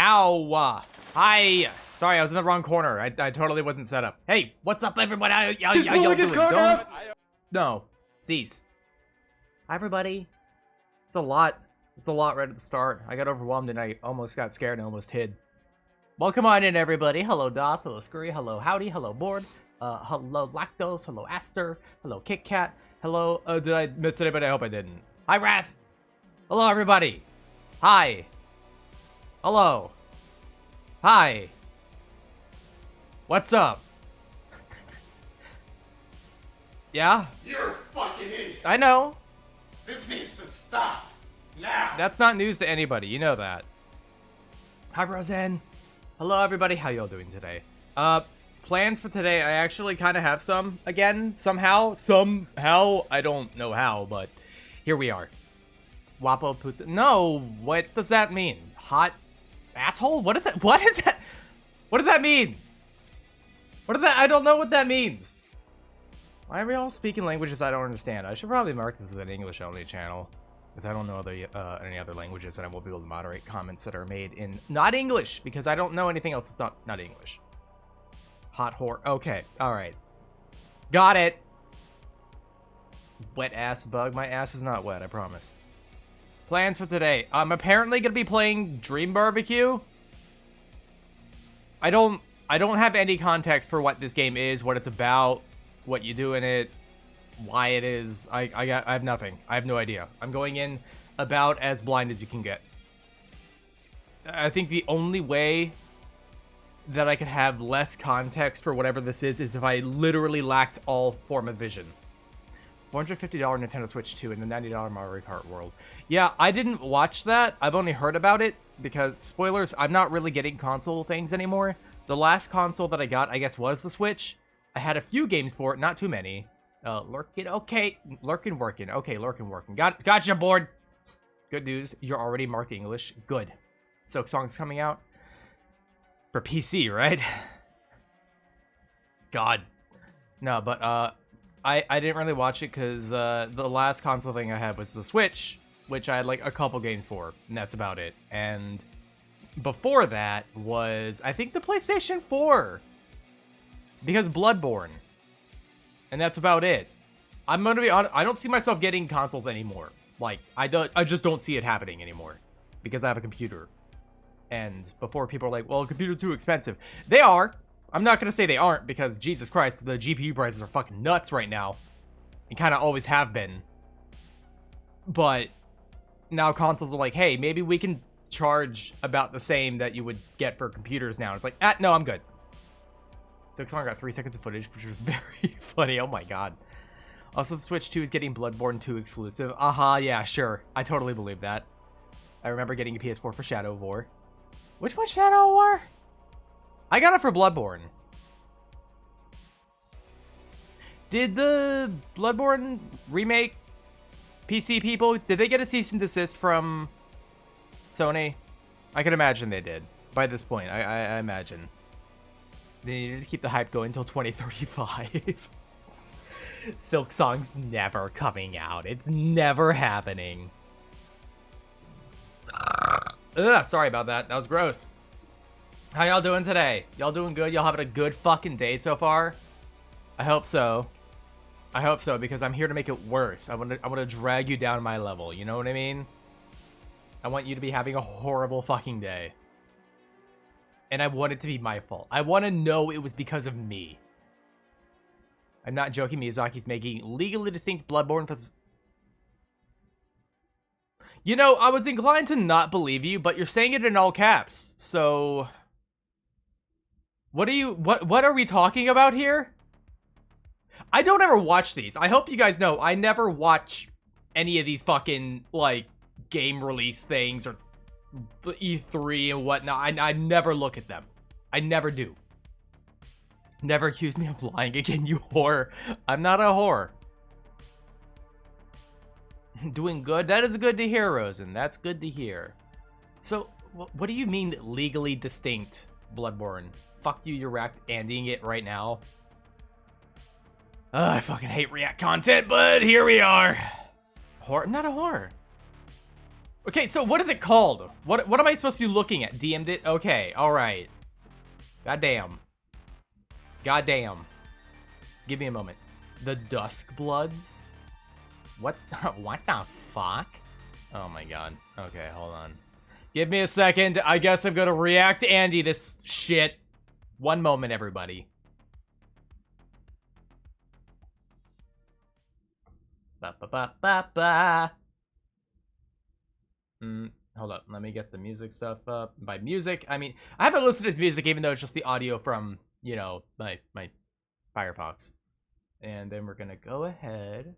Ow! Hi! Sorry, I was in the wrong corner. I totally wasn't set up. Hey, what's up, everybody? How y'all doing? Don't... No. Cease. Hi, everybody. It's a lot. It's a lot right at the start. I got overwhelmed and I almost got scared and almost hid. Welcome on in, everybody. Hello, DOS. Hello, Scurry. Hello, Howdy. Hello, Board. Hello, Lactose. Hello, Aster. Hello, Kit Kat. Hello, did I miss anybody? I hope I didn't. Hi, Wrath. Hello, everybody. Hi. Hello. Hi. What's up? Yeah? You're a fucking idiot. I know. This needs to stop. Now. That's not news to anybody. You know that. Hi, Roseanne. Hello, everybody. How y'all doing today? Plans for today. I actually kind of have some. Again, somehow. I don't know how, but here we are. Wapo Puta. No, what does that mean? Hot asshole? What is that? What is that? What does that mean? What is that? I don't know what that means. Why are we all speaking languages I don't understand? I should probably mark this as an English only channel, because I don't know any other languages, and I won't be able to moderate comments that are made in not English, because I don't know anything else that's not English. Hot whore. Okay, all right. Got it. Wet ass bug. My ass is not wet, I promise. Plans for today. I'm apparently gonna be playing Dream Barbecue. I don't have any context for what this game is, what it's about, what you do in it, why it is. I have nothing. I have no idea. I'm going in about as blind as you can get. I think the only way that I could have less context for whatever this is if I literally lacked all form of vision. $450 Nintendo Switch 2 and the $90 Mario Kart World. Yeah, I didn't watch that. I've only heard about it because, spoilers, I'm not really getting console things anymore. The last console that I got, I guess, was the Switch. I had a few games for it, not too many. Lurkin, okay. Lurkin working. Okay, Lurkin working. Gotcha, Board. Good news, you're already marked English. Good. Silk Song's coming out. For PC, right? God. No, but, I didn't really watch it because the last console thing I had was the Switch, which I had like a couple games for, and that's about it. And before that was, I think, the PlayStation 4, because Bloodborne, and that's about it. I'm gonna be honest, I don't see myself getting consoles anymore. Like, I just don't see it happening anymore because I have a computer. And before, people are like, well, computers are too expensive. They are. I'm not going to say they aren't, because Jesus Christ, the GPU prices are fucking nuts right now. And kind of always have been. But now consoles are like, hey, maybe we can charge about the same that you would get for computers now. And it's like, no, I'm good. So I got 3 seconds of footage, which was very funny. Oh my god. Also, the Switch 2 is getting Bloodborne 2 exclusive. Yeah, sure. I totally believe that. I remember getting a PS4 for Shadow of War. Which one, Shadow of War? I got it for Bloodborne. Did the Bloodborne remake PC people, did they get a cease and desist from Sony? I can imagine they did. By this point, I imagine. They needed to keep the hype going until 2035. Silk Song's never coming out. It's never happening. Ugh, sorry about that. That was gross. How y'all doing today? Y'all doing good? Y'all having a good fucking day so far? I hope so. I hope so, because I'm here to make it worse. I want to drag you down my level. You know what I mean? I want you to be having a horrible fucking day. And I want it to be my fault. I want to know it was because of me. I'm not joking. Miyazaki's making legally distinct Bloodborne for... You know, I was inclined to not believe you, but you're saying it in all caps. So... What are we talking about here? I don't ever watch these. I hope you guys know I never watch any of these fucking, like, game release things or E3 and whatnot. I never look at them. I never do. Never accuse me of lying again, you whore. I'm not a whore. Doing good? That is good to hear, Rosen. That's good to hear. So, what do you mean legally distinct, Bloodborne? Fuck you, you're React-anding it right now. I fucking hate React content, but here we are. Horror? Not a horror. Okay, so what is it called? What am I supposed to be looking at? DM'd it? Okay, alright. Goddamn. Goddamn. Give me a moment. The Dusk Bloods? What? What the fuck? Oh my god. Okay, hold on. Give me a second. I guess I'm gonna react to Andy this shit. One moment, everybody. Ba ba ba ba ba. Hold up. Let me get the music stuff up. By music, I mean I haven't listened to his music, even though it's just the audio from, you know, my Firefox. And then we're gonna go ahead,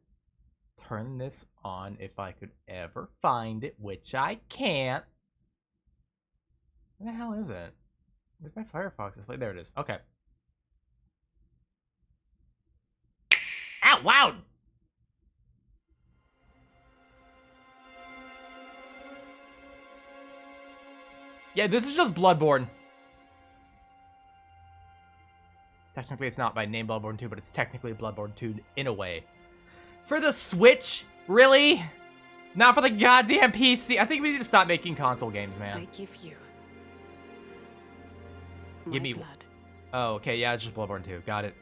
turn this on if I could ever find it, which I can't. Where the hell is it? Where's my Firefox display? There it is. Okay. Out loud! Yeah, this is just Bloodborne. Technically, it's not by name Bloodborne 2, but it's technically Bloodborne 2 in a way. For the Switch? Really? Not for the goddamn PC. I think we need to stop making console games, man. I give you Give me blood. Oh, okay, yeah, it's just Bloodborne 2. Got it.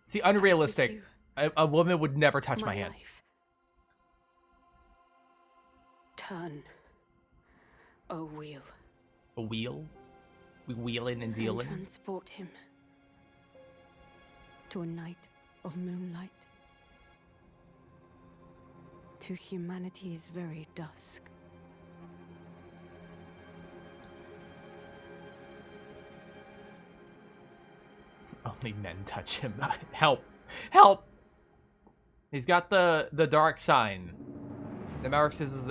See, unrealistic. you A woman would never touch my hand. life. Turn. A wheel. A wheel? We wheeling and And dealing? transport him to a night of moonlight. To humanity's very dusk. Only men touch him. Help! Help! He's got the dark sign. The Marek says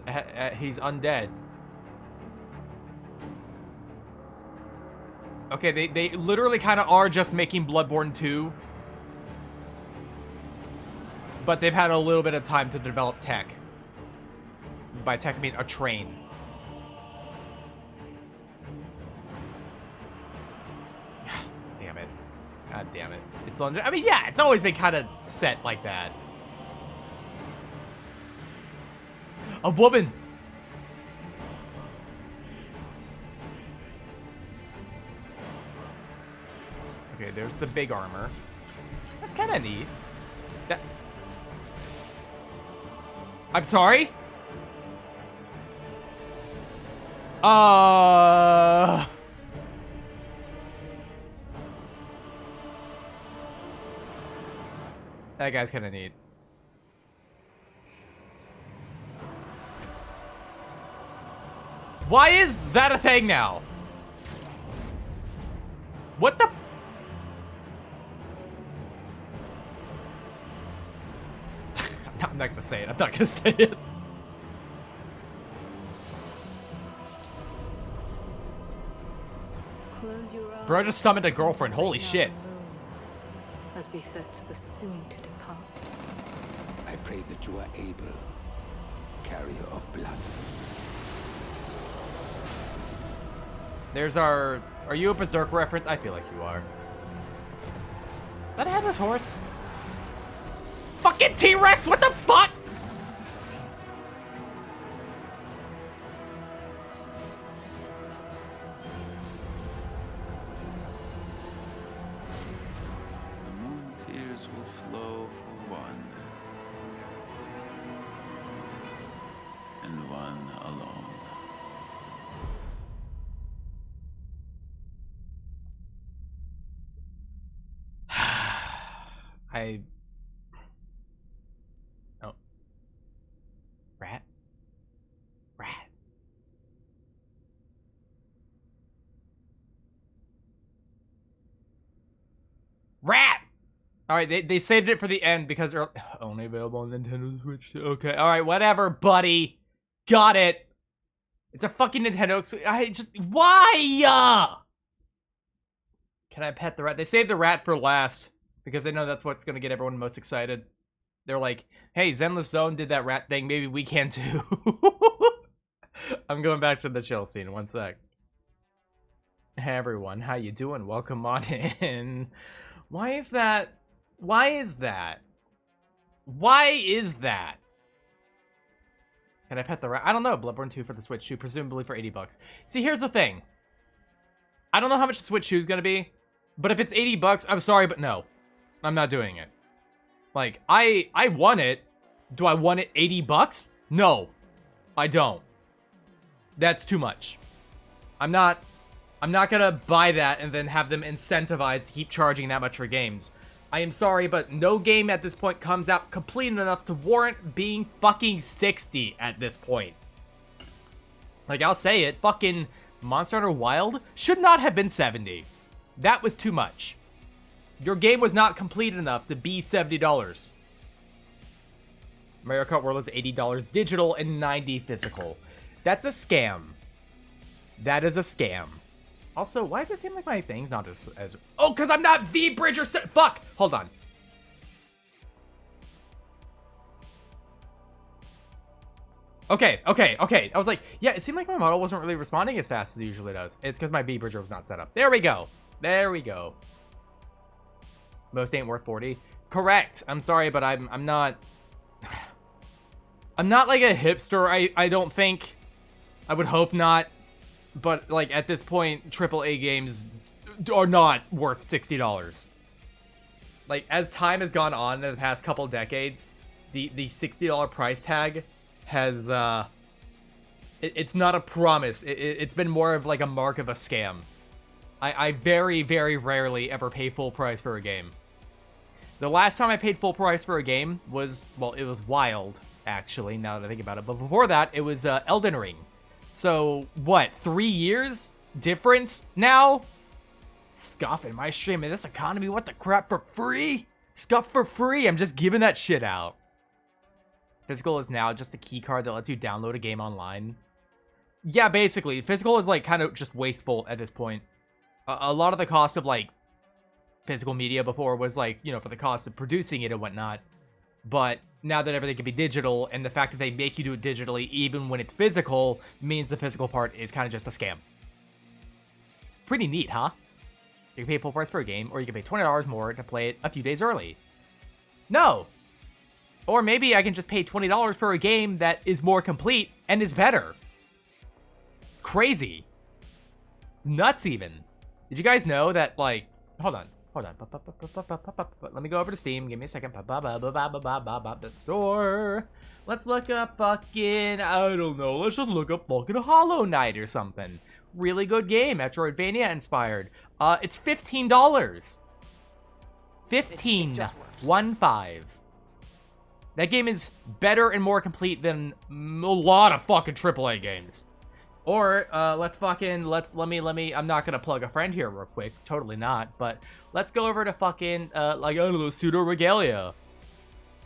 he's undead. Okay, they literally kind of are just making Bloodborne 2. But they've had a little bit of time to develop tech. By tech, I mean a train. Damn it. God damn it. It's London. I mean, yeah, it's always been kind of set like that. A woman! Okay, there's the big armor. That's kind of neat. That... I'm sorry? That guy's kind of neat. Why is that a thing now? What the? I'm not gonna say it. I'm not gonna say it. Close your eyes. Bro just summoned a girlfriend. Holy shit. As befits the soon to depart. I pray that you are able, carrier of blood. There's our... Are you a Berserk reference? I feel like you are. That a headless horse? Fucking T-Rex! What the fuck? The moon tears will flow for one, and one alone. Oh. Rat? Rat. Rat! Alright, they saved it for the end because they're only available on Nintendo Switch. Okay, alright, whatever, buddy. Got it. It's a fucking Nintendo. I just... Why? Can I pet the rat? They saved the rat for last because they know that's what's going to get everyone most excited. They're like, hey, Zenless Zone did that rat thing. Maybe we can too. I'm going back to the chill scene. One sec. Hey, everyone. How you doing? Welcome on in. Why is that? Why is that? Why is that? Can I pet the rat? I don't know. Bloodborne 2 for the Switch 2, presumably for 80 bucks. See, here's the thing. I don't know how much the Switch 2 is going to be, but if it's 80 bucks, I'm sorry, but no. I'm not doing it. Like, I want it. Do I want it 80 bucks? No, I don't. That's too much. I'm not gonna buy that and then have them incentivized to keep charging that much for games. I am sorry, but no game at this point comes out complete enough to warrant being fucking 60 at this point. Like, I'll say it, fucking Monster Hunter Wild should not have been 70. That was too much. Your game was not complete enough to be $70. Mario Kart World is $80 digital and $90 physical. That's a scam. That is a scam. Also, why does it seem like my thing's not as... Oh, because I'm not V-Bridge or... Fuck! Hold on. Okay. I was like, yeah, it seemed like my model wasn't really responding as fast as it usually does. It's because my V-Bridger was not set up. There we go. Most ain't worth 40. Correct. I'm sorry, but I'm not... I'm not like a hipster, I don't think. I would hope not. But, like, at this point, AAA games are not worth $60. Like, as time has gone on in the past couple decades, the $60 price tag has, it's not a promise. It's been more of, like, a mark of a scam. I very, very rarely ever pay full price for a game. The last time I paid full price for a game was, well, it was Wild, actually, now that I think about it. But before that, it was Elden Ring. So, what, 3 years difference now? Scuff in my stream in this economy, what the crap, for free? Scuff for free, I'm just giving that shit out. Physical is now just a key card that lets you download a game online. Yeah, basically, physical is like kind of just wasteful at this point. A lot of the cost of like physical media before was like, you know, for the cost of producing it and whatnot. But now that everything can be digital, and the fact that they make you do it digitally even when it's physical, means the physical part is kind of just a scam. It's pretty neat, huh? You can pay full price for a game, or you can pay $20 more to play it a few days early. No! Or maybe I can just pay $20 for a game that is more complete and is better. It's crazy. It's nuts even. Did you guys know that, like... Hold on. Let me go over to Steam. Give me a second. The store. Let's look up fucking... I don't know. Let's just look up fucking Hollow Knight or something. Really good game. Metroidvania inspired. It's $15. 15. 1-5. That game is better and more complete than a lot of fucking AAA games. Or, let me, I'm not gonna plug a friend here real quick, totally not, but let's go over to fucking, like, I don't know, Pseudo Regalia,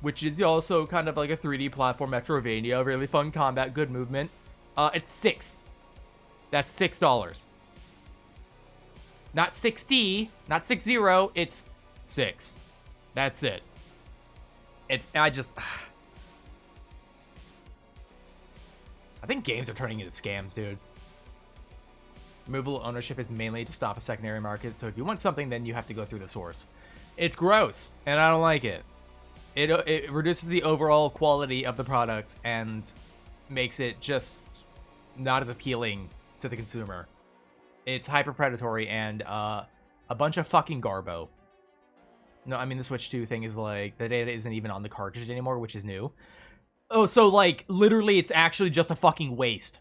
which is also kind of like a 3D platform Metroidvania, really fun combat, good movement. It's $6. That's $6. Not 60, not 60, it's 6. That's it. I think games are turning into scams, dude. Removal ownership is mainly to stop a secondary market, so if you want something, then you have to go through the source. It's gross, and I don't like it. It reduces the overall quality of the product and makes it just not as appealing to the consumer. It's hyper predatory and a bunch of fucking garbo. No, I mean, the Switch 2 thing is like, the data isn't even on the cartridge anymore, which is new. Oh, so, like, literally it's actually just a fucking waste.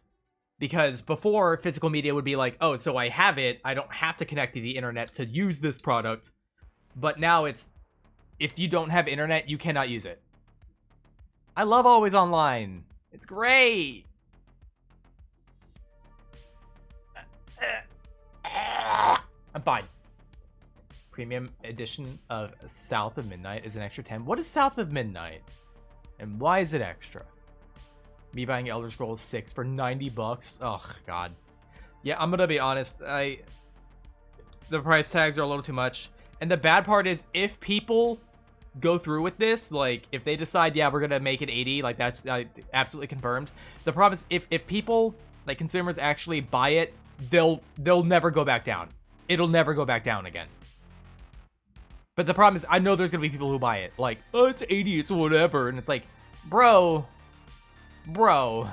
Because before, physical media would be like, oh, so I have it, I don't have to connect to the internet to use this product. But now it's, if you don't have internet, you cannot use it. I love Always Online. It's great. I'm fine. Premium edition of South of Midnight is an extra 10. What is South of Midnight? And why is it extra? Me buying Elder Scrolls 6 for 90 bucks? Oh, God. Yeah, I'm gonna be honest. The price tags are a little too much. And the bad part is, if people go through with this, like, if they decide, yeah, we're gonna make it 80, like, that's absolutely confirmed. The problem is, if people, like, consumers actually buy it, they'll never go back down. It'll never go back down again. But the problem is, I know there's gonna be people who buy it, like, oh, it's 80, it's whatever, and it's like, bro, Bro.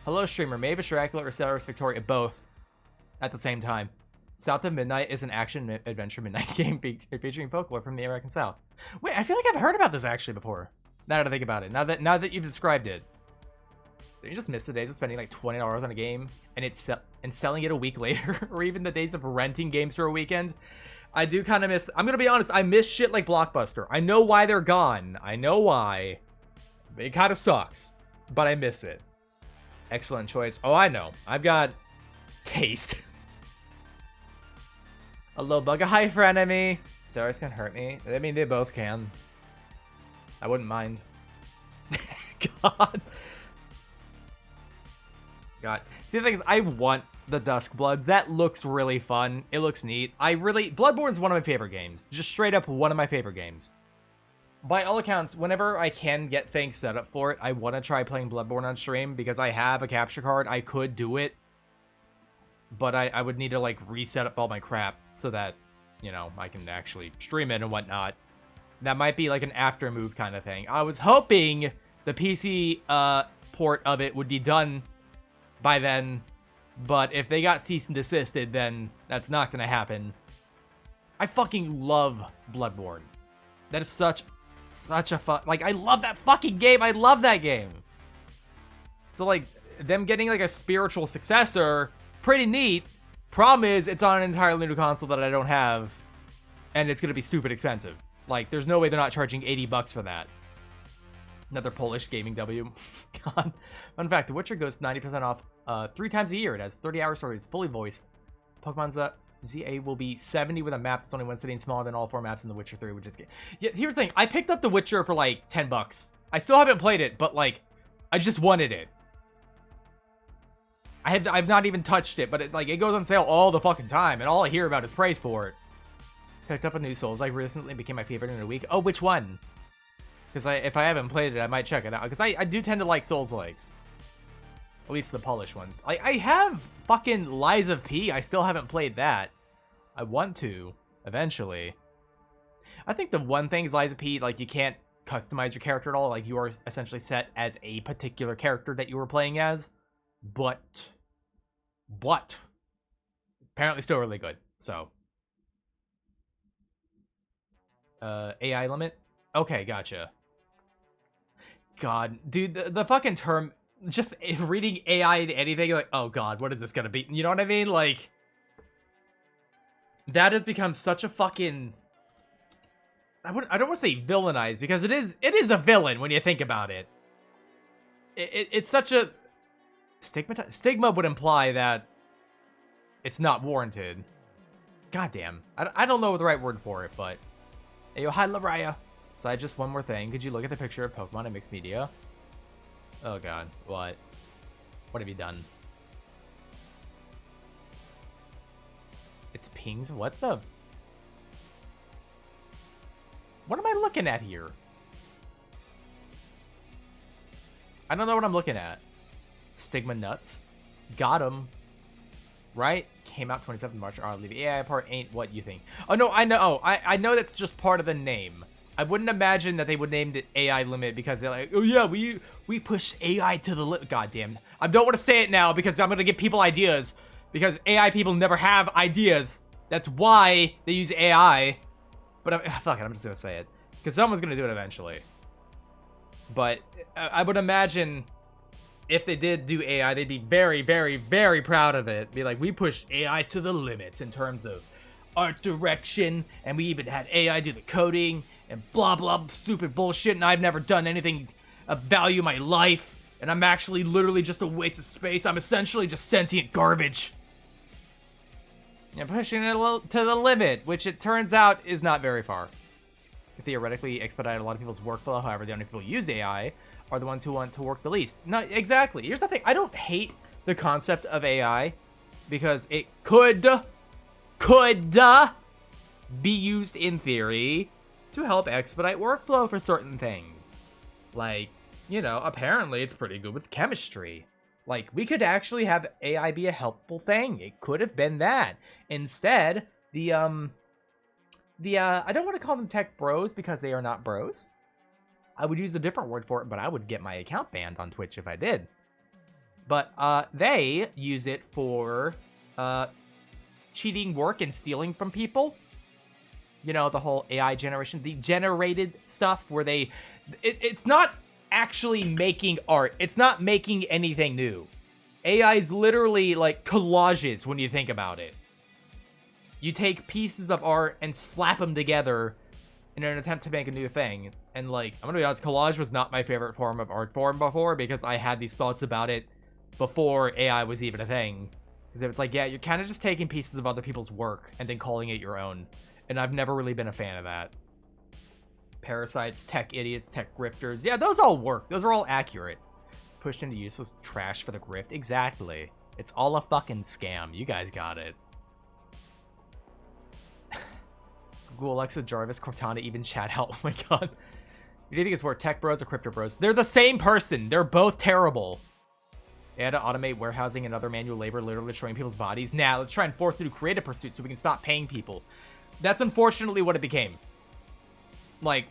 Hello, streamer. Mavis, Dracula, or Cyrus Victoria, both at the same time. South of Midnight is an action-adventure midnight game featuring folklore from the American South. Wait, I feel like I've heard about this actually before. Now that I think about it. Now that you've described it. Don't you just miss the days of spending like $20 on a game and selling it a week later? Or even the days of renting games for a weekend? I do kind of miss... I'm going to be honest. I miss shit like Blockbuster. I know why they're gone. I know why. It kind of sucks. But I miss it. Excellent choice. Oh, I know. I've got taste. A low bug, a high for enemy. Cyrus can hurt me. I mean, they both can. I wouldn't mind. God. See, the thing is, I want the Duskbloods. That looks really fun. It looks neat. Bloodborne's one of my favorite games. Just straight up one of my favorite games. By all accounts, whenever I can get things set up for it, I want to try playing Bloodborne on stream because I have a capture card. I could do it. But I would need to, like, reset up all my crap so that, you know, I can actually stream it and whatnot. That might be, like, an after move kind of thing. I was hoping the PC port of it would be done by then. But if they got cease and desisted, then that's not going to happen. I fucking love Bloodborne. That is such a fun... Like, I love that fucking game. I love that game. So, like, them getting, like, a spiritual successor... Pretty neat. Problem is, it's on an entirely new console that I don't have, and it's gonna be stupid expensive. Like, there's no way they're not charging $80 for that. Another Polish gaming W. God. Fun fact: The Witcher goes 90% off 3 times a year. It has 30-hour story. It's fully voiced. Pokemon's ZA will be 70 with a map that's only one city and smaller than all 4 maps in The Witcher 3, which is... Yeah, here's the thing. I picked up The Witcher for like $10. I still haven't played it, but like, I just wanted it. I've not even touched it, but it goes on sale all the fucking time, and all I hear about is praise for it. Picked up a new Souls. Like, recently became my favorite in a week. Oh, which one? Because if I haven't played it, I might check it out. Because I do tend to like Souls-likes. At least the Polish ones. I have fucking Lies of P. I still haven't played that. I want to, eventually. I think the one thing is Lies of P, like, you can't customize your character at all. Like, you are essentially set as a particular character that you were playing as. But apparently still really good. So AI limit. Okay, gotcha. God, dude, the fucking term, just reading AI to anything, like, oh god, what is this gonna be? You know what I mean? Like, that has become such a fucking... I don't want to say villainized, because it is a villain when you think about it. It's such a... Stigma would imply that it's not warranted. Goddamn. I don't know the right word for it, but... Hey, yo, hi, Laraya. So just one more thing. Could you look at the picture of Pokemon in mixed media? Oh god, what? What have you done? It's pings? What the? What am I looking at here? I don't know what I'm looking at. Stigma nuts. Got him. Right? Came out 27th March. I'll leave the AI part ain't what you think. Oh, no, I know. I know that's just part of the name. I wouldn't imagine that they would name it AI limit because they're like, oh yeah, we push AI to the limit. God damn. I don't want to say it now because I'm going to give people ideas. Because AI people never have ideas. That's why they use AI. But fuck it, I'm just going to say it. Because someone's going to do it eventually. But I would imagine... if they did do AI, they'd be very, very, very proud of it. Be like, we pushed AI to the limits in terms of art direction, and we even had AI do the coding, and blah, blah, stupid bullshit, and I've never done anything of value in my life, and I'm actually literally just a waste of space. I'm essentially just sentient garbage. And pushing it to the limit, which it turns out is not very far. It theoretically expedite a lot of people's workflow, however, the only people who use AI are the ones who want to work the least. No, exactly. Here's the thing. I don't hate the concept of AI because it could be used in theory to help expedite workflow for certain things. Like, you know, apparently it's pretty good with chemistry. Like, we could actually have AI be a helpful thing. It could have been that. Instead, I don't want to call them tech bros because they are not bros. I would use a different word for it, but I would get my account banned on Twitch if I did. But they use it for cheating work and stealing from people. You know, the whole AI generation, the generated stuff where it's not actually making art. It's not making anything new. AI is literally like collages when you think about it. You take pieces of art and slap them together in an attempt to make a new thing. And like, I'm gonna be honest, collage was not my favorite form of art form before, because I had these thoughts about it before AI was even a thing. Because it's like, yeah, you're kind of just taking pieces of other people's work and then calling it your own. And I've never really been a fan of that. Parasites, tech idiots, tech grifters. Yeah, those all work. Those are all accurate. It's pushed into useless trash for the grift. Exactly. It's all a fucking scam. You guys got it. Google, Alexa, Jarvis, Cortana, even chat help. Oh my god. Do you think it's more tech bros or crypto bros? They're the same person. They're both terrible. They had to automate warehousing and other manual labor, literally destroying people's bodies. Now, let's try and force it to creative pursuits so we can stop paying people. That's unfortunately what it became. Like,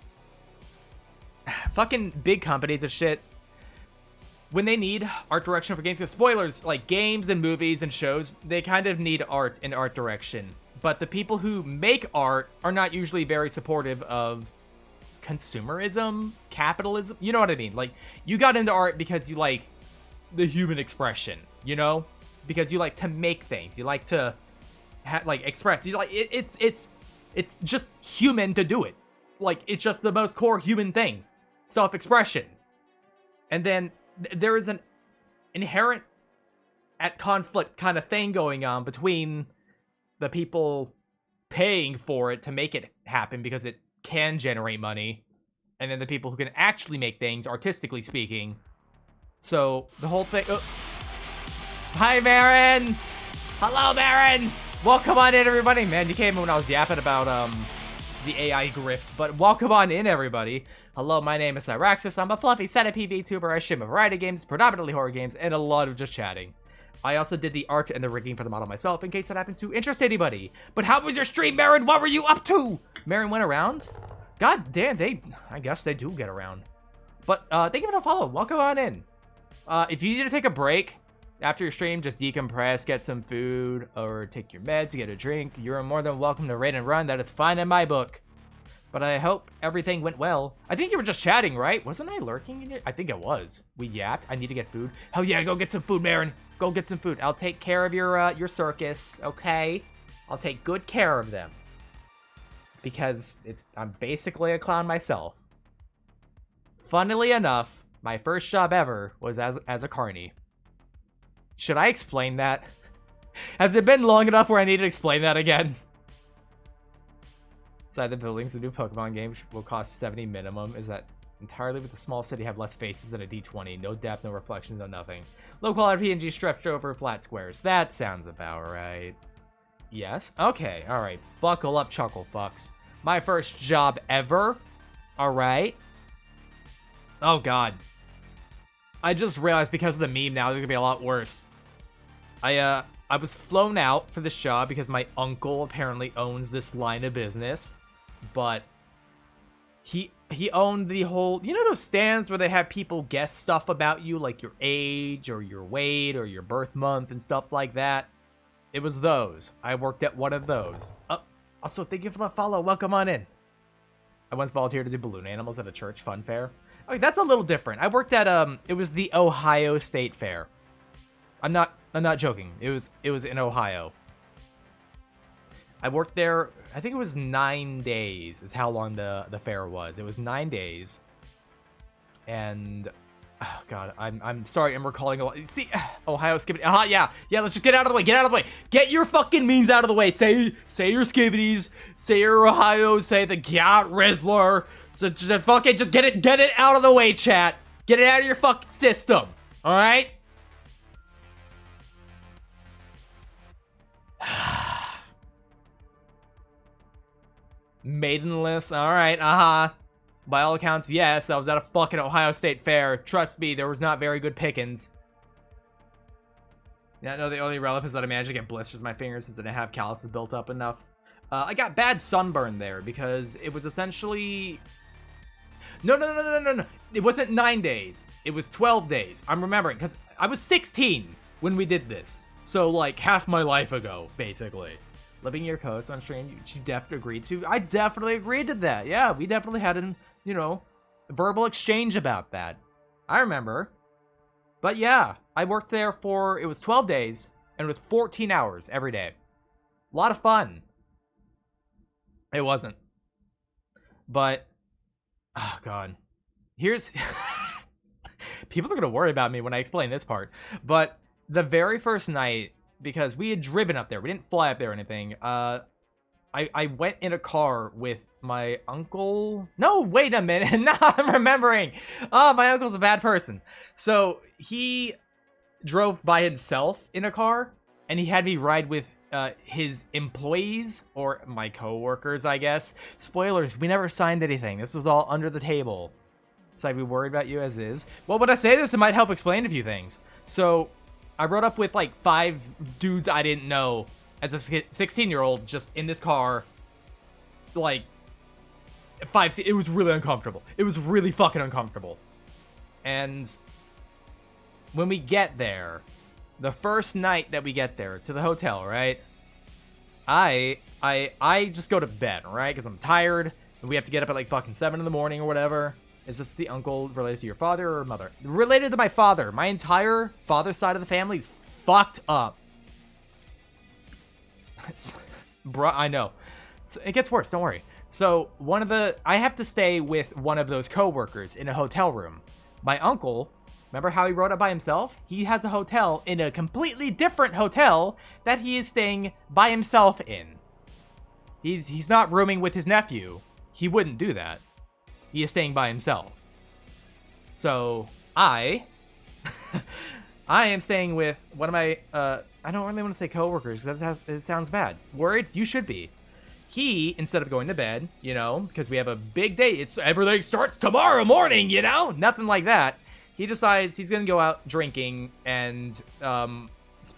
fucking big companies and shit, when they need art direction for games, because spoilers, like games and movies and shows, they kind of need art and art direction. But the people who make art are not usually very supportive of consumerism, capitalism. You know what I mean? Like, you got into art because you like the human expression, you know? Because you like to make things. You like to like express. You like it's just human to do it. Like, it's just the most core human thing. Self-expression. And then there is an inherent at conflict kind of thing going on between the people paying for it to make it happen because it can generate money, and then the people who can actually make things, artistically speaking. So the whole thing... Oh. Hi, Marin! Hello, Marin! Welcome on in, everybody. Man, you came in when I was yapping about the AI grift, but welcome on in, everybody. Hello, my name is Cyraxis. I'm a fluffy centipede VTuber. I stream a variety of games, predominantly horror games, and a lot of just chatting. I also did the art and the rigging for the model myself, in case that happens to interest anybody. But how was your stream, Marin? What were you up to? Marin went around? God damn, I guess they do get around. But thank you for the follow. Welcome on in. If you need to take a break after your stream, just decompress, get some food, or take your meds, get a drink, you're more than welcome to raid and run. That is fine in my book. But I hope everything went well. I think you were just chatting, right? Wasn't I lurking in here? I think it was. We yapped. I need to get food. Hell yeah, go get some food, Marin. Go get some food. I'll take care of your circus, okay? I'll take good care of them. Because I'm basically a clown myself. Funnily enough, my first job ever was as a carny. Should I explain that? Has it been long enough where I need to explain that again? Inside the buildings, the new Pokemon game will cost 70 minimum. Is that entirely with the small city have less faces than a D20? No depth, no reflections, no nothing. Low quality PNG stretched over flat squares. That sounds about right. Yes? Okay, alright. Buckle up, chuckle fucks. My first job ever. Alright. Oh god. I just realized because of the meme now, it's gonna be a lot worse. I was flown out for this job because my uncle apparently owns this line of business. But he owned the whole, you know those stands where they have people guess stuff about you, like your age or your weight or your birth month and stuff like that? It was those. I worked at one of those. Also, thank you for the follow. Welcome on in. I once volunteered to do balloon animals at a church fun fair. Okay, that's a little different. I worked at it was the Ohio State Fair. I'm not joking. It was in Ohio. I worked there, I think it was 9 days is how long the fair was. It was 9 days. And oh god, I'm sorry, I'm recalling a lot. See, Ohio skibbity. Yeah, let's just get out of the way. Get out of the way. Get your fucking memes out of the way. Say your skibbities, say your Ohio, say the Gyat Rizzler. So just fucking just get it out of the way, chat. Get it out of your fucking system. All right? Maidenless, alright, By all accounts, yes, I was at a fucking Ohio State Fair. Trust me, there was not very good pickings. Yeah, no, the only relic is that I managed to get blisters on my fingers since I didn't have calluses built up enough. I got bad sunburn there because it was essentially No, no, no, no, no, no. It wasn't 9 days. It was 12 days. I'm remembering because I was 16 when we did this. So like half my life ago, basically. Living your coast on stream, you definitely agreed to. I definitely agreed to that. Yeah, we definitely had an, verbal exchange about that. I remember. But yeah, I worked there for, it was 12 days, and it was 14 hours every day. A lot of fun. It wasn't. But, oh god. Here's, people are going to worry about me when I explain this part. But the very first night, because we had driven up there, we didn't fly up there or anything, I went in a car with my uncle. No, wait a minute. No, I'm remembering. Oh, my uncle's a bad person. So he drove by himself in a car, and he had me ride with his employees, or my co-workers, I guess. Spoilers, we never signed anything. This was all under the table. So I'd be worried about you as is. Well, when I say this, it might help explain a few things. So I rode up with like 5 dudes I didn't know as a 16-year-old just in this car. Like, it was really uncomfortable. It was really fucking uncomfortable. And when we get there, the first night that we get there to the hotel, right? I just go to bed, right? Because I'm tired, and we have to get up at like fucking 7 in the morning or whatever. Is this the uncle related to your father or mother? Related to my father. My entire father's side of the family is fucked up. Bruh, I know. So it gets worse, don't worry. So I have to stay with one of those co-workers in a hotel room. My uncle, remember how he rode up by himself? He has a hotel in a completely different hotel that he is staying by himself in. He's not rooming with his nephew. He wouldn't do that. He is staying by himself. So I am staying with one of my, I don't really want to say coworkers, because it sounds bad. Worried? You should be. He, instead of going to bed, because we have a big day, everything starts tomorrow morning, nothing like that. He decides he's going to go out drinking, and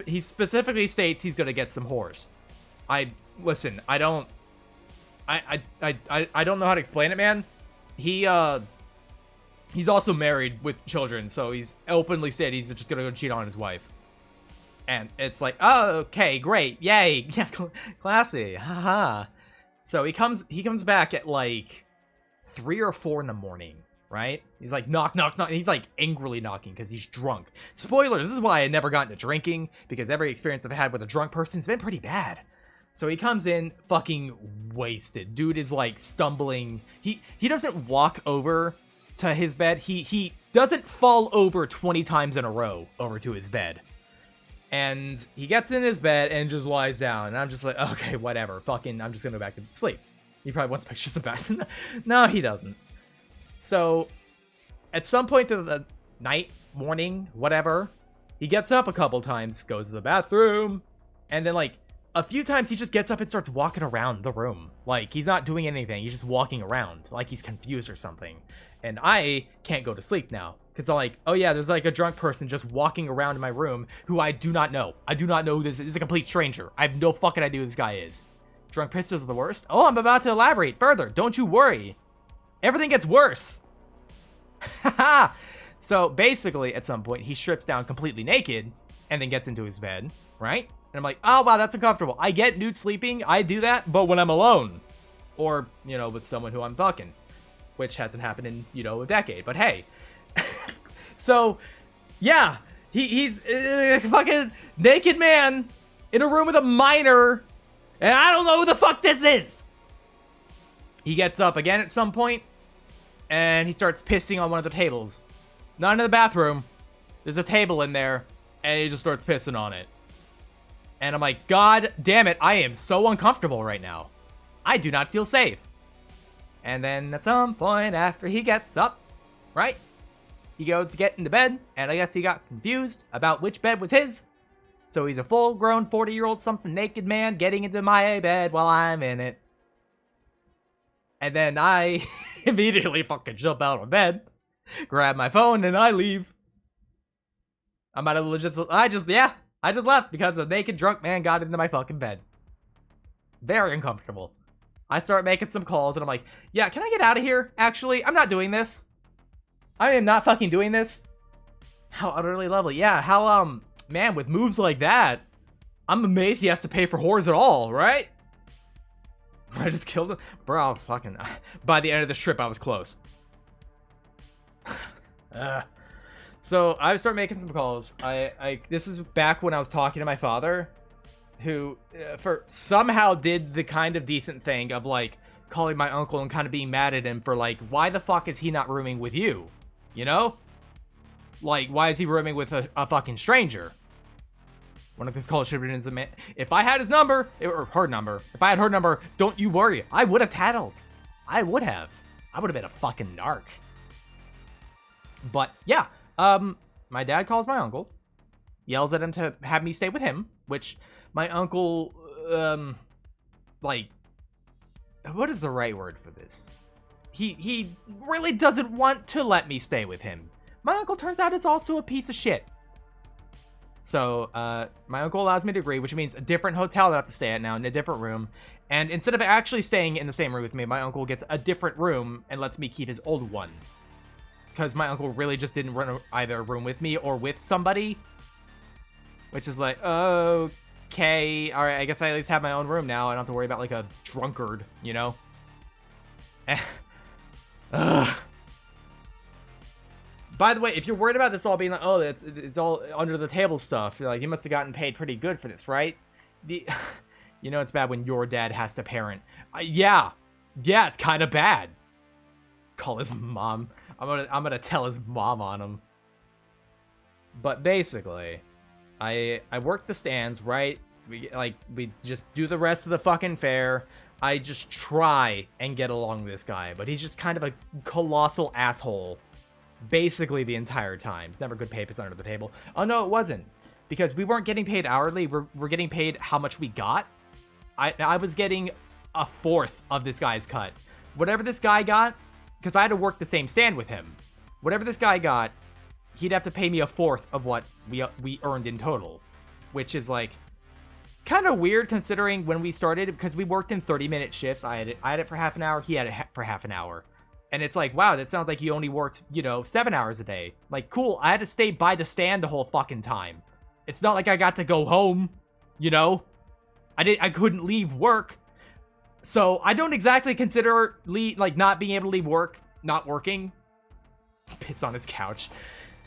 he specifically states he's going to get some whores. I don't know how to explain it, man. He's also married with children, so he's openly said he's just gonna go cheat on his wife. And it's like, oh, okay, great, yay, yeah, classy, haha. So he comes back at like 3 or 4 in the morning, right? He's like, knock, knock, knock. He's like angrily knocking because he's drunk. Spoilers, this is why I never got into drinking, because every experience I've had with a drunk person has been pretty bad. So he comes in fucking wasted. Dude is like stumbling. He doesn't walk over to his bed. He doesn't fall over 20 times in a row over to his bed. And he gets in his bed and just lies down. And I'm just like, okay, whatever. Fucking, I'm just gonna go back to sleep. He probably wants pictures of back. No, he doesn't. So at some point through the night, morning, whatever, he gets up a couple times, goes to the bathroom, and then like a few times he just gets up and starts walking around the room. Like, he's not doing anything. He's just walking around like he's confused or something. And I can't go to sleep now. Because I'm like, oh yeah, there's like a drunk person just walking around in my room who I do not know. I do not know who this is. This is a complete stranger. I have no fucking idea who this guy is. Drunk pistols are the worst? Oh, I'm about to elaborate further. Don't you worry. Everything gets worse. Haha. So basically, at some point, he strips down completely naked and then gets into his bed, right? And I'm like, oh, wow, that's uncomfortable. I get nude sleeping. I do that, but when I'm alone. Or, with someone who I'm fucking. Which hasn't happened in, a decade. But hey. So, yeah. He's a fucking naked man in a room with a minor. And I don't know who the fuck this is. He gets up again at some point. And he starts pissing on one of the tables. Not in the bathroom. There's a table in there. And he just starts pissing on it. And I'm like, God damn it, I am so uncomfortable right now. I do not feel safe. And then at some point after he gets up, right? He goes to get into bed, and I guess he got confused about which bed was his. So he's a full-grown 40-year-old something naked man getting into my bed while I'm in it. And then I immediately fucking jump out of bed, grab my phone, and I leave. I'm out of I just left because a naked drunk man got into my fucking bed. Very uncomfortable. I start making some calls, and I'm like, yeah, can I get out of here? Actually, I'm not doing this. I am not fucking doing this. How utterly lovely. Yeah, how, man, with moves like that, I'm amazed he has to pay for whores at all, right? I just killed him. Bro, fucking, by the end of this trip, I was close. So I start making some calls. This is back when I was talking to my father, who for somehow did the kind of decent thing of like calling my uncle and kind of being mad at him for like, why the fuck is he not rooming with you? You know? Like, why is he rooming with a fucking stranger? One of those calls should have been in man. If I had his number, or her number, if I had her number, don't you worry. I would have tattled. I would have been a fucking narc. But yeah, my dad calls my uncle, yells at him to have me stay with him, which my uncle, like, what is the right word for this? He really doesn't want to let me stay with him. My uncle turns out is also a piece of shit. So, my uncle allows me to agree, which means a different hotel that I have to stay at now in a different room. And instead of actually staying in the same room with me, my uncle gets a different room and lets me keep his old one. Because my uncle really just didn't run either a room with me or with somebody. Which is like, okay, alright, I guess I at least have my own room now. I don't have to worry about like a drunkard, you know? By the way, if you're worried about this all being like, oh, it's all under the table stuff, you're like, you must have gotten paid pretty good for this, right? You know it's bad when your dad has to parent. Yeah, it's kind of bad. Call his mom. I'm gonna tell his mom on him. But basically, I work the stands, right? We just do the rest of the fucking fare. I just try and get along with this guy, but he's just kind of a colossal asshole. Basically the entire time. It's never good pay if it's under the table. Oh no, it wasn't. Because we weren't getting paid hourly. We're getting paid how much we got. I was getting a fourth of this guy's cut. Whatever this guy got, because I had to work the same stand with him. Whatever this guy got, he'd have to pay me a fourth of what we earned in total. Which is like kind of weird considering when we started, because we worked in 30-minute shifts. I had it for half an hour. He had it for half an hour. And it's like, wow, that sounds like you only worked, 7 hours a day. Like, cool, I had to stay by the stand the whole fucking time. It's not like I got to go home, I couldn't leave work. So, I don't exactly consider, not being able to leave work, not working. Piss on his couch.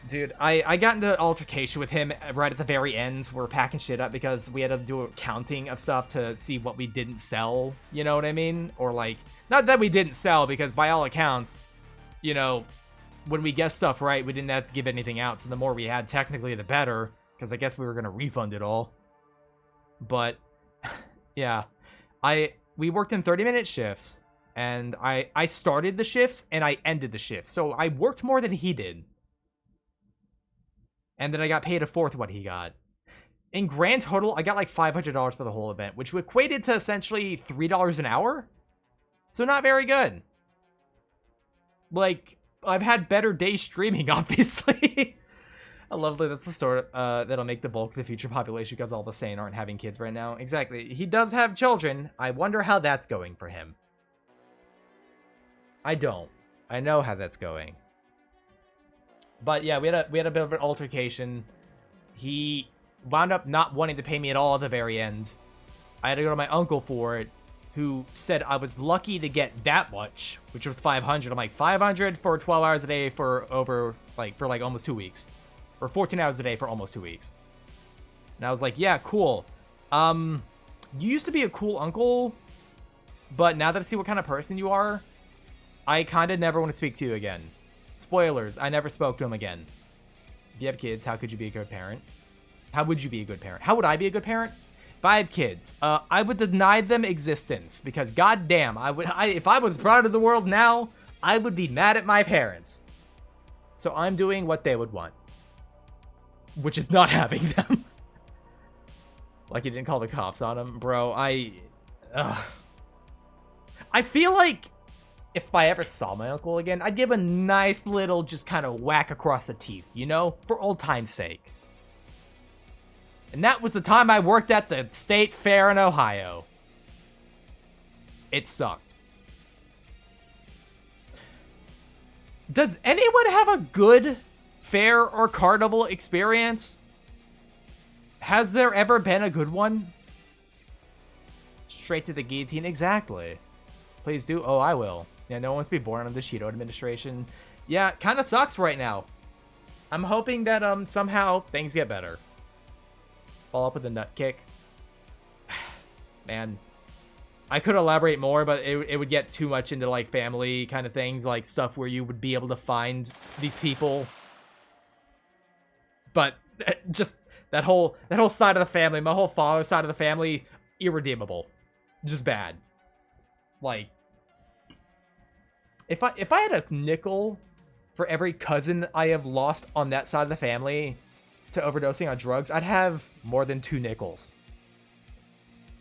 Dude, I got into an altercation with him right at the very end. We're packing shit up because we had to do a counting of stuff to see what we didn't sell. You know what I mean? Or like, not that we didn't sell, because by all accounts, when we guessed stuff right, we didn't have to give anything out. So the more we had, technically, the better. Because I guess we were going to refund it all. But, yeah. We worked in 30-minute shifts. And I started the shifts, and I ended the shifts. So I worked more than he did. And then I got paid a fourth of what he got. In grand total, I got like $500 for the whole event, which equated to essentially $3 an hour. So not very good. Like, I've had better days streaming, obviously. I love that that's the story that'll make the bulk of the future population because all the sane aren't having kids right now. Exactly. He does have children. I wonder how that's going for him. I don't. I know how that's going. But yeah, we had a bit of an altercation. He wound up not wanting to pay me at all at the very end. I had to go to my uncle for it, who said I was lucky to get that much, which was $500. I'm like, $500 for 12 hours a day for almost 2 weeks. Or 14 hours a day for almost 2 weeks. And I was like, yeah, cool. You used to be a cool uncle, but now that I see what kind of person you are, I kind of never want to speak to you again. Spoilers, I never spoke to him again. If you have kids, how could you be a good parent? How would you be a good parent? How would I be a good parent? If I had kids, I would deny them existence because goddamn, if I was brought into the world now, I would be mad at my parents. So I'm doing what they would want, which is not having them. Like you didn't call the cops on him, bro. I feel like if I ever saw my uncle again, I'd give a nice little just kind of whack across the teeth, for old time's sake. And that was the time I worked at the state fair in Ohio. It sucked. Does anyone have a good fair or carnival experience? Has there ever been a good one? Straight to the guillotine, exactly. Please do. Oh, I will. Yeah, no one wants to be born under the Shido administration. Yeah, kind of sucks right now. I'm hoping that somehow things get better. Follow up with a nut kick. Man, I could elaborate more, but it would get too much into like family kind of things, like stuff where you would be able to find these people. But just that whole side of the family, my whole father's side of the family, irredeemable, just bad. Like, if I had a nickel for every cousin I have lost on that side of the family to overdosing on drugs, I'd have more than 2 nickels.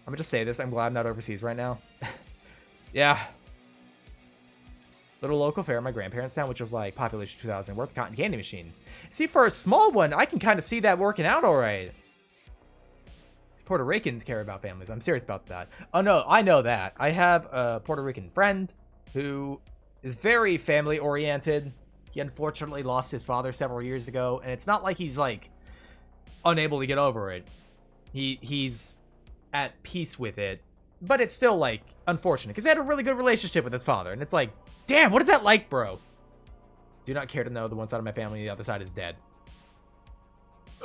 I'm gonna just say this. I'm glad I'm not overseas right now. Yeah. Little local fair in my grandparents' town, which was like population 2,000 worth, cotton candy machine. See, for a small one, I can kind of see that working out all right. Puerto Ricans care about families. I'm serious about that. Oh no, I know that. I have a Puerto Rican friend who is very family oriented. He unfortunately lost his father several years ago, and it's not like he's like unable to get over it. He's at peace with it, but it's still like unfortunate because he had a really good relationship with his father, and it's like, damn, what is that like, bro? Do not care to know the one side of my family, the other side is dead.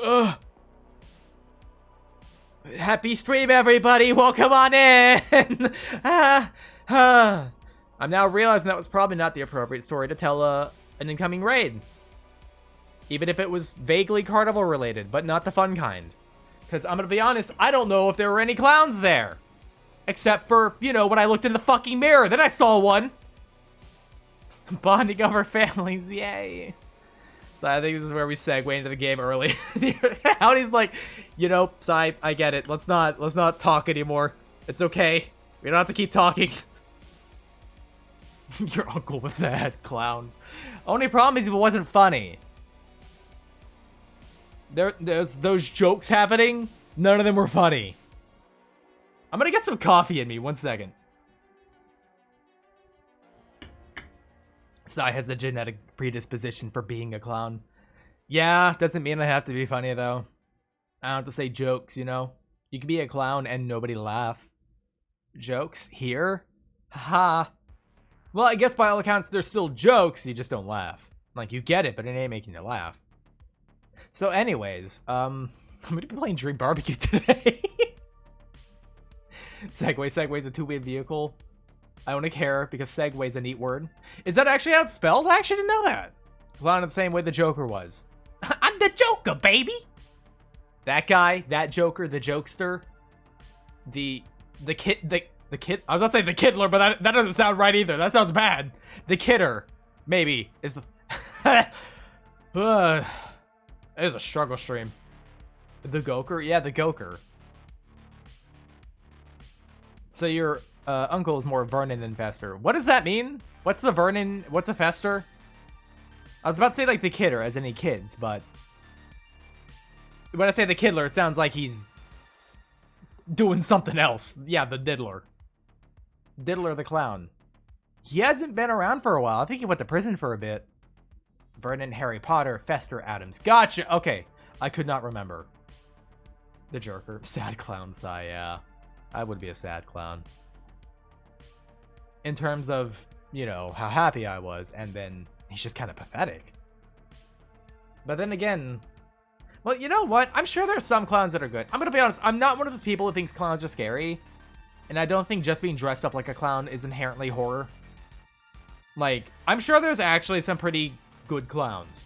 Ugh. Happy stream, everybody! Welcome on in! I'm now realizing that was probably not the appropriate story to tell an incoming raid. Even if it was vaguely carnival related, but not the fun kind. Because I'm gonna be honest, I don't know if there were any clowns there. Except for, you know, when I looked in the fucking mirror, then I saw one. Bonding over families, yay. So I think this is where we segue into the game early. Howdy's like, you know, Sai, I get it. Let's not talk anymore. It's okay. We don't have to keep talking. Your uncle was that clown. Only problem is it wasn't funny. There's those jokes happening. None of them were funny. I'm gonna get some coffee in me. 1 second. Sai has the genetic predisposition for being a clown. Yeah, doesn't mean I have to be funny though. I don't have to say jokes, you know? You can be a clown and nobody laugh. Jokes? Here? Haha. Well, I guess by all accounts, they're still jokes, you just don't laugh. Like, you get it, but it ain't making you laugh. So anyways, I'm gonna be playing Dream Barbecue today. Segway's a two-wheel vehicle. I only care because Segway's a neat word. Is that actually how it's spelled? I actually didn't know that. Well, in the same way the Joker was. I'm the Joker, baby! That guy, that Joker, the jokester, the kid, I was about to say the Kiddler, but that doesn't sound right either. That sounds bad. The Kidder, maybe, is the... It is a struggle stream. The Goker? Yeah, the Goker. So your uncle is more Vernon than Fester. What does that mean? What's the Vernon? What's a Fester? I was about to say like the Kidder, as any kids, but when I say the Kiddler, it sounds like he's doing something else. Yeah, the Diddler. Diddler the Clown. He hasn't been around for a while. I think he went to prison for a bit. Vernon, Harry Potter, Fester, Adams. Gotcha! Okay. I could not remember. The Joker. Sad clown sigh, yeah. I would be a sad clown. In terms of, you know, how happy I was, and then he's just kind of pathetic. But then again, well, you know what? I'm sure there's some clowns that are good. I'm gonna be honest, I'm not one of those people who thinks clowns are scary. And I don't think just being dressed up like a clown is inherently horror. Like, I'm sure there's actually some pretty good clowns.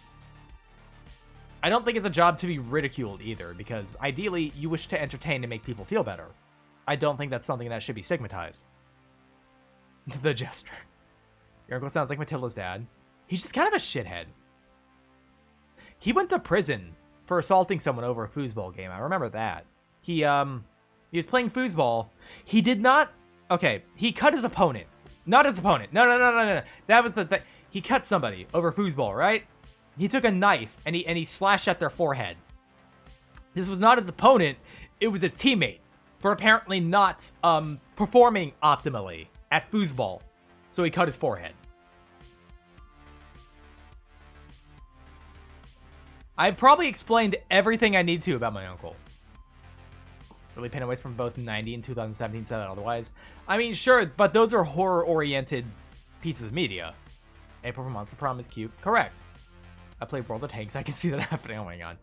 I don't think it's a job to be ridiculed either, because ideally, you wish to entertain and make people feel better. I don't think that's something that should be stigmatized. The Jester. Your uncle sounds like Matilda's dad. He's just kind of a shithead. He went to prison for assaulting someone over a foosball game. I remember that. He was playing foosball. He did not... Okay, he cut his opponent. Not his opponent. No. That was the thing. He cut somebody over foosball, right? He took a knife and he slashed at their forehead. This was not his opponent. It was his teammate for apparently not performing optimally at foosball, so he cut his forehead. I've probably explained everything I need to about my uncle. Really Pennywise from both 90 and 2017 said that otherwise. I mean, sure, but those are horror-oriented pieces of media. April from Monster Prom is cute. Correct. I played World of Tanks. I can see that happening. Oh my god.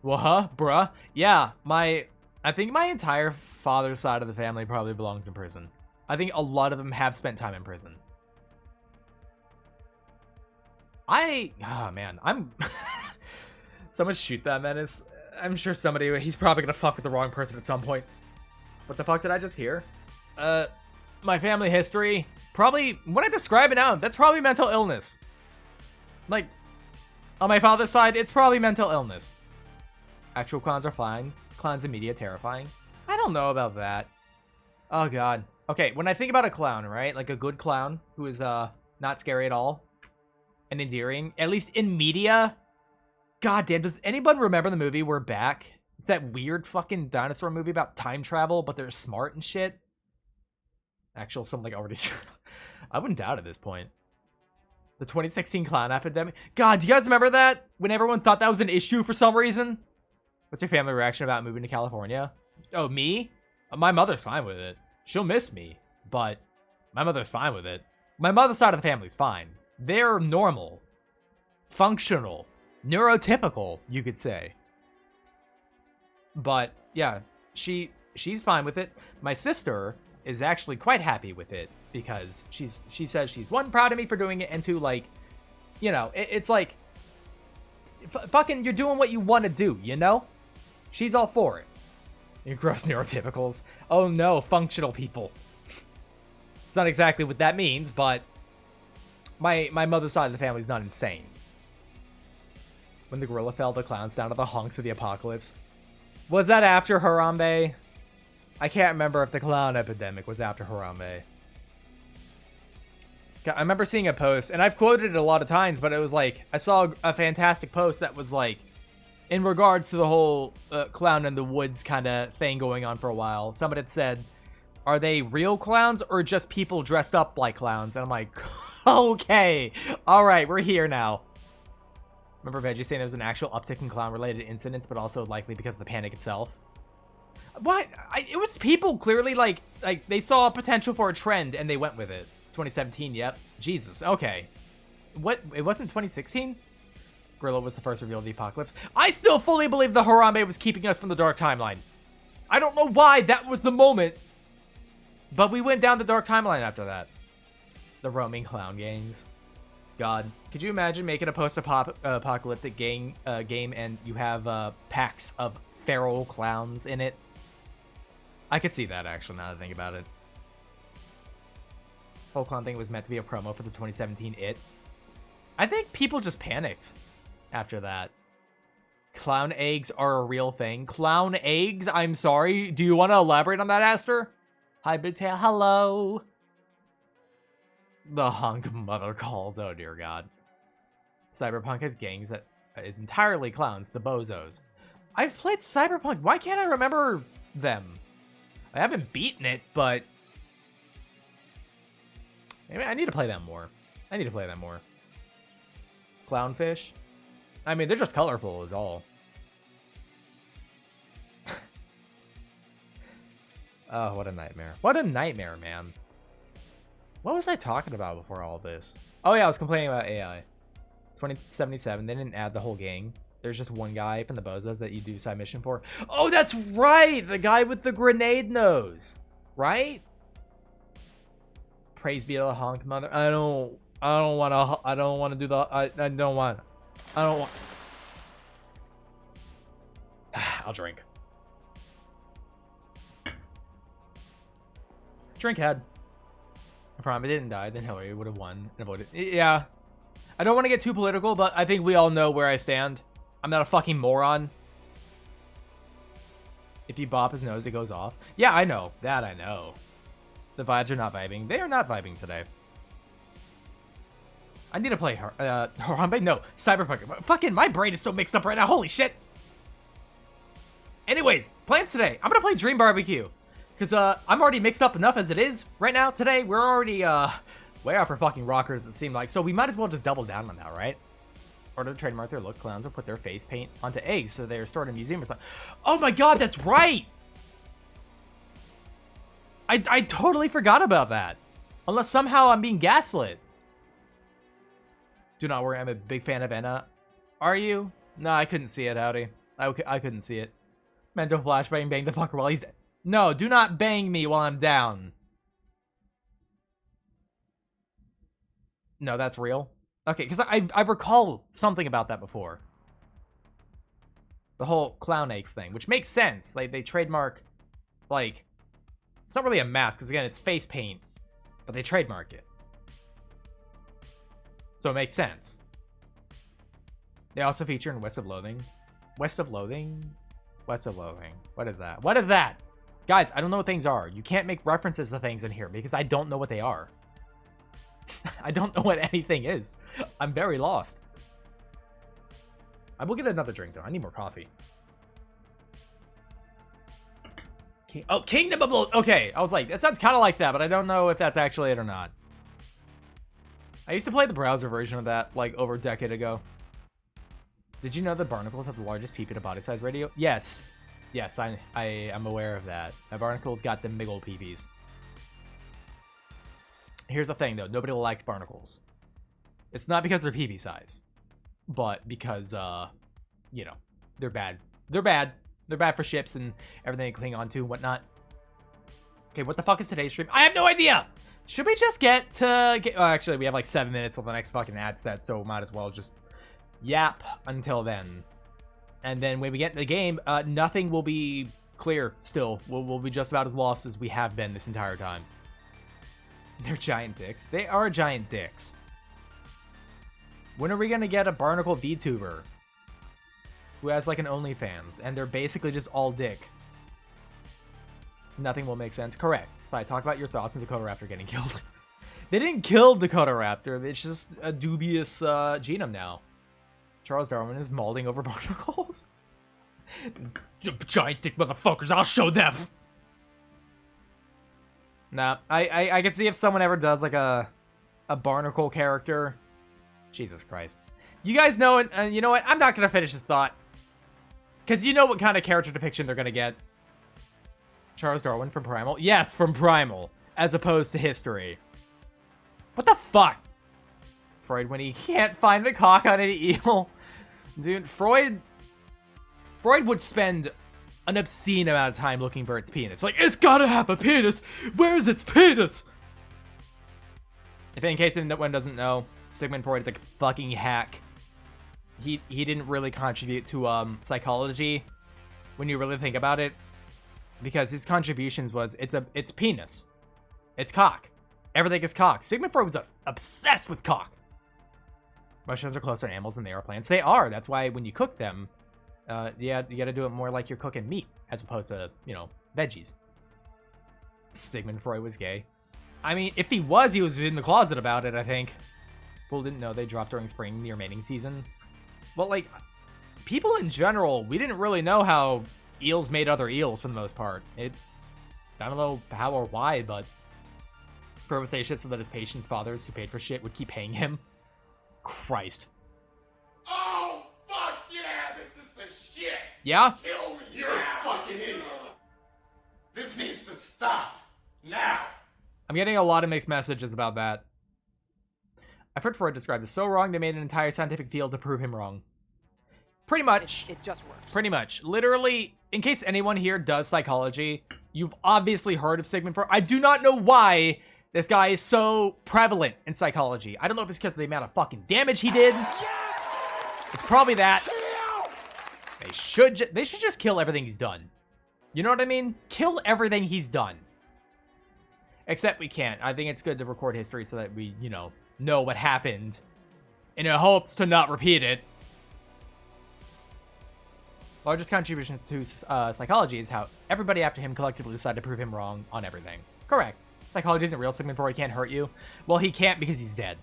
Well, huh? Bruh? Yeah, I think my entire father's side of the family probably belongs in prison. I think a lot of them have spent time in prison. Oh man, someone shoot that menace. I'm sure he's probably gonna fuck with the wrong person at some point. What the fuck did I just hear? My family history, probably, when I describe it out, that's probably mental illness. Like, on my father's side, it's probably mental illness. Actual clowns are fine. Clowns in media, terrifying. I don't know about that. Oh god. Okay, when I think about a clown, right? Like a good clown who is, not scary at all. And endearing, at least in media. God damn, does anyone remember the movie We're Back? It's that weird fucking dinosaur movie about time travel, but they're smart and shit. Actual, something like already... I wouldn't doubt at this point. The 2016 clown epidemic. God, do you guys remember that? When everyone thought that was an issue for some reason? What's your family reaction about moving to California? Oh, me? My mother's fine with it. She'll miss me, but my mother's fine with it. My mother's side of the family's fine. They're normal, functional, neurotypical, you could say. But yeah, she's fine with it. My sister is actually quite happy with it because she says she's, one, proud of me for doing it, and two, like, you know, it's like fucking you're doing what you want to do, you know? She's all for it. You gross neurotypicals. Oh no, functional people. It's not exactly what that means, but my mother's side of the family's not insane. When the gorilla fell, the clowns down to the hunks of the apocalypse. Was that after Harambe? I can't remember if the clown epidemic was after Harambe. I remember seeing a post, and I've quoted it a lot of times, but it was like, I saw a fantastic post that was like, in regards to the whole clown in the woods kind of thing going on for a while. Somebody had said, are they real clowns or just people dressed up like clowns? And I'm like, okay, all right, we're here now. Remember Veggie saying there was an actual uptick in clown-related incidents, but also likely because of the panic itself? What? It was people clearly like they saw a potential for a trend and they went with it. 2017, yep. Jesus, okay. What? It wasn't 2016? Gorilla was the first reveal of the apocalypse. I still fully believe the Harambe was keeping us from the dark timeline. I don't know why that was the moment, but we went down the dark timeline after that. The roaming clown gangs. God, could you imagine making a post-apocalyptic game and you have packs of feral clowns in it? I could see that, actually, now that I think about it. Whole clown thing was meant to be a promo for the 2017 It. I think people just panicked after that. Clown eggs are a real thing. Clown eggs? I'm sorry. Do you want to elaborate on that, Aster? Hi, Big Tail. Hello. The hunk mother calls. Oh, dear God. Cyberpunk has gangs that is entirely clowns. The bozos. I've played Cyberpunk. Why can't I remember them? I haven't beaten it, but maybe I need to play them more. Clownfish? I mean, they're just colorful is all. Oh, what a nightmare. What a nightmare, man. What was I talking about before all this? Oh yeah, I was complaining about AI. 2077, they didn't add the whole gang. There's just one guy from the Bozos that you do side mission for. Oh, that's right! The guy with the grenade nose. Right? Praise be to the honk mother. I don't want to do the... I don't want... I'll drink. Drink head. If Harambe didn't die, then Hillary would have won and avoided. Yeah. I don't want to get too political, but I think we all know where I stand. I'm not a fucking moron. If you bop his nose, it goes off. Yeah, I know. That I know. The vibes are not vibing. They are not vibing today. I need to play Harambe? No, Cyberpunk. Fucking my brain is so mixed up right now. Holy shit. Anyways, plans today. I'm going to play Dream Barbecue. Because I'm already mixed up enough as it is right now. Today, we're already way off our fucking rockers, it seemed like. So we might as well just double down on that, right? Order to trademark their look. Clowns will put their face paint onto eggs so they are stored in a museum or something. Oh my god, that's right! I totally forgot about that. Unless somehow I'm being gaslit. Do not worry, I'm a big fan of Enna. Are you? No, I couldn't see it, howdy. I couldn't see it. Mental flashbang, bang the fucker while he's... No, do not bang me while I'm down. No, that's real? Okay, because I recall something about that before. The whole clown eggs thing, which makes sense. Like, they trademark, like... It's not really a mask, because again, it's face paint. But they trademark it. So it makes sense. They also feature in West of Loathing. West of Loathing? West of Loathing. What is that? What is that? Guys, I don't know what things are. You can't make references to things in here because I don't know what they are. I don't know what anything is. I'm very lost. I will get another drink though. I need more coffee. Oh, Kingdom of Loathing. Okay, I was like, that sounds kind of like that, but I don't know if that's actually it or not. I used to play the browser version of that like over a decade ago. Did you know that barnacles have the largest peepee to body size ratio? Yes. Yes, I am aware of that. Barnacles got them big old peepees. Here's the thing though, nobody likes barnacles. It's not because they're peepee size, but because you know, they're bad. They're bad. They're bad for ships and everything they cling onto and whatnot. Okay, what the fuck is today's stream? I have no idea! Should we just get to... Oh, actually, we have like 7 minutes till the next fucking ad set, so might as well just yap until then. And then when we get into the game, nothing will be clear still. We'll be just about as lost as we have been this entire time. They're giant dicks. They are giant dicks. When are we gonna get a barnacle VTuber who has like an OnlyFans and they're basically just all dick? Nothing will make sense. Correct. Sai, talk about your thoughts on Dakota Raptor getting killed. They didn't kill Dakota Raptor. It's just a dubious genome now. Charles Darwin is mauling over barnacles. Giant dick motherfuckers, I'll show them. Nah, I can see if someone ever does like a barnacle character. Jesus Christ. You guys know it, and you know what? I'm not gonna finish this thought. Because you know what kind of character depiction they're gonna get. Charles Darwin from Primal? Yes, from Primal. As opposed to history. What the fuck? Freud when he can't find the cock on an eel. Dude, Freud would spend an obscene amount of time looking for its penis. Like, it's gotta have a penis! Where's its penis? If in case anyone doesn't know, Sigmund Freud is like a fucking hack. He didn't really contribute to psychology when you really think about it. Because his contributions was, it's penis. It's cock. Everything is cock. Sigmund Freud was obsessed with cock. Mushrooms are closer to animals than they are plants. They are. That's why when you cook them, yeah, you gotta do it more like you're cooking meat as opposed to, you know, veggies. Sigmund Freud was gay. I mean, if he was in the closet about it, I think. People didn't know they dropped during spring, the remaining season. Well, like, people in general, we didn't really know how eels made other eels for the most part. I don't know how or why, but Freud would say shit so that his patients' fathers who paid for shit would keep paying him. Christ. Oh, fuck yeah, this is the shit! Yeah? Kill me, you're a fucking idiot! This needs to stop, now! I'm getting a lot of mixed messages about that. I've heard Freud described as so wrong they made an entire scientific field to prove him wrong. Pretty much. It just works. Pretty much. Literally, in case anyone here does psychology, you've obviously heard of Sigmund Freud. I do not know why this guy is so prevalent in psychology. I don't know if it's because of the amount of fucking damage he did. Yes! It's probably that. They should just kill everything he's done. You know what I mean? Kill everything he's done. Except we can't. I think it's good to record history so that we, you know what happened in hopes to not repeat it. Largest contribution to psychology is how everybody after him collectively decided to prove him wrong on everything. Correct. Psychology isn't real. Sigmund Freud can't hurt you. Well, he can't because he's dead.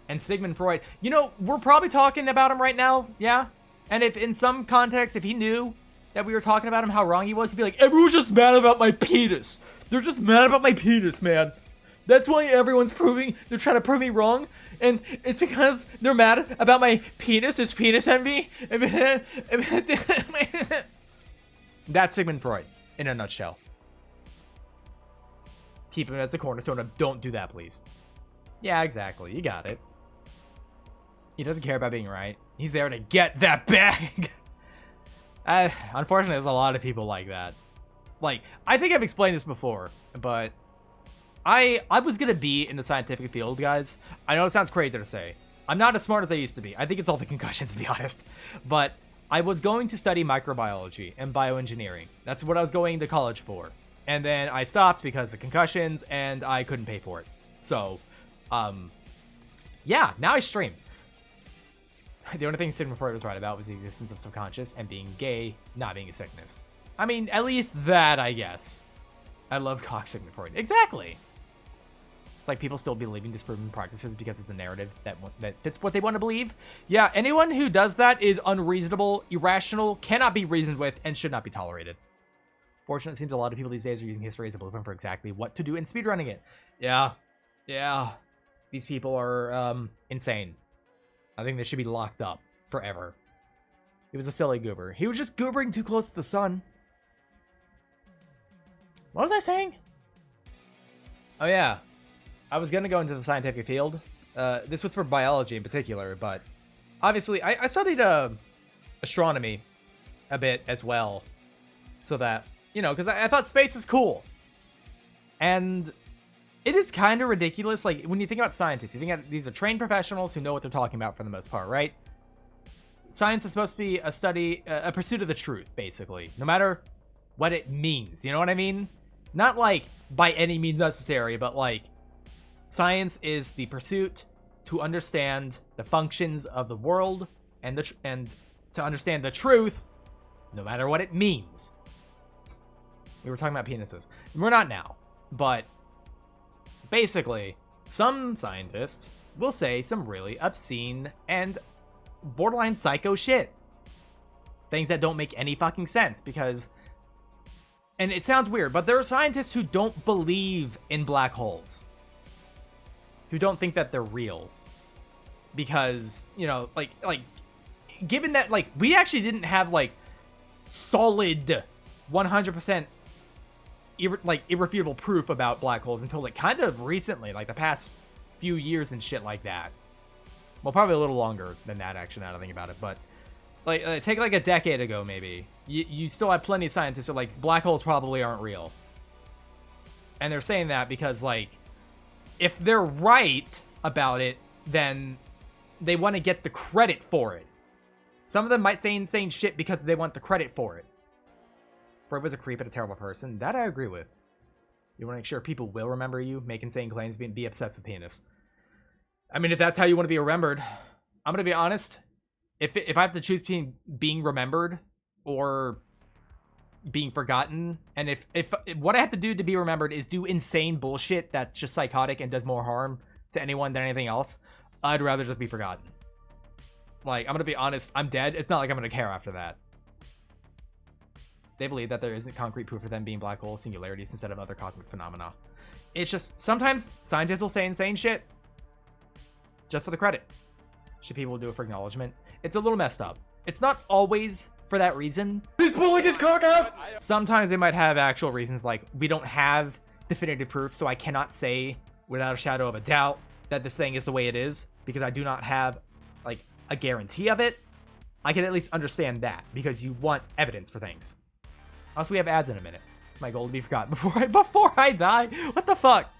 And Sigmund Freud, you know, we're probably talking about him right now, yeah? And if in some context, if he knew that we were talking about him, how wrong he was, he'd be like, everyone's just mad about my penis. They're just mad about my penis, man. That's why everyone's they're trying to prove me wrong. And it's because they're mad about my penis. It's penis envy. That's Sigmund Freud in a nutshell. Keep him as the cornerstone of don't do that, please. Yeah, exactly. You got it. He doesn't care about being right. He's there to get that bag. Unfortunately, there's a lot of people like that. Like, I think I've explained this before, but I was gonna be in the scientific field, guys. I know it sounds crazy to say. I'm not as smart as I used to be. I think it's all the concussions, to be honest. But I was going to study microbiology and bioengineering. That's what I was going to college for. And then I stopped because of concussions, and I couldn't pay for it. So, yeah, now I stream. The only thing Sigmund Freud was right about was the existence of subconscious and being gay not being a sickness. I mean, at least that, I guess. I love cock Sigmund Freud. Exactly. It's like people still believing disproven practices because it's a narrative that fits what they want to believe. Yeah, anyone who does that is unreasonable, irrational, cannot be reasoned with, and should not be tolerated. Fortunately, it seems a lot of people these days are using history as a blueprint for exactly what to do in speedrunning it. Yeah. These people are insane. I think they should be locked up forever. He was a silly goober. He was just goobering too close to the sun. What was I saying? Oh yeah. I was gonna go into the scientific field. This was for biology in particular, but obviously I studied astronomy a bit as well. So that, you know, because I thought space is cool. And it is kind of ridiculous. Like, when you think about scientists, you think that these are trained professionals who know what they're talking about for the most part, right? Science is supposed to be a study, a pursuit of the truth, basically. No matter what it means, you know what I mean? Not like by any means necessary, but like science is the pursuit to understand the functions of the world and to understand the truth, no matter what it means. We were talking about penises. We're not now, but basically, some scientists will say some really obscene and borderline psycho shit. Things that don't make any fucking sense because, and it sounds weird, but there are scientists who don't believe in black holes. Who don't think that they're real. Because, you know, like given that, like, we actually didn't have, like, solid 100% irrefutable proof about black holes until like kind of recently, like the past few years and shit like that. Well, probably a little longer than that, actually, now that I think about it. But like take like a decade ago, maybe you still have plenty of scientists who are like, black holes probably aren't real, and they're saying that because, like, if they're right about it, then they want to get the credit for it. Some of them might say insane shit because they want the credit for it. Freud was a creep and a terrible person. That I agree with. You want to make sure people will remember you, make insane claims, be obsessed with penis. I mean, if that's how you want to be remembered, I'm going to be honest. If I have to choose between being remembered or being forgotten, and if what I have to do to be remembered is do insane bullshit that's just psychotic and does more harm to anyone than anything else, I'd rather just be forgotten. Like, I'm going to be honest, I'm dead. It's not like I'm going to care after that. They believe that there isn't concrete proof of them being black hole singularities instead of other cosmic phenomena. It's just, sometimes scientists will say insane shit just for the credit. Should people do it for acknowledgement? It's a little messed up. It's not always for that reason. He's pulling his cock out! Sometimes they might have actual reasons, like, we don't have definitive proof, so I cannot say without a shadow of a doubt that this thing is the way it is, because I do not have, like, a guarantee of it. I can at least understand that, because you want evidence for things. Also, we have ads in a minute. It's my goal to be forgotten before I die. What the fuck?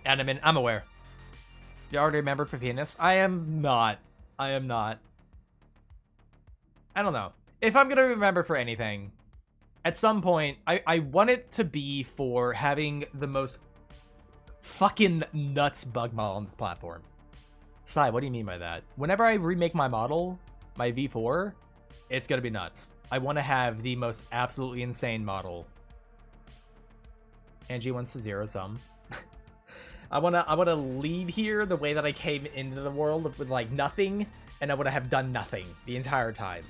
Adamant, I'm aware. You already remembered for penis? I am not. I don't know. If I'm gonna remember for anything, at some point, I want it to be for having the most fucking nuts bug model on this platform. Sai, what do you mean by that? Whenever I remake my model, my V4, it's gonna be nuts. I want to have the most absolutely insane model. Angie wants to zero sum. I wanna leave here the way that I came into the world with like nothing, and I wanna have done nothing the entire time.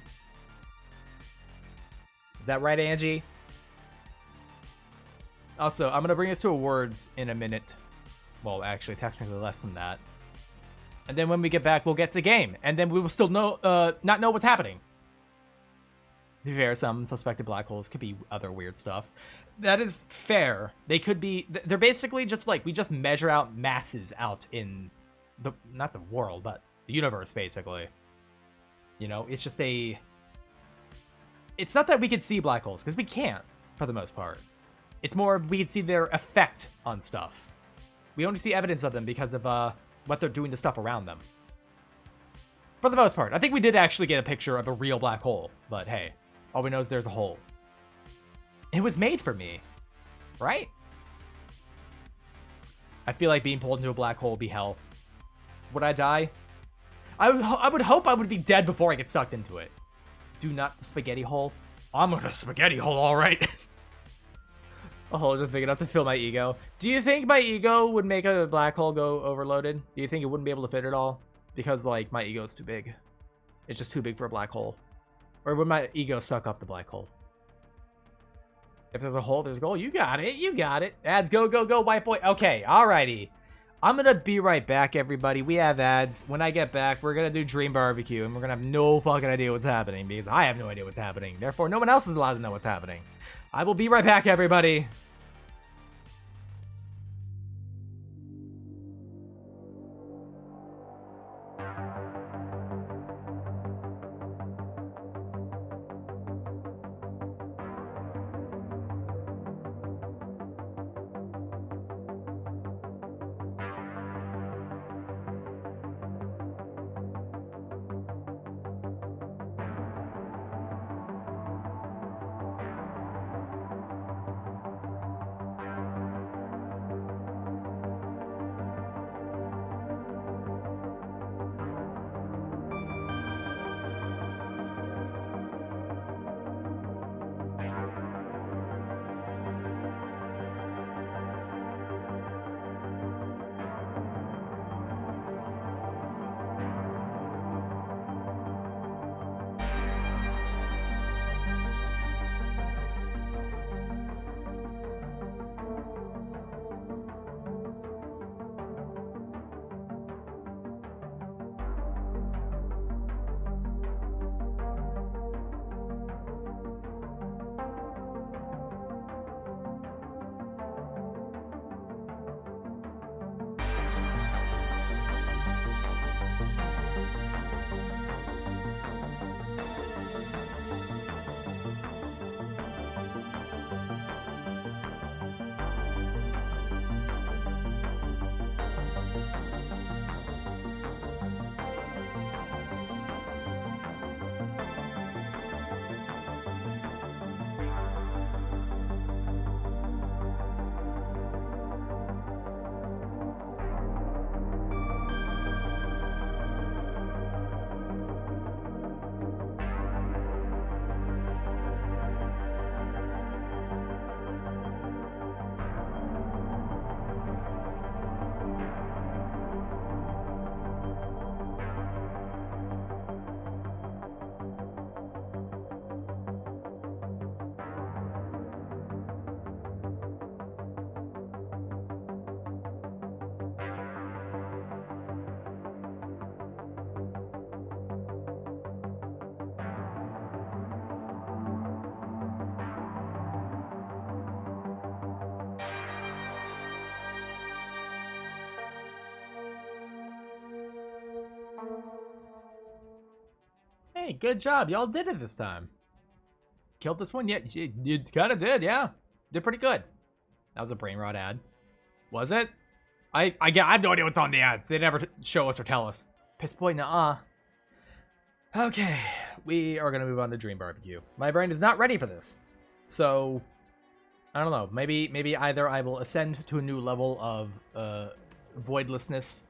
Is that right, Angie? Also, I'm gonna bring us to awards in a minute. Well, actually, technically less than that. And then when we get back, we'll get to game, and then we will still not know what's happening. To be fair, some suspected black holes could be other weird stuff. That is fair. They could be. They're basically just like we just measure out masses out in the not the world, but the universe, basically. You know, it's just a. It's not that we could see black holes because we can't for the most part. It's more we can see their effect on stuff. We only see evidence of them because of what they're doing to stuff around them. For the most part, I think we did actually get a picture of a real black hole, but hey, all we know is there's a hole. It was made for me, right? I feel like being pulled into a black hole would be hell. Would I die? I would hope I would be dead before I get sucked into it. Do not the spaghetti hole. I'm in a spaghetti hole, all right. A hole just big enough to fill my ego. Do you think my ego would make a black hole go overloaded? Do you think it wouldn't be able to fit it all? Because, like, my ego is too big. It's just too big for a black hole. Or would my ego suck up the black hole? If there's a hole, there's a goal. You got it. You got it. Ads, go, go, go, white boy. Okay, alrighty. I'm going to be right back, everybody. We have ads. When I get back, we're going to do Dream Barbecue, and we're going to have no fucking idea what's happening, because I have no idea what's happening. Therefore, no one else is allowed to know what's happening. I will be right back, everybody. Hey, good job. Y'all did it this time. Killed this one? Yeah, you kind of did, yeah. Did pretty good. That was a brain rot ad. Was it? I have no idea what's on the ads. They never show us or tell us. Piss boy, nuh-uh. Okay, we are going to move on to Dream Barbecue. My brain is not ready for this. So, I don't know. Maybe either I will ascend to a new level of voidlessness,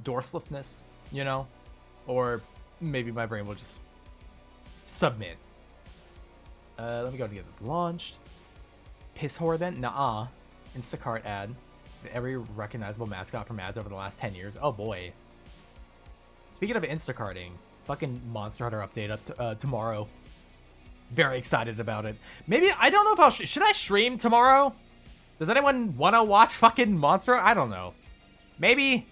doorslessness, you know? Or maybe my brain will just submit. Let me go to get this launched. Piss whore then? Nuh-uh. Instacart ad. Every recognizable mascot from ads over the last 10 years. Oh boy. Speaking of Instacarting, fucking Monster Hunter update up tomorrow. Very excited about it. Maybe, I don't know if I'll, should I stream tomorrow? Does anyone want to watch fucking Monster? I don't know. Maybe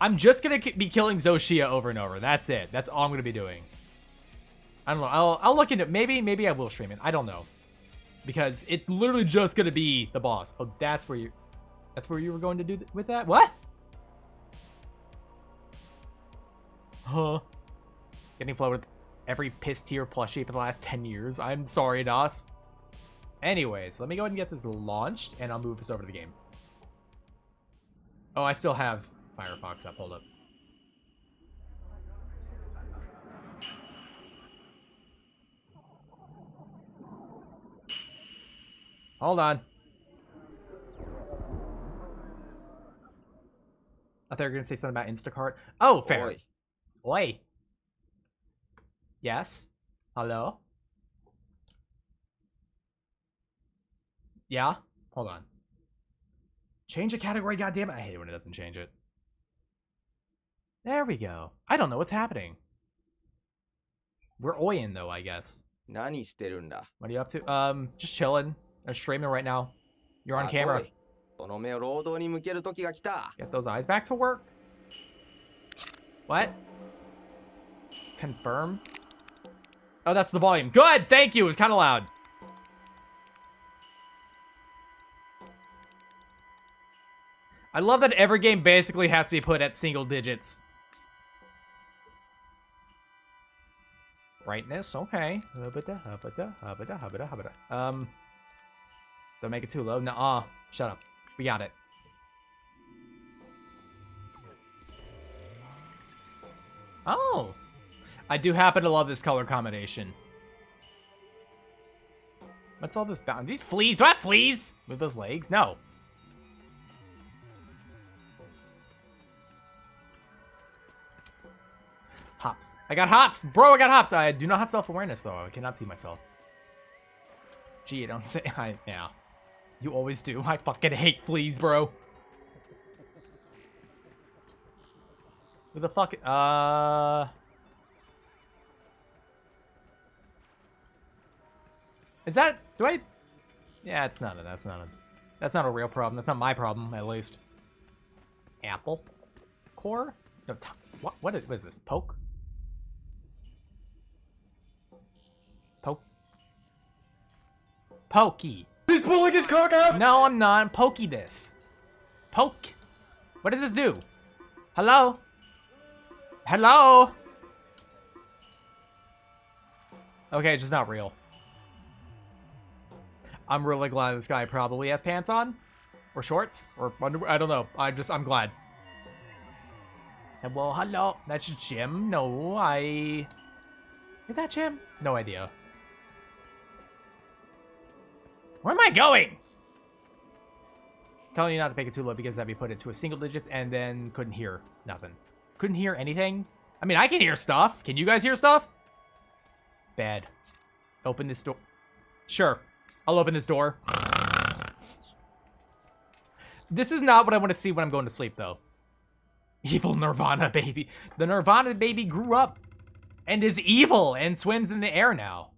I'm just going to be killing Zoshia over and over. That's it. That's all I'm going to be doing. I don't know. I'll look into it. Maybe I will stream it. I don't know. Because it's literally just going to be the boss. Oh, that's where you were going to do with that? What? Huh. Getting flooded with every piss tier plushie for the last 10 years. I'm sorry, DOS. Anyways, let me go ahead and get this launched, and I'll move this over to the game. Oh, I still have Firefox up. Hold up. Hold on. I thought you were going to say something about Instacart. Oh, fair. Oi. Oi. Yes? Hello? Yeah? Hold on. Change the category, goddammit. I hate it when it doesn't change it. There we go. I don't know what's happening. We're oyin though, I guess. 何してるんだ What are you up to? Just chilling. I'm streaming right now. You're on camera. おいその目を労働に向ける時が来た Get those eyes back to work. What? Confirm? Oh, that's the volume. Good! Thank you! It was kind of loud. I love that every game basically has to be put at single digits. Brightness, okay. Don't make it too low. Nuh-uh. Shut up. We got it. Oh! I do happen to love this color combination. What's all this bound? These fleas? Do I have fleas? With those legs? No. Hops. I got hops! Bro, I got hops! I do not have self-awareness, though. I cannot see myself. Gee, I don't say... yeah. You always do. I fucking hate fleas, bro. Who the fuck... Is that... Do I... Yeah, it's not a... That's not a real problem. That's not my problem, at least. Apple? Core? No, what is this? Poke? Poke? Pokey. He's pulling his cock out! No, I'm not. Pokey this. Poke. What does this do? Hello? Hello? Okay, it's just not real. I'm really glad this guy probably has pants on. Or shorts. Or underwear. I don't know. I'm glad. Well, hello. That's Jim. No, Is that Jim? No idea. Where am I going? Telling you not to make it too low because that'd be put into a single digits and then couldn't hear nothing. Couldn't hear anything? I mean, I can hear stuff. Can you guys hear stuff? Bad. Open this door. Sure. I'll open this door. This is not what I want to see when I'm going to sleep, though. Evil Nirvana baby. The Nirvana baby grew up and is evil and swims in the air now.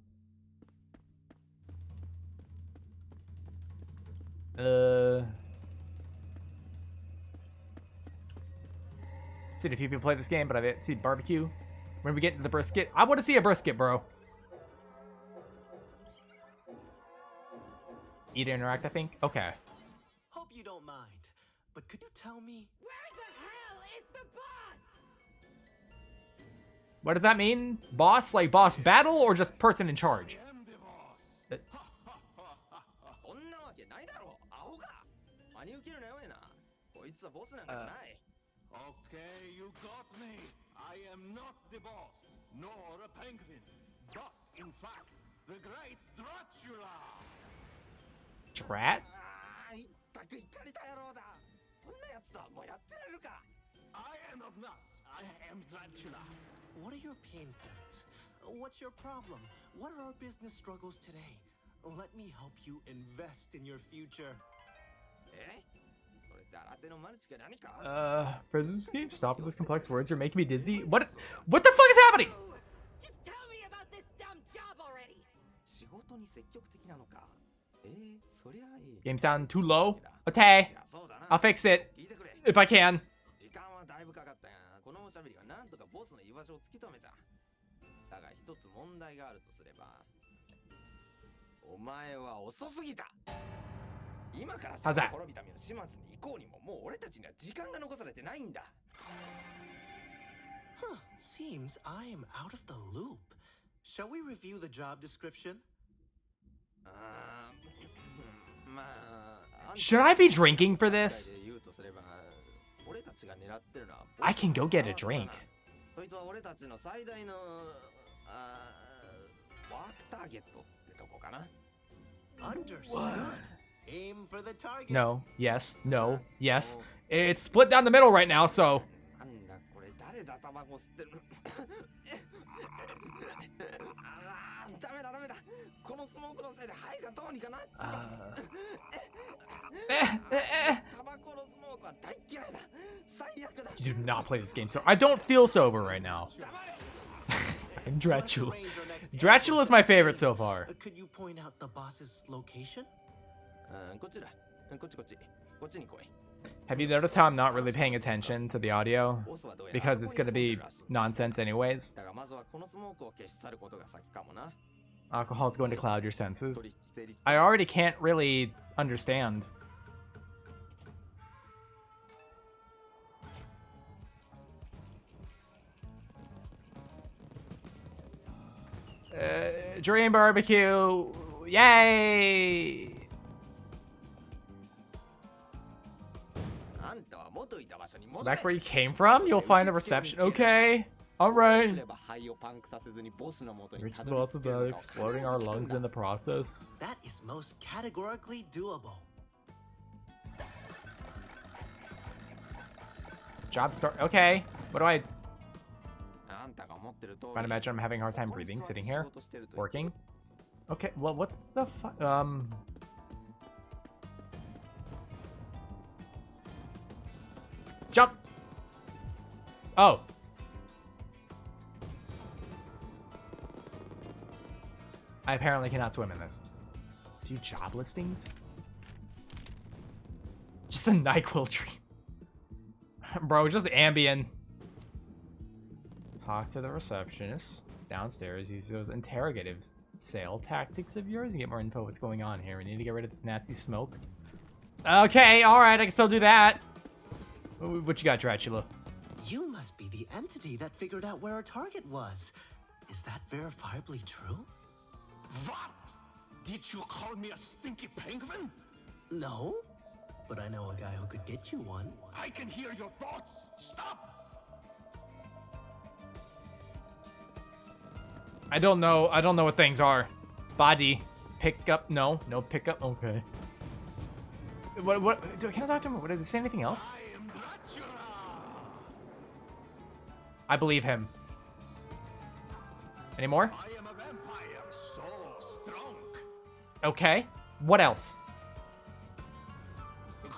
Seen a few people play this game, but I've seen barbecue. When we get to the brisket, I want to see a brisket, bro. Eat and interact, I think. Okay. Hope you don't mind, but could you tell me Where the hell is the boss? What does that mean? Boss? Like boss battle or just person in charge? こんなわけないだろアホが真に受けるなよえなこいつはボスなんかじゃない Okay, you got me. I am not the boss, nor a penguin, but in fact, the great Dracula. Drat? あーいったくいかれた野郎だこんなやつとはもうやってられるか I am of nuts. I am Dracula. what are your pain points? What's your problem? What are our business struggles today? Let me help you invest in your future. えこれって新手のマルチか何か Prism Escape? Stop with those complex words. You're making me dizzy. What the fuck is happening? Just tell me about this dumb job already. 当に積極的なのか。そりゃいい。 Game sound too low? Okay, いやそうだな。 I'll fix it 聞いてくれ。 if I can. 時間はだいぶかかったが、このおしゃべりはなんとかボスの居場所を突き止めた。だが一つ問題があるとすれば、お前は遅すぎた。今から How's that? 滅びた身の始末に行こうにも、もう俺たちには時間が残されてないんだ。 Huh, seems I am out of the loop. Shall we review the job description? まあ、 Should I be drinking for this? 言うとすれば、俺たちが狙ってるのは I can go get a drink. そいつは俺たちの最大のワークターゲットってとこかな。 Understood. Aim for the target. No, yes, no, yes. It's split down the middle right now, so. なんだこれ、誰だタバコ吸ってるの。ダメだダメだ。このスモークのせいで肺がどうにかなっちゃう。タバコのスモークは大嫌いだ。最悪だ。 You do not play this game, so I don't feel sober right now. 黙れ。 I'm So let's Dracula. arrange our next Dracula is my favorite so far. Could you point out the boss's location? こっちだ。こっちこっち。こっちに来い。 Have you noticed how I'm not really paying attention to the audio? ボスはどうやら Because it's gonna be nonsense anyways. だがまずはこのスモークを消し去ることが先かもな。 Alcohol's going to cloud your senses. 取引成立。 I already can't really understand. Dream barbecue! Yay! あんたは元いた場所に戻れ。 Back where you came from? You'll find the reception. Okay. Alright. すれば肺をパンクさせずにボスの元に Reach た the どり boss 着けるの without かを exploding our lungs in the process. That is most categorically doable. Job start. Okay. What do I? あんたが思ってる通り Can't imagine I'm having a hard time breathing sitting here. 仕事してると Working. Okay. Well, what's the Jump. Oh. I apparently cannot swim in this. Do job listings? Just a NyQuil dream. Bro, just Ambien. Talk to the receptionist downstairs. Use those interrogative sale tactics of yours and get more info what's going on here. We need to get rid of this nasty smoke. Okay, alright, I can still do that. What you got, Dracula? You must be the entity that figured out where our target was. Is that verifiably true? What? Did you call me a stinky penguin? No, but I know a guy who could get you one. I can hear your thoughts. Stop! I don't know what things are. Body. Pick up. No pick up. Okay. What can I talk to him? Did they say anything else? I am Dracula. I believe him. Any more? I am a vampire, so strong. Okay. What else? Good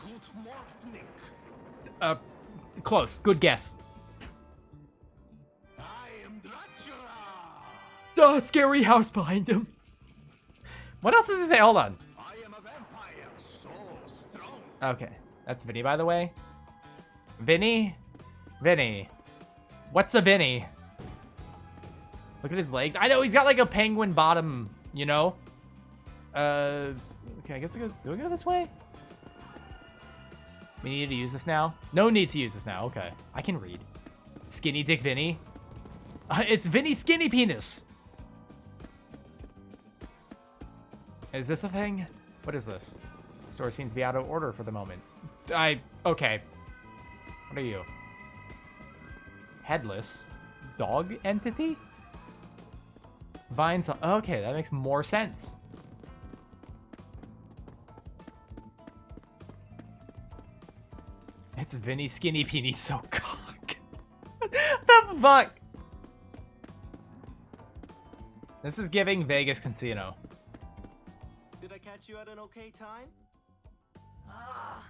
morning. Close. Good guess. I am Dracula. Duh, scary house behind him. What else does it say? Hold on. I am a vampire, so strong. Okay. That's Vinny, by the way. Vinny? Vinny. What's a Vinny? Look at his legs. I know he's got like a penguin bottom, you know? Okay, I guess do we go this way? We need to use this now? No need to use this now. Okay. I can read. Skinny Dick Vinny. It's Vinny Skinny Penis. Is this a thing? What is this? The store seems to be out of order for the moment. Okay. What are you? Headless dog entity? Vines. Okay, that makes more sense. It's Vinny Skinny Peeny so cock. The fuck? This is giving Vegas Casino. Did I catch you at an okay time? Ah,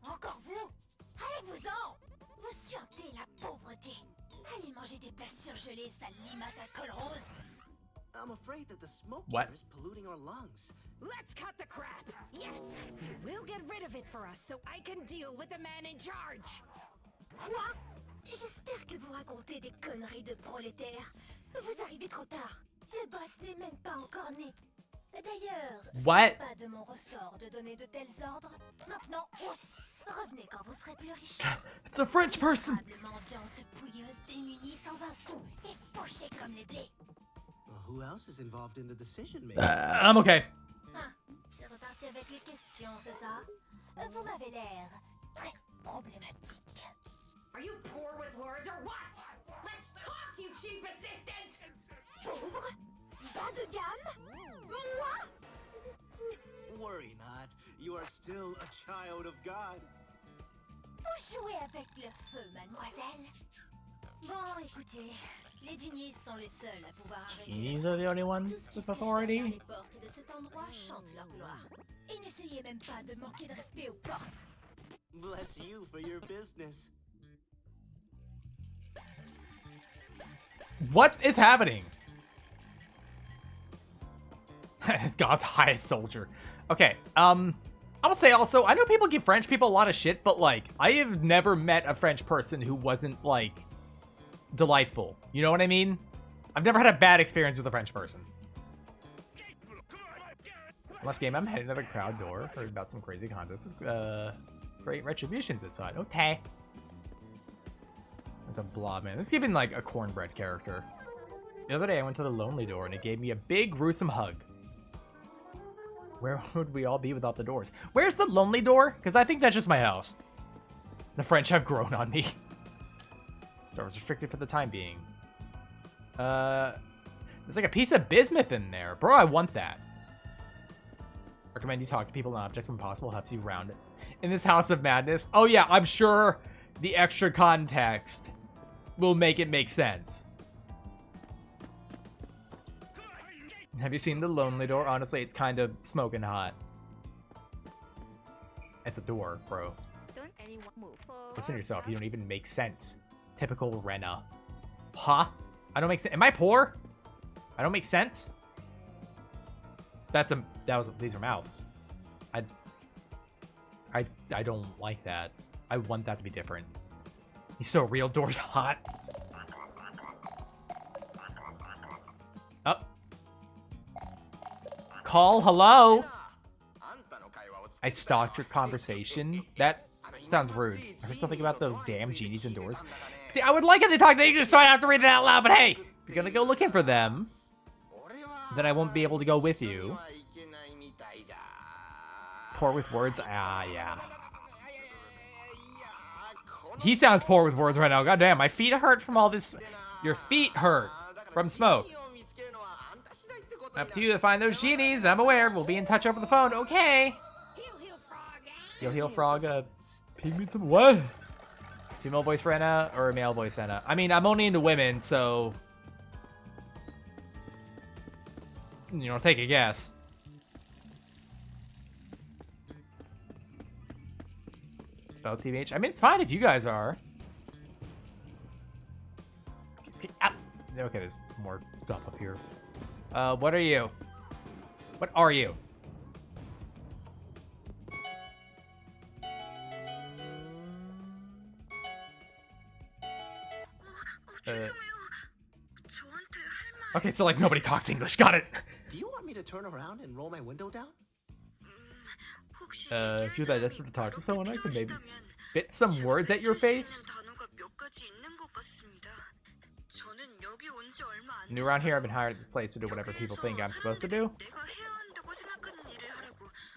encore vous? Allez-vous-en! Vous suintez la pauvreté. Allez manger des places surgelées, sale limace à col rose. I'm afraid that the smoke What? here is polluting our lungs. Let's cut the crap. Yes, we'll get rid of it for us so I can deal with the man in charge. Quoi? J'espère que vous racontez des conneries de prolétaires. Vous arrivez trop tard. Le boss n'est même pas encore né. D'ailleurs, What? c'est pas de mon ressort de donner de tels ordres. Maintenant, revenez quand vous serez plus riche. It's a French person. Probablement mendiante, pouilleuse, démunie, sans un sou, et fauchée comme les blés. Well, who else is involved in the decision making? I'm okay. Ah, c'est reparti avec les questions, c'est ça? Vous m'avez l'air très problématique. Are you poor with words or what? Let's talk, you cheap assistant! Pauvre? Bas de gamme? Moi? Worry not. You are still a child of God. Vous jouez avec le feu, mademoiselle. Bon, écoutez, les genies sont les seuls à pouvoir arrêter. These are the only ones Tous with qui se cachent authority. derrière les portes de cet endroit chantent leur gloire. Et n'essayez même pas de manquer de respect aux portes. Bless you for your business. What is happening? It's God's highest soldier. Okay, I will say also, I know people give French people a lot of shit, but like, I have never met a French person who wasn't like delightful. You know what I mean? I've never had a bad experience with a French person. Last game, I'm heading to the crowd door. Heard about some crazy contests. Great retributions inside. Okay. There's a blob man. This is giving like a cornbread character. The other day I went to the lonely door and it gave me a big gruesome hug. Where would we all be without the doors? Where's the lonely door? Because I think that's just my house. The French have grown on me. Store was restricted for the time being. There's like a piece of bismuth in there. Bro, I want that. Recommend you talk to people and objects when possible. Helps you round it. In this house of madness. Oh yeah, I'm sure the extra context will make it make sense. Have you seen The Lonely Door? Honestly, it's kind of smoking hot. It's a door, bro. Don't anyone move forward. Listen to yourself. You don't even make sense. Typical Rena. Huh? I don't make sense. Am I poor? I don't make sense? These are mouths. I don't like that. I want that to be different. He's so real. Door's hot. Up. Call. Hello. I stalked your conversation. That sounds rude. I heard something about those damn genies indoors. See, I would like it to talk to English so I don't have to read it out loud, but hey, if you're gonna go looking for them, then I won't be able to go with you. Poor with words? Ah, yeah. He sounds poor with words right now. God damn, my feet hurt from all this. Your feet hurt from smoke. Up to you to find those genies. I'm aware. We'll be in touch over the phone. Okay. Heal frog. Pigment some what? Female voice for Anna or male voice Anna? I mean, I'm only into women, so you know, take a guess. Spell TBH. I mean, it's fine if you guys are. Okay, there's more stuff up here. What are you? What are you? Okay, so like nobody talks English. Got it. Do you want me to turn around and roll my window down? If you're that desperate to talk to someone, I can maybe spit some words at your face. New around here, I've been hired at this place to do whatever people think I'm supposed to do.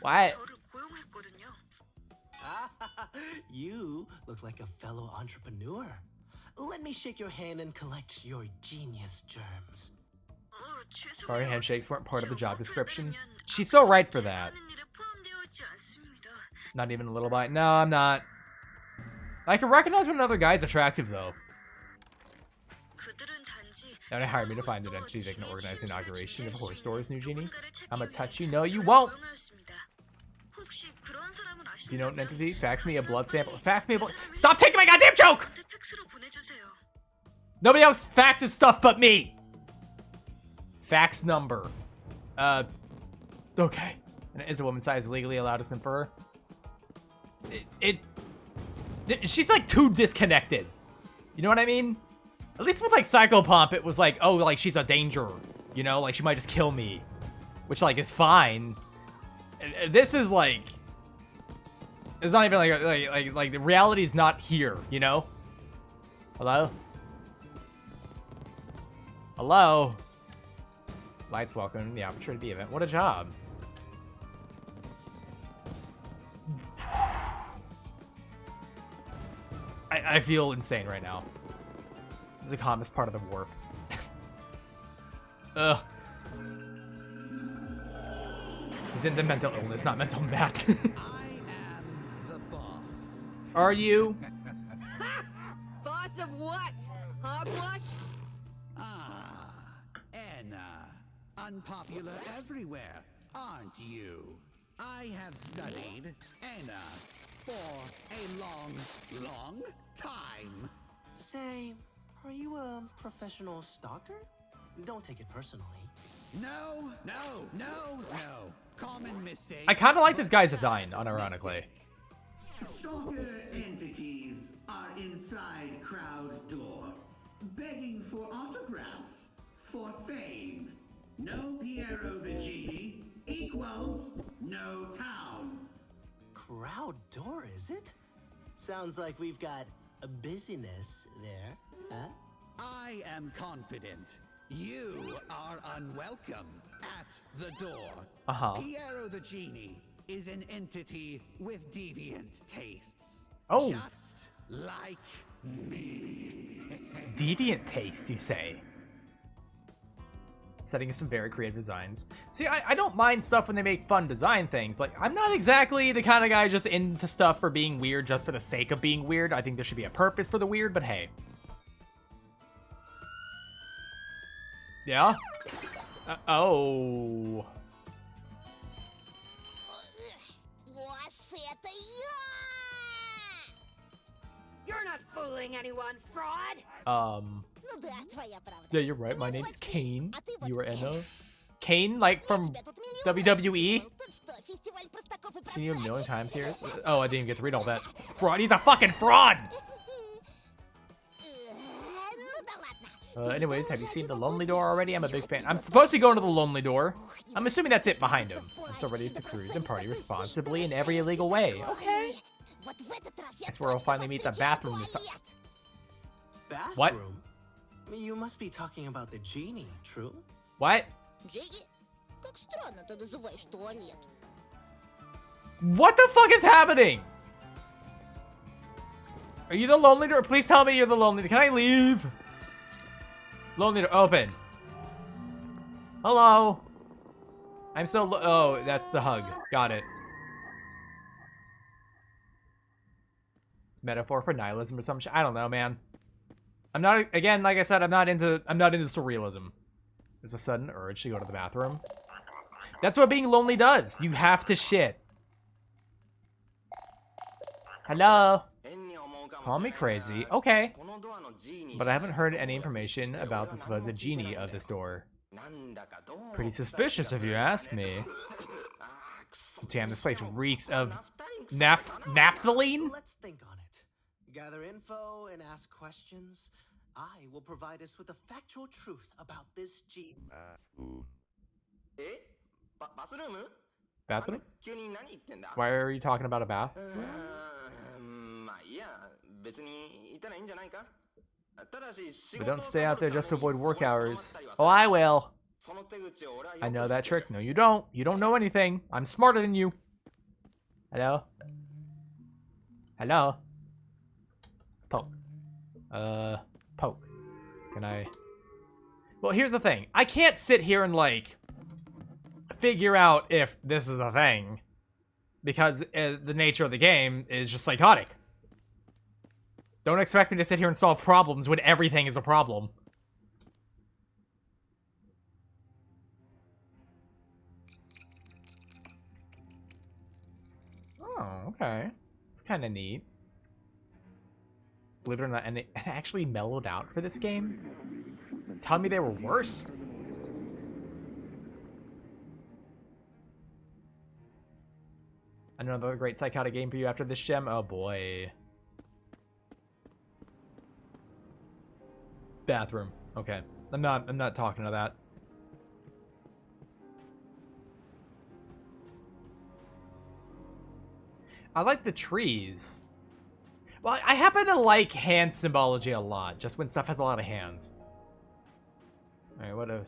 What? You look like a fellow entrepreneur. Let me shake your hand and collect your genius germs. Sorry, handshakes weren't part of the job description. She's so right for that. Not even a little bite. No, I'm not. I can recognize when another guy's attractive, though. Now they hired me to find an entity that can organize the inauguration of Horse Door's new genie. I'm gonna touch you. No, you won't. If you know an entity, fax me a blood sample. Fax me a blood. Stop taking my goddamn joke! Nobody else faxes stuff but me. Fax number. Okay. Is a woman's size legally allowed as infer? She's like too disconnected. You know what I mean? At least with like Psychopomp, it was like, oh, like she's a danger. You know, like she might just kill me. Which like is fine. This is like, it's not even like the reality is not here, you know? Hello? Hello? Lights welcome. Yeah, I'm sure to the event. What a job. I feel insane right now. This is the calmest part of the warp. Ugh. He's into mental illness, not mental madness. I am the boss. Are you? Boss of what? Hogwash? Ah, Anna. Unpopular everywhere, aren't you? I have studied Anna for a long time. Say, are you a professional stalker? Don't take it personally. No. Common mistake. I kind of like this guy's design, unironically. Stalker entities are inside crowd door, begging for autographs, for fame. No Piero the Genie equals no town. Crowd door, is it? Sounds like we've got a busyness there, huh? I am confident. You are unwelcome at the door. Uh-huh. Piero the Genie is an entity with deviant tastes. Oh. Just like me. Deviant taste, you say? Setting some very creative designs. See, I don't mind stuff when they make fun design things. Like, I'm not exactly the kind of guy just into stuff for being weird just for the sake of being weird. I think there should be a purpose for the weird, but hey. Yeah? Oh. You're not fooling anyone, fraud! Yeah, you're right. My name's Kane. You are Enna. Kane, like from WWE? Seen you a million times here. Oh, I didn't even get to read all that. Fraud. He's a fucking fraud! Anyways, have you seen the Lonely Door already? I'm a big fan. I'm supposed to be going to the Lonely Door. I'm assuming that's it behind him. I'm so ready to cruise and party responsibly in every illegal way. Okay. I swear I'll finally meet the bathroom this time. Bathroom? What? You must be talking about the genie, true? What? What the fuck is happening? Are you the Lonely Door? Please tell me you're the Lonely Door. Can I leave? Lonely Door, open. Hello. I'm so oh, that's the hug. Got it. It's metaphor for nihilism or some shit. I don't know, man. I'm not, again, like I said, I'm not into surrealism. There's a sudden urge to go to the bathroom. That's what being lonely does. You have to shit. Hello. Call me crazy. Okay. But I haven't heard any information about the supposed genie of this door. Pretty suspicious if you ask me. Damn, this place reeks of naphthalene? Let's think on it. Gather info and ask questions. I will provide us with the factual truth about this genie. Bathroom? Why are you talking about a bath? But don't stay out there just to avoid work hours. Oh, I will. I know that trick. No, you don't. You don't know anything. I'm smarter than you. Hello? Hello? Poke. Poke. Can I... Well, here's the thing. I can't sit here and, like, figure out if this is a thing. Because the nature of the game is just psychotic. Don't expect me to sit here and solve problems when everything is a problem. Oh, okay. It's kind of neat. Believe it or not, and it actually mellowed out for this game. Tell me they were worse. Another great psychotic game for you after this gem. Oh boy. Bathroom. Okay. I'm not talking to that. I like the trees. Well, I happen to like hand symbology a lot, just when stuff has a lot of hands. Alright, what are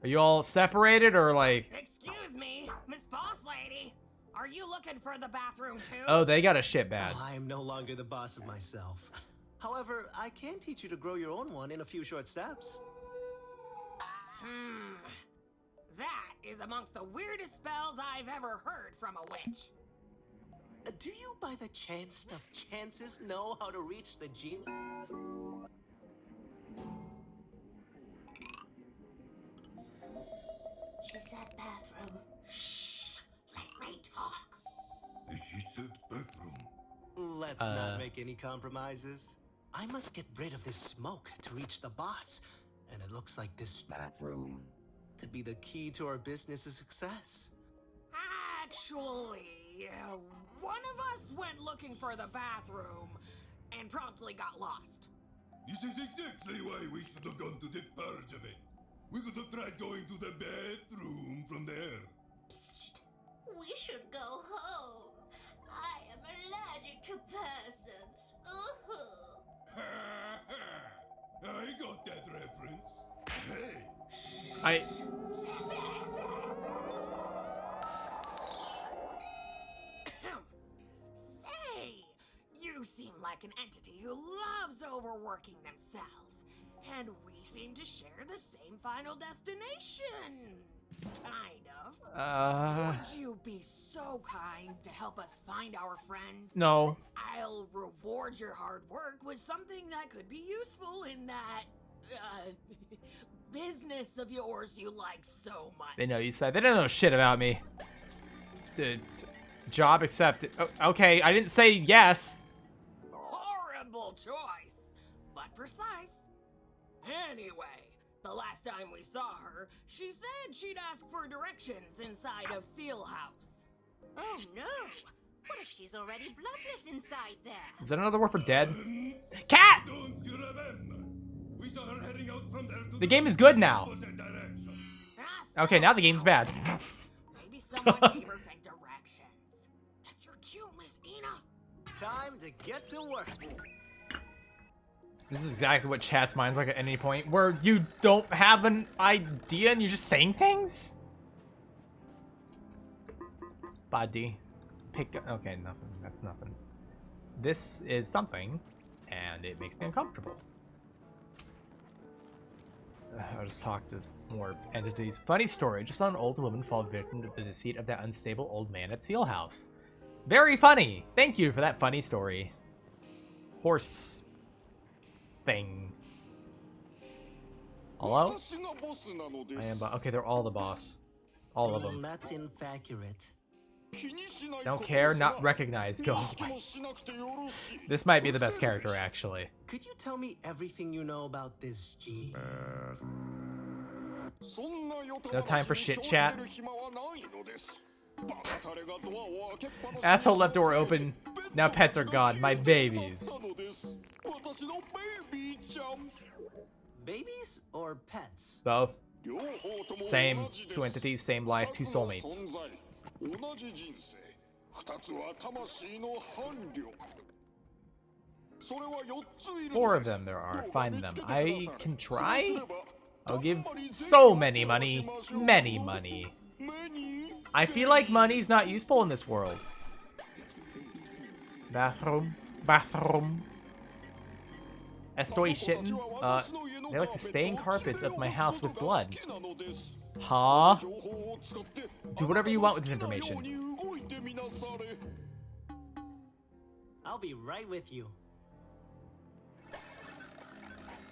you all separated or like... Excuse me, Miss Boss Lady. Are you looking for the bathroom too? Oh, they got a shit bad. I am no longer the boss of myself. However, I can teach you to grow your own one in a few short steps. That is amongst the weirdest spells I've ever heard from a witch. Do you, by the chance of chances, know how to reach the genie? She said bathroom. Shh. Let me talk. She said bathroom. Let's not make any compromises. I must get rid of this smoke to reach the boss. And it looks like this bathroom could be the key to our business's success. Actually, one of us went looking for the bathroom and promptly got lost. This is exactly why we should have gone to the purge event. We could have tried going to the bathroom from there. Psst. We should go home. I am allergic to persons. I got that reference. Hey! Say, you seem like an entity who loves overworking themselves, and we seem to share the same final destination. Kind of. Would you be so kind to help us find our friend? No. I'll reward your hard work with something that could be useful in that, business of yours you like so much. They know you said. They don't know shit about me. Dude, job accepted. Oh, okay, I didn't say yes. Horrible choice, but precise. Anyway, the last time we saw her, she said she'd ask for directions inside of Seal House. Oh no! What if she's already bloodless inside there? Is that another word for dead? Cat! Don't you remember? We saw her heading out from there to The game is good now. opposite direction. Okay, now the game's bad. Maybe someone gave her vague directions. That's your cue, Miss Ina. Time to get to work. This is exactly what chat's mind's like at any point, where you don't have an idea and you're just saying things? Body. Pick up. Okay, nothing. That's nothing. This is something, and it makes me uncomfortable. I'll just talk to more entities. Funny story. Just saw an old woman fall victim to the deceit of that unstable old man at Seal House. Very funny. Thank you for that funny story. Horse thing. Hello? I am. Okay, they're all the boss. All of them. That's inaccurate. Don't care. Not recognized. Go away. This might be the best character, actually. Could you tell me everything you know about this G? No time for shit chat. Asshole left door open. Now pets are gone. My babies. Babies or pets? Both. Same. Two entities, same life, two soulmates. 同じ人生2つは魂の伴侶それは4ついる Four of them there are. Find them. I can try? I'll give so many money. Many money. I feel like money's not useful in this world. Bathroom. Bathroom. Estoy shitting? They like to stain carpets of my house with blood. Huh? Do whatever you want with this information. I'll be right with you.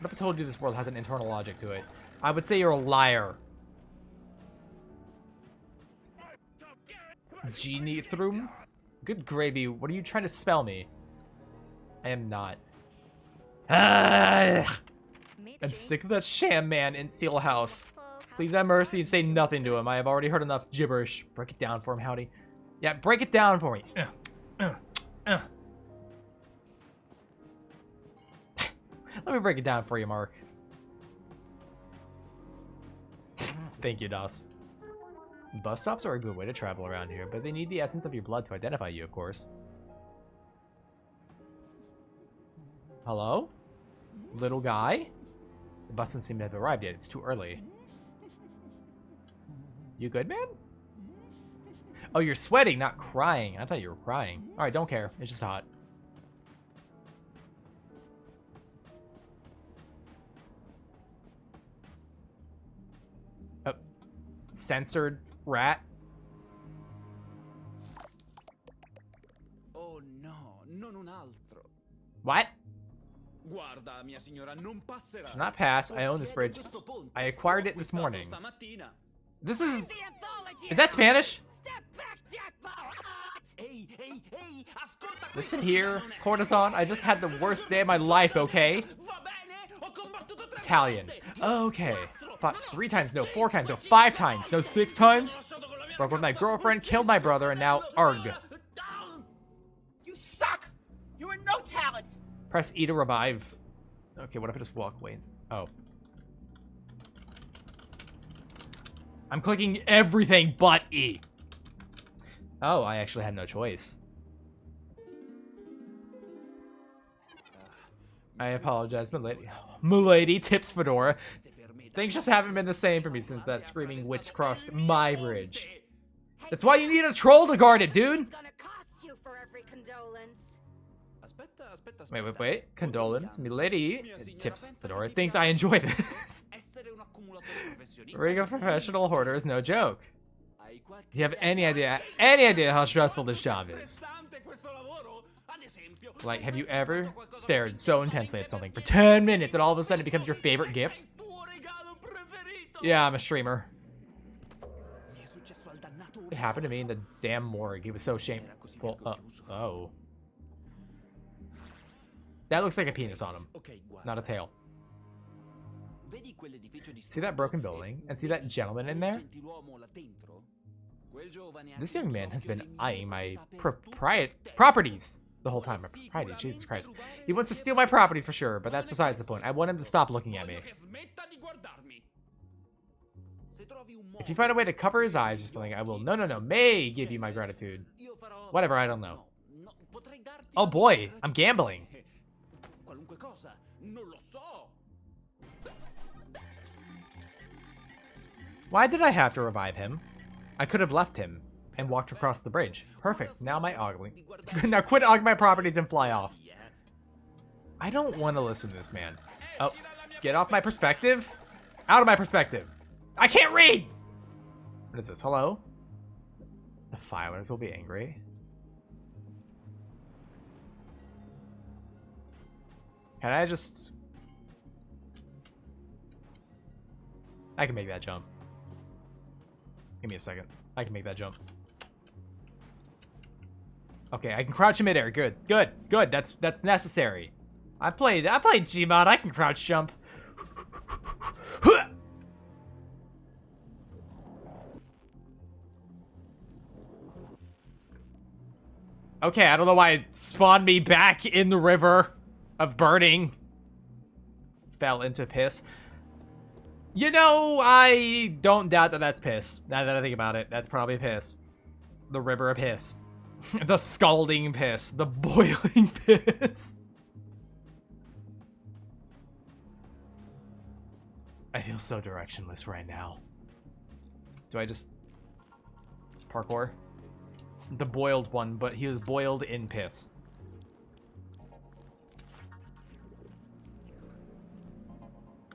What if I told you this world has an internal logic to it? I would say you're a liar. Genethrum? Good gravy, what are you trying to spell me? I am not. I'm sick of that sham man in Seal House. Please have mercy and say nothing to him. I have already heard enough gibberish. Break it down for him, Howdy. Yeah, break it down for me. Let me break it down for you, Mark. Thank you, DOS. Bus stops are a good way to travel around here, but they need the essence of your blood to identify you, of course. Hello? Little guy? The bus doesn't seem to have arrived yet. It's too early. You good, man? Oh, you're sweating, not crying. I thought you were crying. Alright, don't care. It's just hot. Oh. Censored rat. Oh no, non un altro. What? Guarda, mia signora, non passerà. Should not pass. I own this bridge. I acquired it this morning. This is that Spanish? Listen here, Cortison. I just had the worst day of my life, okay? Italian. Okay. Fought 3 times, no 4 times, no 5 times, no 6 times. Broke with my girlfriend, killed my brother, and now arg. You suck! You are no talent! Press E to revive. Okay, what if I just walk away and... Oh. I'm clicking everything but E. Oh, I actually had no choice. I apologize, milady. Milady, tips Fedora. Things just haven't been the same for me since that screaming witch crossed my bridge. That's why you need a troll to guard it, dude! Wait. Condolence. Milady, tips Fedora, thinks I enjoy this. Being a professional hoarder is no joke. Do you have any idea how stressful this job is? Like, have you ever stared so intensely at something for 10 minutes and all of a sudden it becomes your favorite gift? Yeah, I'm a streamer. It happened to me in the damn morgue. It was so shameful. Oh. That looks like a penis on him, not a tail. See that broken building? And see that gentleman in there? This young man has been eyeing my properties the whole time. My property, Jesus Christ. He wants to steal my properties for sure, but that's besides the point. I want him to stop looking at me. If you find a way to cover his eyes or something, I will, may give you my gratitude. Whatever, I don't know. Oh boy, I'm gambling. Why did I have to revive him? I could have left him and walked across the bridge. Perfect. Now my ogling. Now quit ogling my properties and fly off. I don't want to listen to this man. Oh, get off my perspective. Out of my perspective. I can't read. What is this? Hello? The filers will be angry. Can I just... I can make that jump. Give me a second. I can make that jump. Okay, I can crouch in midair. Good. That's necessary. I played Gmod. I can crouch jump. Okay, I don't know why it spawned me back in the river of burning. Fell into piss. You know, I don't doubt that that's piss. Now that I think about it, that's probably piss. The river of piss. The scalding piss. The boiling piss. I feel so directionless right now. Do I just... parkour? The boiled one, but he was boiled in piss.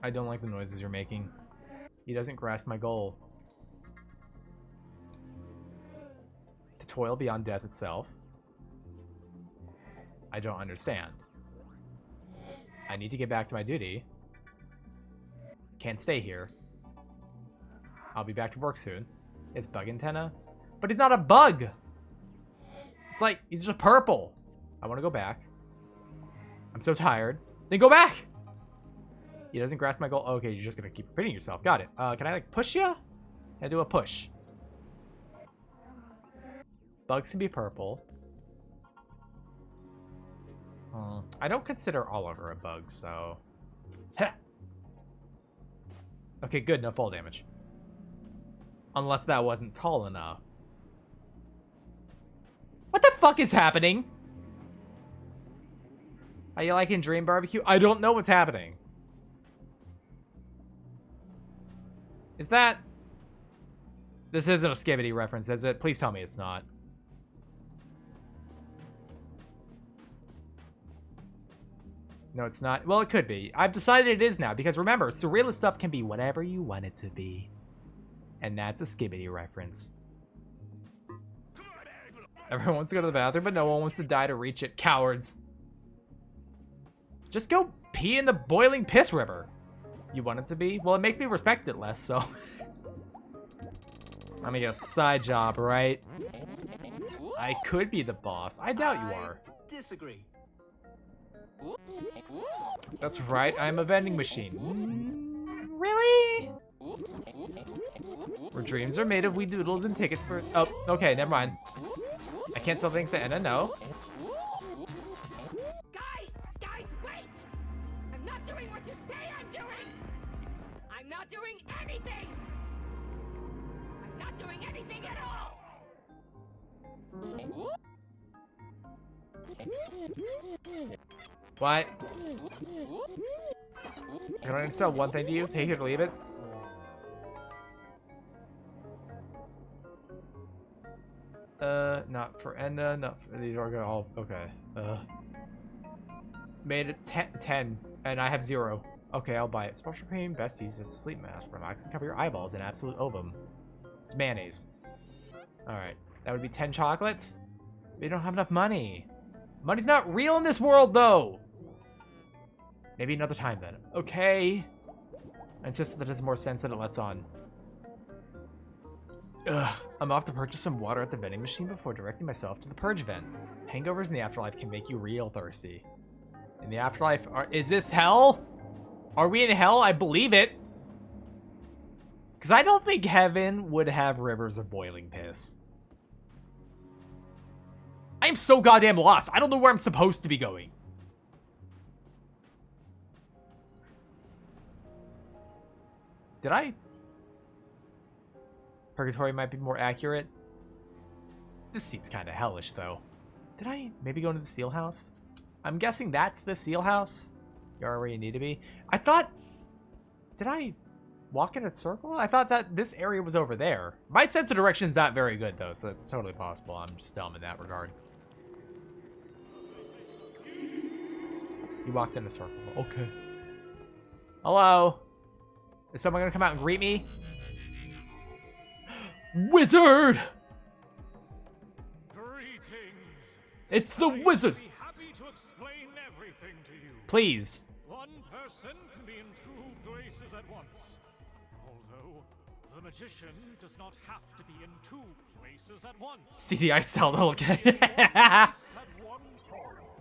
I don't like the noises you're making. He doesn't grasp my goal. To toil beyond death itself. I don't understand. I need to get back to my duty. Can't stay here. I'll be back to work soon. It's Bug Antenna. But he's not a bug! It's like, he's just purple. I want to go back. I'm so tired. Then go back! He doesn't grasp my goal. Okay, you're just gonna keep repeating yourself. Got it. Can I like push you? Can I do a push? Bugs can be purple. I don't consider Oliver a bug, so... Heh. Okay, good. No fall damage. Unless that wasn't tall enough. What the fuck is happening? Are you liking Dream Barbecue? I don't know what's happening. Is that... This isn't a Skibidi reference, is it? Please tell me it's not. No, it's not. Well, it could be. I've decided it is now, because remember, surrealist stuff can be whatever you want it to be. And that's a Skibidi reference. Everyone wants to go to the bathroom, but no one wants to die to reach it. Cowards. Just go pee in the boiling piss river. You want it to be? Well, it makes me respect it less, so... I'm gonna get a side job, right? I could be the boss. I doubt you are. Disagree. That's right, I'm a vending machine. Really? Where dreams are made of wee doodles and tickets for... Oh, okay, never mind. I can't sell things to Enna, no. Guys, wait! I'm not doing what you say I'm doing! I'm not doing anything! I'm not doing anything at all! What? Can I sell one thing to you? Take it or leave it? Not for Enna, not for these are all okay. Made it 10, and I have 0. Okay, I'll buy it. Special cream, best used as a sleep mask. Relax and cover your eyeballs in absolute ovum. It's mayonnaise. Alright, that would be 10 chocolates. We don't have enough money. Money's not real in this world, though. Maybe another time, then. Okay. I insist that it has more sense than it lets on. Ugh. I'm off to purchase some water at the vending machine before directing myself to the purge vent. Hangovers in the afterlife can make you real thirsty. In the afterlife, is this hell? Are we in hell? I believe it. Because I don't think heaven would have rivers of boiling piss. I am so goddamn lost. I don't know where I'm supposed to be going. Did I? Purgatory might be more accurate. This seems kind of hellish, though. Did I maybe go into the Seal House? I'm guessing that's the Seal House. You're where you need to be. I thought... Did I walk in a circle? I thought that this area was over there. My sense of direction is not very good, though, so it's totally possible. I'm just dumb in that regard. You walked in a circle. Okay. Hello? Is someone gonna come out and greet me? Wizard! Greetings. It's the wizard! I'd be happy to explain everything to you. Please. One person can be in 2 places at once. Although, the magician does not have to be in 2 places at once. CDI cell, okay.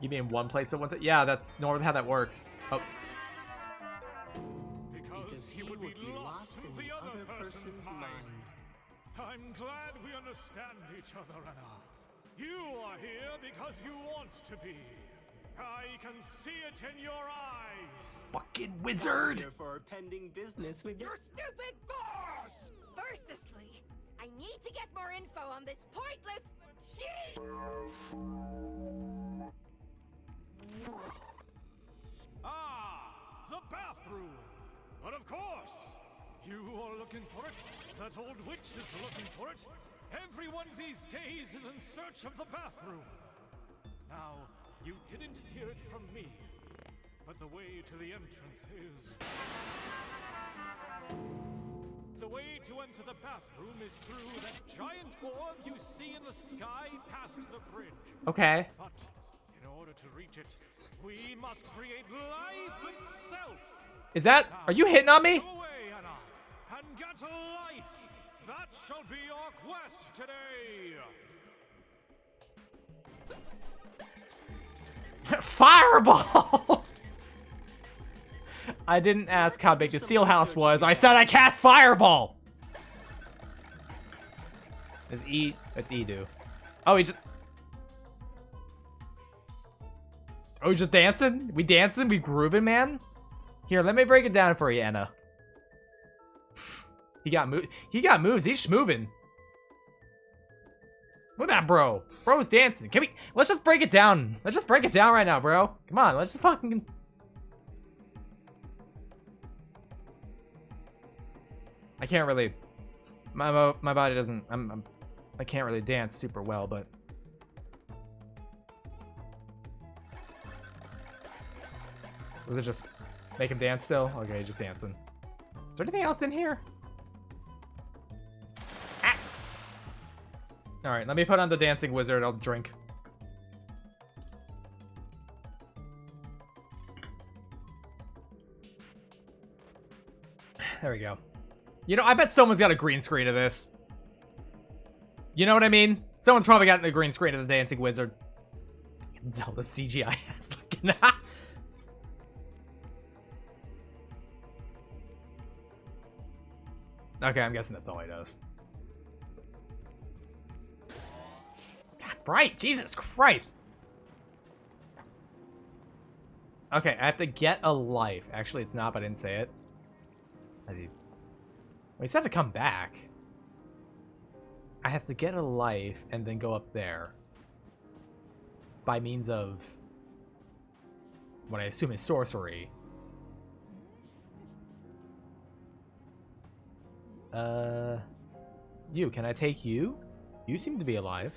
You mean one place at one time? Yeah, that's normally how that works. Oh. Because he would be lost to the other person's mind. I'm glad we understand each other, Enna. You are here because you want to be. I can see it in your eyes. Fucking wizard! Here for pending business with Your stupid boss! Firstly, I need to get more info on this pointless cheat! The bathroom! But of course! You are looking for it. That old witch is looking for it. Everyone these days is in search of the bathroom. Now, you didn't hear it from me, but the way to the entrance is... The way to enter the bathroom is through that giant orb you see in the sky past the bridge. Okay. But in order to reach it, we must create life itself. Is that... Are you hitting on me? Go away, Enna, and get life. That shall be your quest today. Fireball! I didn't ask how big the Seal House was. I said I cast Fireball! Is E... That's E do. Oh, he just dancing? We dancing? We grooving, man? Here, let me break it down for you, Anna. He got moves. He's schmoving. Look at that, bro. Bro's dancing. Let's just break it down. Let's just break it down right now, bro. Come on, let's just fucking... I can't really... My body doesn't... I can't really dance super well, but... Was it just make him dance still? Okay, just dancing. Is there anything else in here? Ah! Alright, let me put on the dancing wizard. I'll drink. There we go. You know, I bet someone's got a green screen of this. You know what I mean? Someone's probably got the green screen of the dancing wizard. Zelda CGI ass looking. Okay, I'm guessing that's all he does. God, Bright! Jesus Christ! Okay, I have to get a life. Actually, it's not, but I didn't say it. Well, he said to come back. I have to get a life and then go up there. By means of... what I assume is sorcery. You, can I take you? You seem to be alive.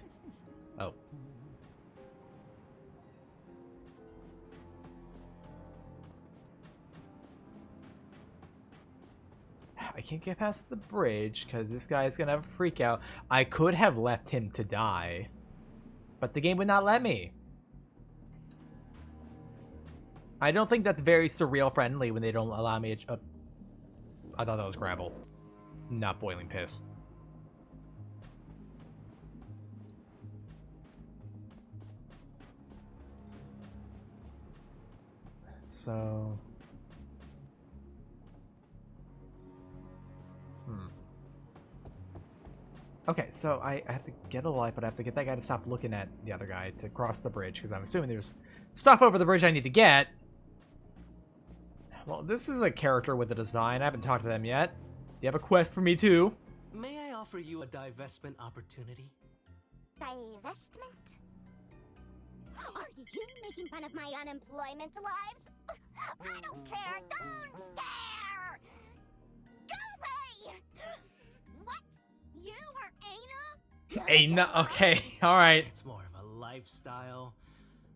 Oh. I can't get past the bridge because this guy's gonna have a freak out. I could have left him to die, but the game would not let me. I don't think that's very surreal friendly when they don't allow me to... I thought that was gravel. Not boiling piss. So... Okay, so I have to get a life, but I have to get that guy to stop looking at the other guy to cross the bridge, because I'm assuming there's stuff over the bridge I need to get. Well, this is a character with a design. I haven't talked to them yet. You have a quest for me, too. May I offer you a divestment opportunity? Divestment? Are you making fun of my unemployment lives? I don't care! Don't care! Go away! What? You are Aina? Aina? Okay, alright. It's more of a lifestyle.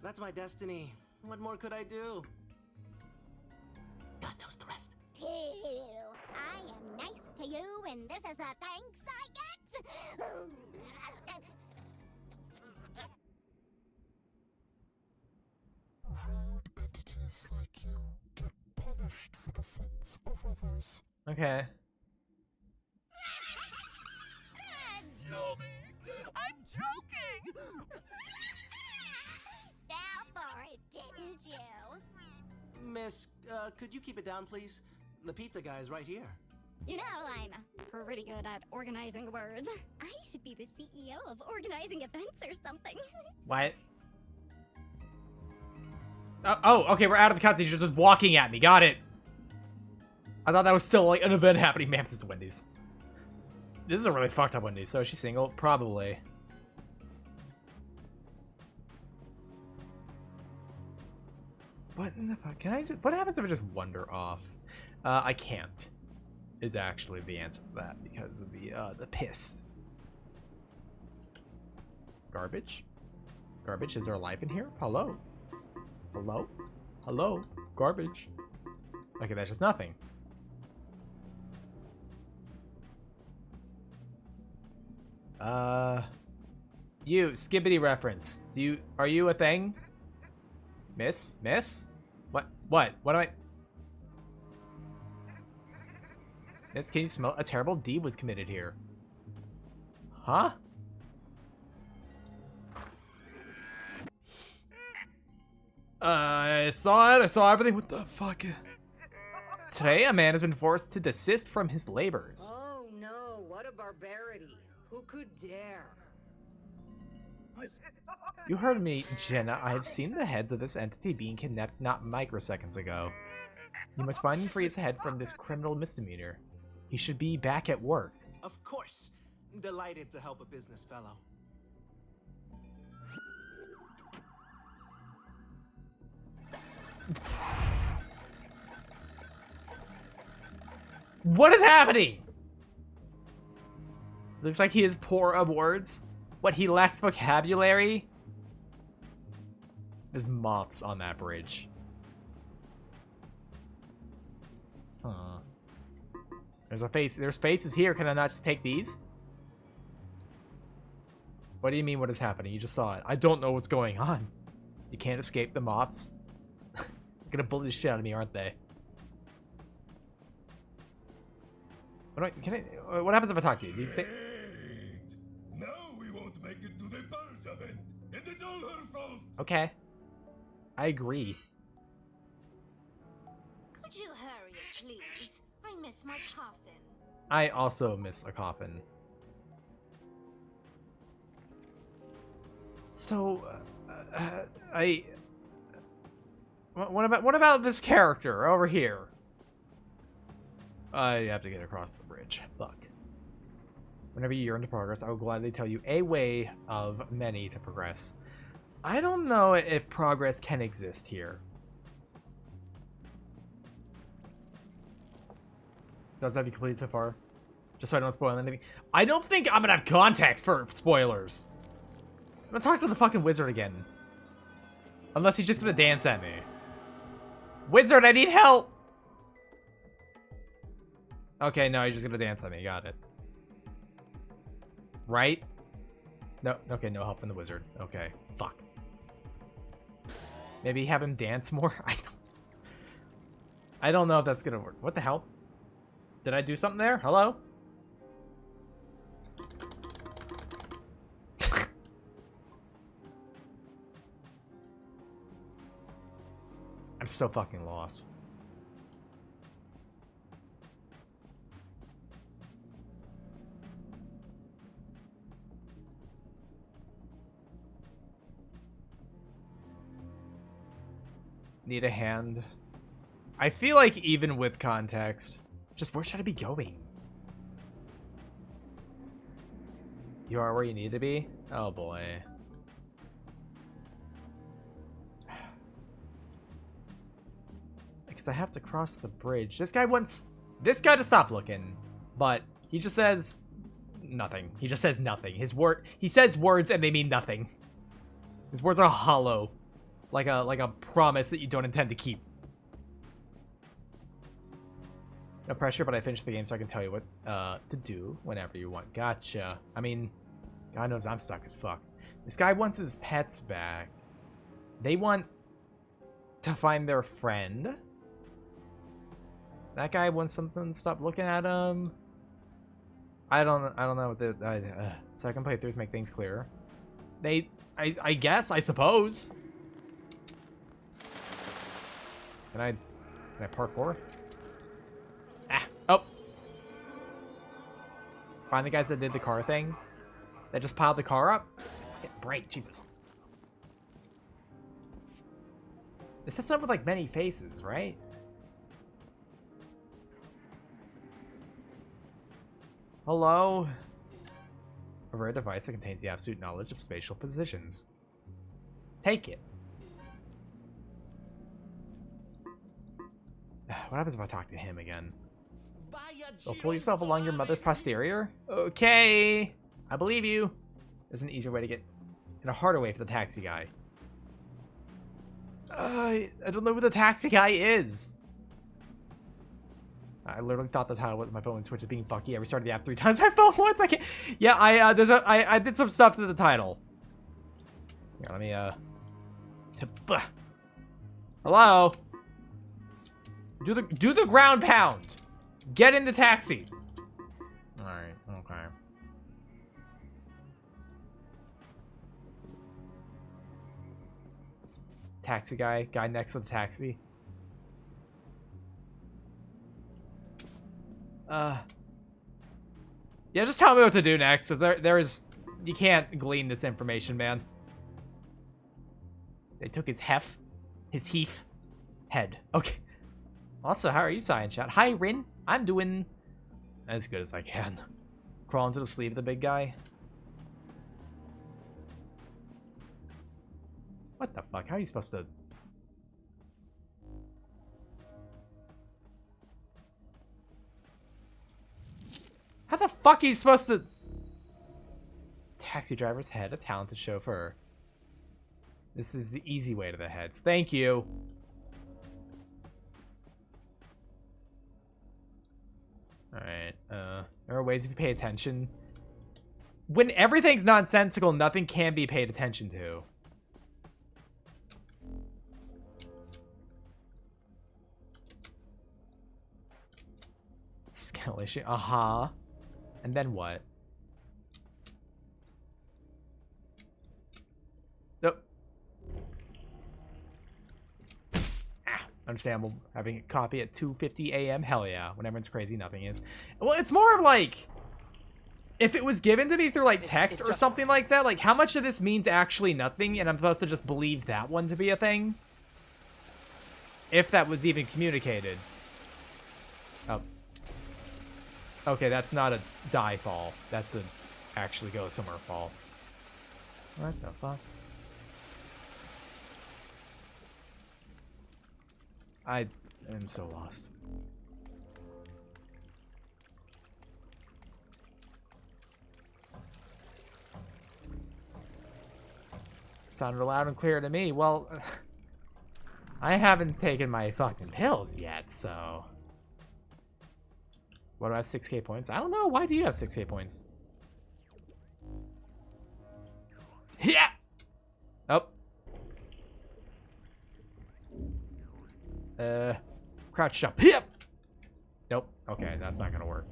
That's my destiny. What more could I do? God knows the rest. Ew. I am nice to you, and this is the thanks I get? Rude entities like you get punished for the sins of others. Okay. Tell me! I'm joking! Fell for it, didn't you? Miss, could you keep it down, please? The pizza guy is right here. You know, I'm pretty good at organizing words. I should be the CEO of organizing events or something. What? Oh, okay, we're out of the cutscene. You're just walking at me. Got it. I thought that was still like an event happening. Man, this is Wendy's. This is a really fucked up Wendy's. So is she single? Probably. What in the fuck? Can I just... What happens if I just wander off? I can't. Is actually the answer to that because of the piss. Garbage? Garbage? Is there a life in here? Hello? Hello? Hello? Garbage. Okay, that's just nothing. You, Skibbity reference. Are you a thing? Miss? Miss? What am I... Miss, can you smell? A terrible deed was committed here. Huh? I saw it. I saw everything. What the fuck? Today, a man has been forced to desist from his labors. Oh no, what a barbarity. Who could dare? You heard me, Jenna. I have seen the heads of this entity being kidnapped not microseconds ago. You must find and free his head from this criminal misdemeanor. He should be back at work. Of course. Delighted to help a business fellow. What is happening? Looks like he is poor of words. What, he lacks vocabulary? There's moths on that bridge. Huh. There's a face. There's faces here. Can I not just take these? What do you mean what is happening? You just saw it. I don't know what's going on. You can't escape the moths. They're gonna bully the shit out of me, aren't they? What happens if I talk to you? Do you say... Now we won't make it to the Purge event, and it's all her fault. Okay. I agree. Could you hurry it, please? I miss my coffin. I also miss a coffin. So, what about this character over here? I have to get across the bridge. Fuck. Whenever you're into progress, I will gladly tell you a way of many to progress. I don't know if progress can exist here. Does have you completed so far? Just so I don't spoil anything. I don't think I'm gonna have context for spoilers. I'm gonna talk to the fucking wizard again. Unless he's just gonna dance at me. Wizard, I need help! Okay, no, he's just gonna dance at me. Got it. Right? No, okay, no help from the wizard. Okay, fuck. Maybe have him dance more? I don't know if that's gonna work. What the hell? Did I do something there? Hello? I'm so fucking lost. Need a hand. I feel like even with context, just where should I be going? You are where you need to be? Oh boy. Because I have to cross the bridge. This guy wants this guy to stop looking, but he just says nothing. He just says nothing. He says words and they mean nothing. His words are hollow. Like a promise that you don't intend to keep. No pressure, but I finished the game so I can tell you what to do whenever you want. Gotcha. I mean, God knows I'm stuck as fuck. This guy wants his pets back. They want to find their friend. That guy wants something to stop looking at him. I don't know what the second playthroughs make things clearer. I guess, I suppose. Can I parkour? Ah, oh. Find the guys that did the car thing. That just piled the car up. Get break, Jesus. This is something with like many faces, right? Hello? A rare device that contains the absolute knowledge of spatial positions. Take it. What happens if I talk to him again? Go pull yourself along your mother's posterior? Okay. I believe you. There's an easier way to get in a harder way for the taxi guy. I don't know who the taxi guy is. I literally thought the title with my phone when Twitch is being fucky. I restarted the app 3 times. My phone once. I can't. Yeah, I did some stuff to the title. Here, let me hello. Do the ground pound. Get in the taxi. All right. Okay. Taxi guy next to the taxi. Yeah, just tell me what to do next, because there is You can't glean this information, man. They took his heath head. Okay. Also, how are you, Science Chat? Hi, Rin. I'm doing as good as I can. Crawl into the sleeve of the big guy. What the fuck? How are you supposed to... How the fuck are you supposed to... Taxi driver's head, a talented chauffeur. This is the easy way to the heads. Thank you. Alright, there are ways if you pay attention. When everything's nonsensical, nothing can be paid attention to. Skill issue. Uh-huh. And then what? Nope. Understandable. Having a copy at 2:50 a.m. Hell yeah. When everyone's crazy, nothing is. Well, it's more of like... If it was given to me through, like, text or something like that, like, how much of this means actually nothing, and I'm supposed to just believe that one to be a thing? If that was even communicated. Oh. Okay, that's not a die fall. That's a actually go somewhere fall. What the fuck? I am so lost. Sounded loud and clear to me. Well, I haven't taken my fucking pills yet, so... What do I have? 6k points? I don't know. Why do you have 6k points? Yeah! Oh. Crouch jump. Yep. Nope. Okay, that's not gonna work.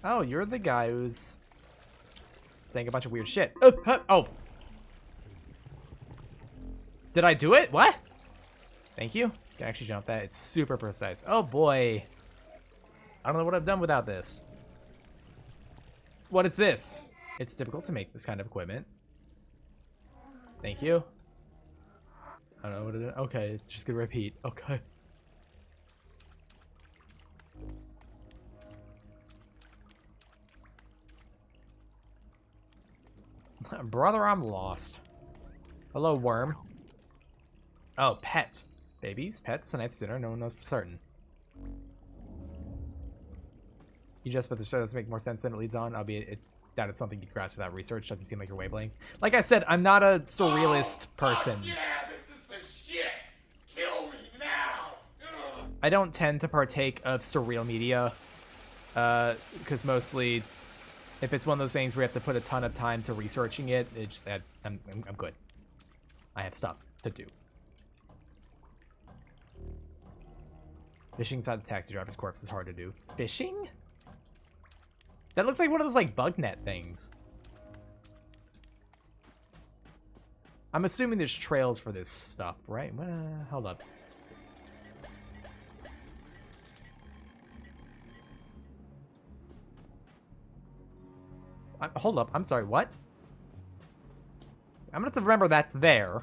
Oh, you're the guy who's saying a bunch of weird shit. Oh. Did I do it? What? Thank you. Can actually jump that. It's super precise. Oh boy. I don't know what I've done without this. What is this? It's difficult to make this kind of equipment. Thank you. I don't know what it is. Okay, it's just gonna repeat. Okay. Brother, I'm lost. Hello, worm. Oh, pet. Babies, pets, tonight's dinner. No one knows for certain. You just, but the show doesn't make more sense than it leads on, albeit that it's something you grasp without research. Doesn't seem like you're wavelength. Like I said, I'm not a surrealist person. Yeah, this is the shit. Kill me now. Ugh. I don't tend to partake of surreal media, because mostly, if it's one of those things where you have to put a ton of time to researching it, it's just that I'm good. I have stuff to do. Fishing inside the taxi driver's corpse is hard to do. Fishing? That looks like one of those, like, bug net things. I'm assuming there's trails for this stuff, right? Hold up. Hold up. I'm sorry, what? I'm gonna have to remember that's there.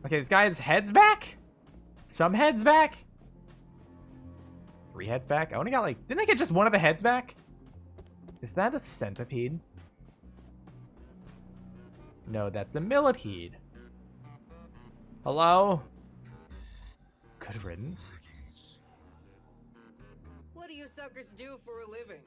Okay, this guy's head's back? Some heads back? 3 heads back? I only got like... Didn't I get just one of the heads back? Is that a centipede? No, that's a millipede. Hello? Good riddance. What do you suckers do for a living?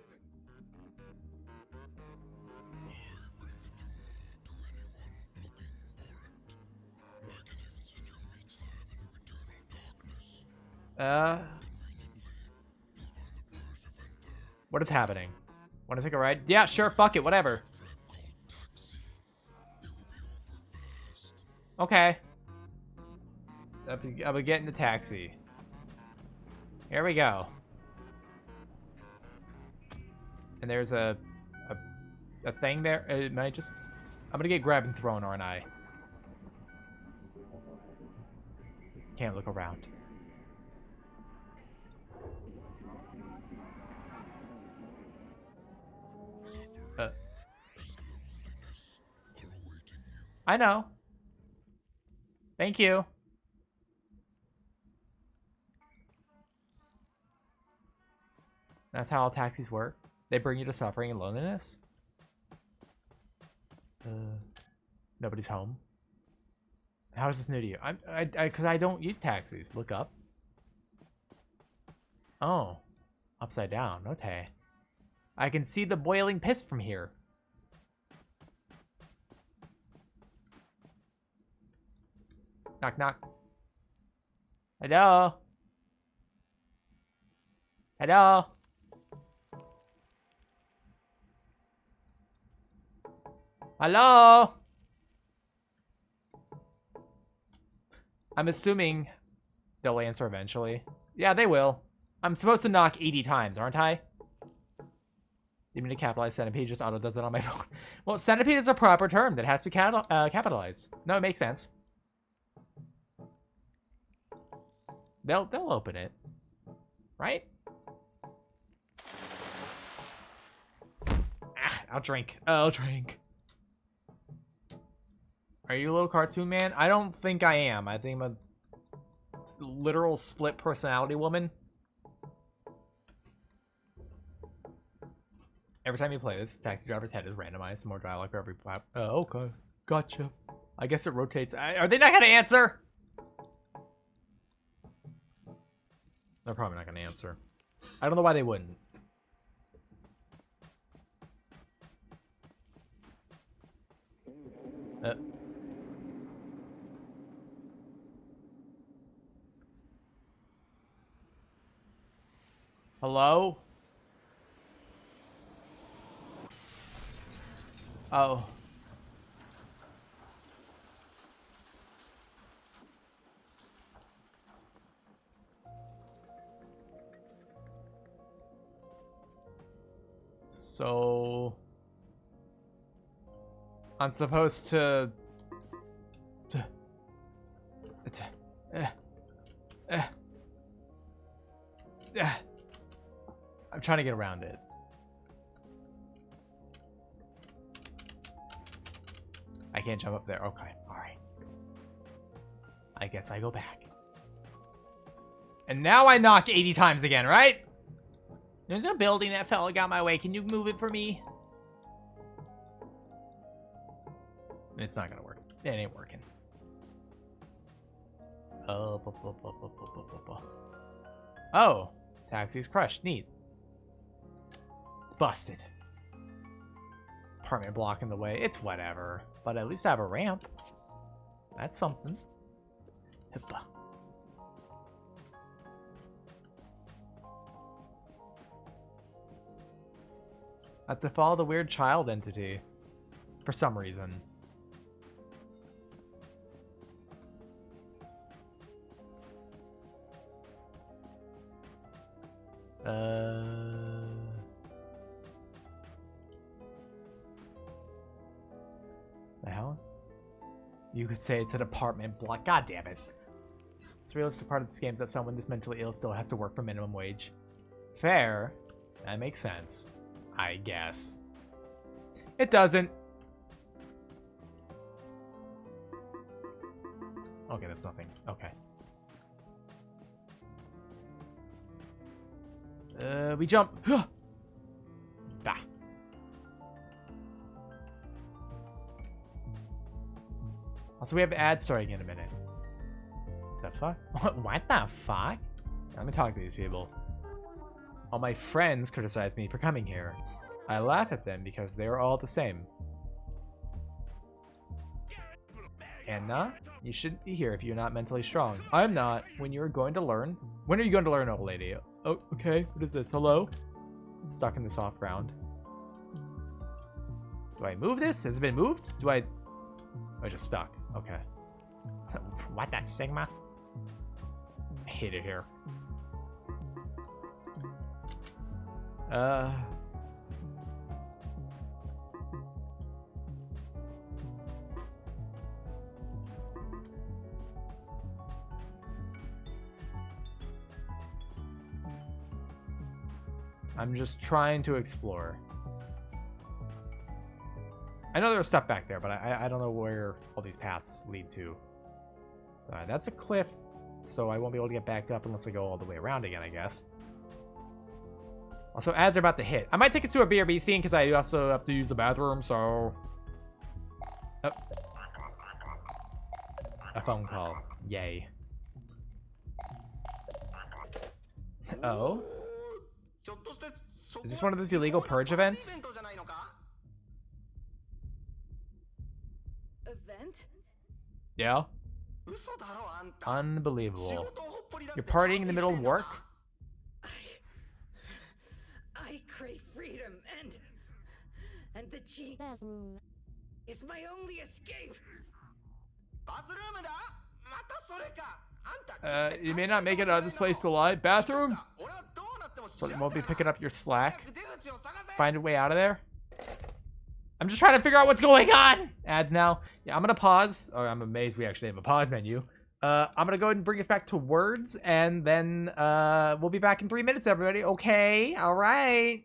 What is happening? Want to take a ride? Yeah, sure, fuck it, whatever. Okay. I'll be getting the taxi. Here we go. And there's a thing there. It might just... I'm gonna get grabbed and thrown, aren't I? Can't look around. I know. Thank you. That's how all taxis work. They bring you to suffering and loneliness. Nobody's home. How is this new to you? Because I don't use taxis. Look up. Oh, upside down. Okay. I can see the boiling piss from here. Knock, knock. Hello? Hello? Hello? I'm assuming they'll answer eventually. Yeah, they will. I'm supposed to knock 80 times, aren't I? You mean to capitalize Centipede? Just auto does it on my phone. Well, Centipede is a proper term that has to be capitalized. No, it makes sense. They'll open it, right? I'll drink. I'll drink. Are you a little cartoon man? I don't think I am. I think I'm a literal split personality woman. Every time you play this, Taxi Driver's head is randomized. More dialogue for every pop. Oh, okay. Gotcha. I guess it rotates. Are they not going to answer? They're probably not going to answer. I don't know why they wouldn't. Hello? Oh. So I'm supposed to I'm trying to get around it. I can't jump up there. Okay, all right. I guess I go back. And now I knock 80 times again, right? There's a building that fell and got my way. Can you move it for me? It's not gonna work. It ain't working. Oh, taxi's crushed. Neat. It's busted. Apartment block in the way. It's whatever. But at least I have a ramp. That's something. Hippa. I have to follow the weird child entity. For some reason. The hell? You could say it's an apartment block. God damn it. It's a realistic part of this game is that someone this mentally ill still has to work for minimum wage. Fair. That makes sense. I guess. It doesn't. Okay, that's nothing. Okay. We jump. Bah. Also, we have ads starting in a minute. The fuck? What the fuck? Let me talk to these people. All my friends criticize me for coming here. I laugh at them because they are all the same. Anna, you shouldn't be here if you're not mentally strong. I'm not. When you're going to learn? When are you going to learn, old lady? Oh, okay. What is this? Hello? Stuck in the soft ground. Do I move this? Has it been moved? Do I... Oh, just stuck. Okay. What the Sigma? I hate it here. I'm just trying to explore. I know there's stuff back there, but I don't know where all these paths lead to. That's a cliff, so I won't be able to get back up unless I go all the way around again, I guess. Also, ads are about to hit. I might take us to a BRB scene because I also have to use the bathroom, so... Oh. A phone call. Yay. Oh? Is this one of those illegal purge events? Event? Yeah. Unbelievable. You're partying in the middle of work? I crave freedom and the cheat is my only escape. You may not make it out of this place alive. Bathroom? So it won't be picking up your slack. Find a way out of there. I'm just trying to figure out what's going on. Ads now. Yeah, I'm gonna pause. Oh, I'm amazed we actually have a pause menu. I'm gonna go ahead and bring us back to words, and then we'll be back in 3 minutes, everybody. Okay, all right.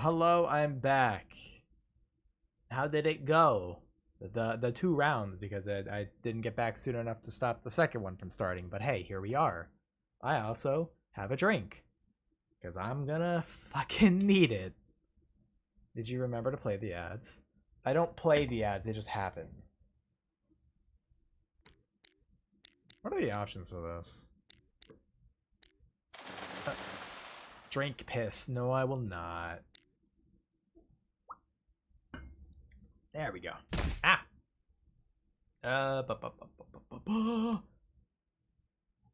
Hello, I'm back. How did it go? The 2 rounds, because I didn't get back soon enough to stop the second one from starting. But hey, here we are. I also have a drink, because I'm gonna fucking need it. Did you remember to play the ads? I don't play the ads, they just happen. What are the options for this? Drink piss. No, I will not. There we go. Ah!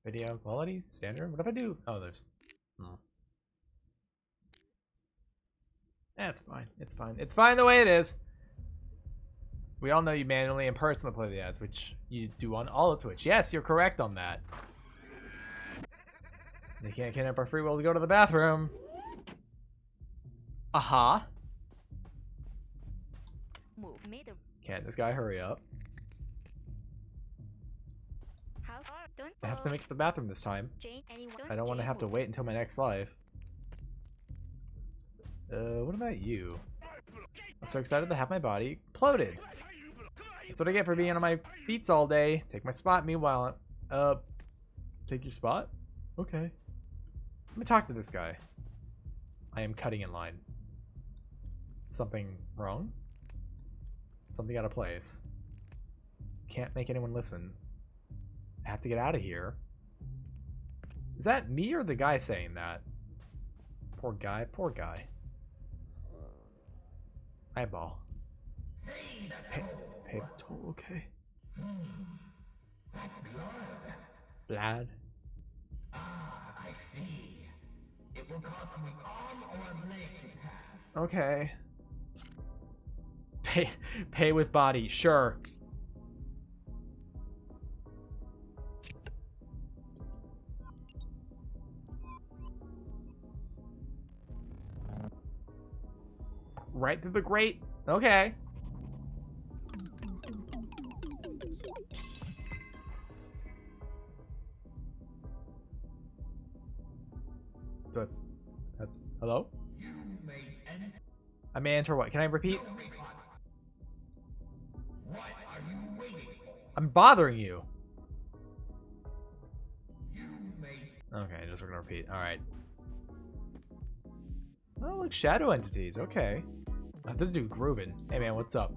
Video quality? Standard? What if I do? Oh, there's... Oh. That's fine. It's fine. It's fine the way it is. We all know you manually and personally play the ads, which you do on all of Twitch. Yes, you're correct on that. They can't kidnap our free will to go to the bathroom. Aha. Can't this guy hurry up? I have to make it to the bathroom this time. I don't want to have to wait until my next life. What about you? I'm so excited to have my body exploded. That's what I get for being on my feet all day. Take my spot, meanwhile. Take your spot? Okay. Let me talk to this guy. I am cutting in line. Something wrong? Something out of place. Can't make anyone listen. I have to get out of here. Is that me or the guy saying that? Poor guy, poor guy. Eyeball. Pay the toll, okay. Blood. I see. It will cost me arm or leg. Okay. Pay with body, sure. Right through the grate. Okay. Good. Hello? I may enter what? Can I repeat? What are you waiting for? I'm bothering you. Okay, just we're gonna repeat. Alright. Oh, look, shadow entities. Okay. This dude grooving. Hey man, what's up?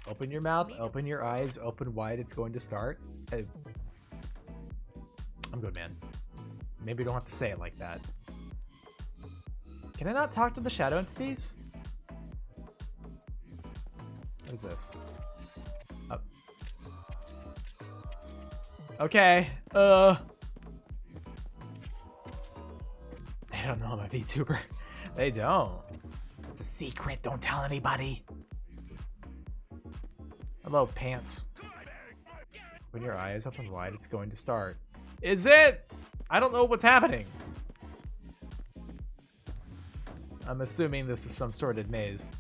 Open your mouth, open your eyes, open wide, it's going to start. I'm good, man. Maybe you don't have to say it like that. Can I not talk to the shadow entities? What is this? Oh. Okay. They don't know I'm a VTuber. They don't. It's a secret. Don't tell anybody. Hello, pants. When your eyes open wide, it's going to start. Is it? I don't know what's happening. I'm assuming this is some sort of maze.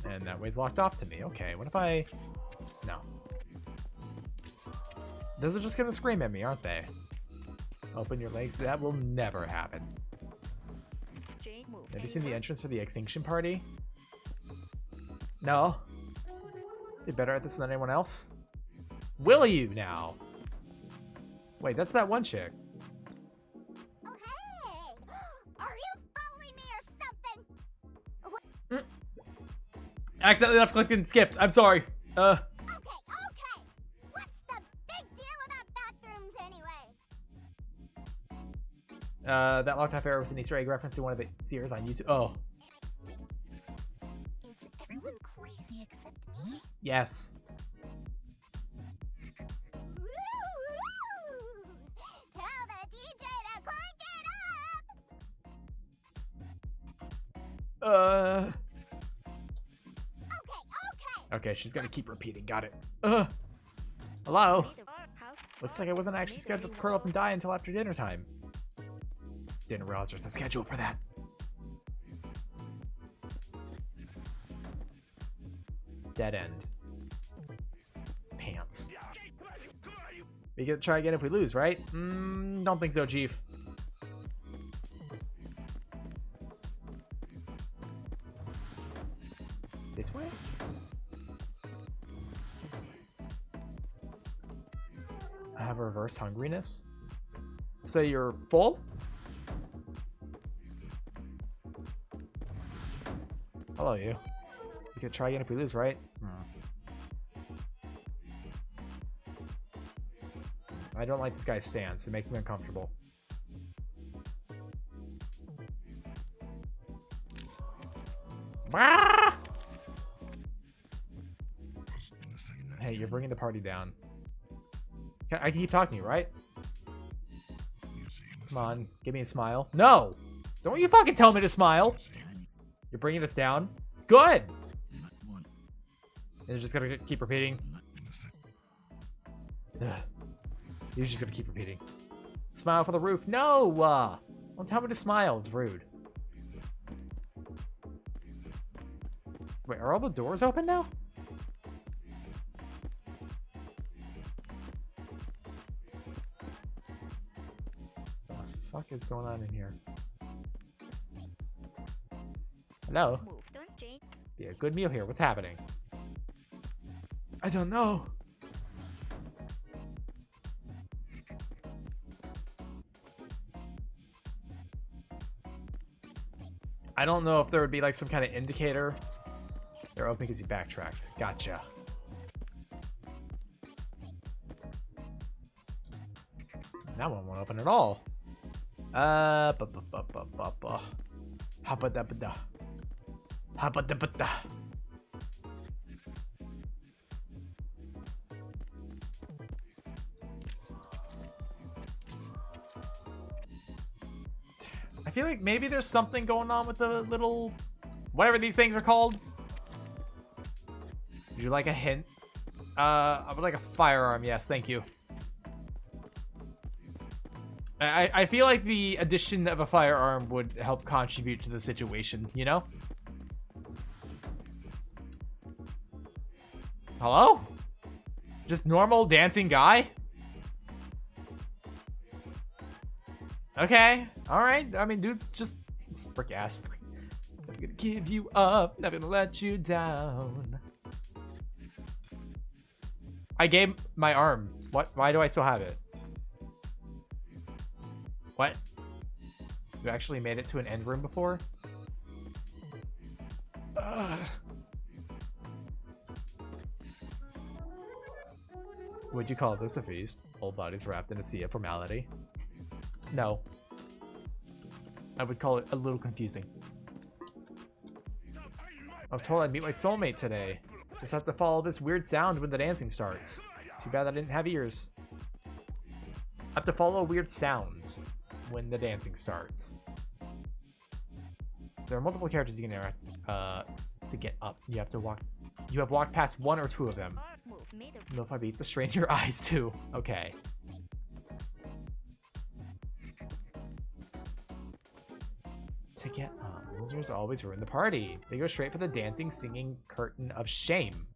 And that way's locked off to me. Okay, what if I... No. Those are just gonna scream at me, aren't they? Open your legs. That will never happen. Have you seen the entrance for the Extinction Party? No. You're better at this than anyone else? Will you now? Wait, that's that one chick. Oh, hey! Are you following me or something? Accidentally left clicked and skipped. I'm sorry. Okay. What's the big deal about bathrooms anyway? That locked off arrow was an Easter egg reference to one of the series on YouTube. Oh. Is everyone crazy except me? Yes. Tell the DJ to crank it up! Okay, she's gonna keep repeating. Got it. Hello? Looks like I wasn't actually scheduled to curl up and die until after dinner time. Didn't realize there's a schedule for that. Dead end. Pants. We can try again if we lose, right? Don't think so, Chief. This way? I have a reverse hungriness. So you're full? Hello, you. We could try again if we lose, right? I don't like this guy's stance. It makes me uncomfortable. Hey, you're bringing the party down. I can keep talking to you, right? Come on, give me a smile. No! Don't you fucking tell me to smile! You're bringing us down? Good! And you're just gonna keep repeating. Ugh. You're just gonna keep repeating. Smile for the roof. No! Don't tell me to smile. It's rude. Wait, are all the doors open now? What the fuck is going on in here? Hello? Be a good meal here. What's happening? I don't know. I don't know if there would be like some kind of indicator. They're open because you backtracked. Gotcha. That one won't open at all. Habba-dabba-da. Habba-dabba-da. I feel like maybe there's something going on with the little... whatever these things are called. Would you like a hint? I would like a firearm, yes, thank you. I feel like the addition of a firearm would help contribute to the situation, you know? Hello? Just normal dancing guy? Okay, alright. I mean, dude's just frick ass. Never gonna give you up, never gonna let you down. I gave my arm. What? Why do I still have it? What? You actually made it to an end room before? Ugh. Would you call this a feast? Old bodies wrapped in a sea of formality. No. I would call it a little confusing. I'm told I'd meet my soulmate today. Just have to follow this weird sound when the dancing starts. Too bad I didn't have ears. I have to follow a weird sound when the dancing starts. There are multiple characters you can interact to get up. You have to walk. You have walked past one or two of them. Lo-fi beats to strain your eyes too. Okay. To get up, losers always ruin the party. They go straight for the dancing, singing curtain of shame.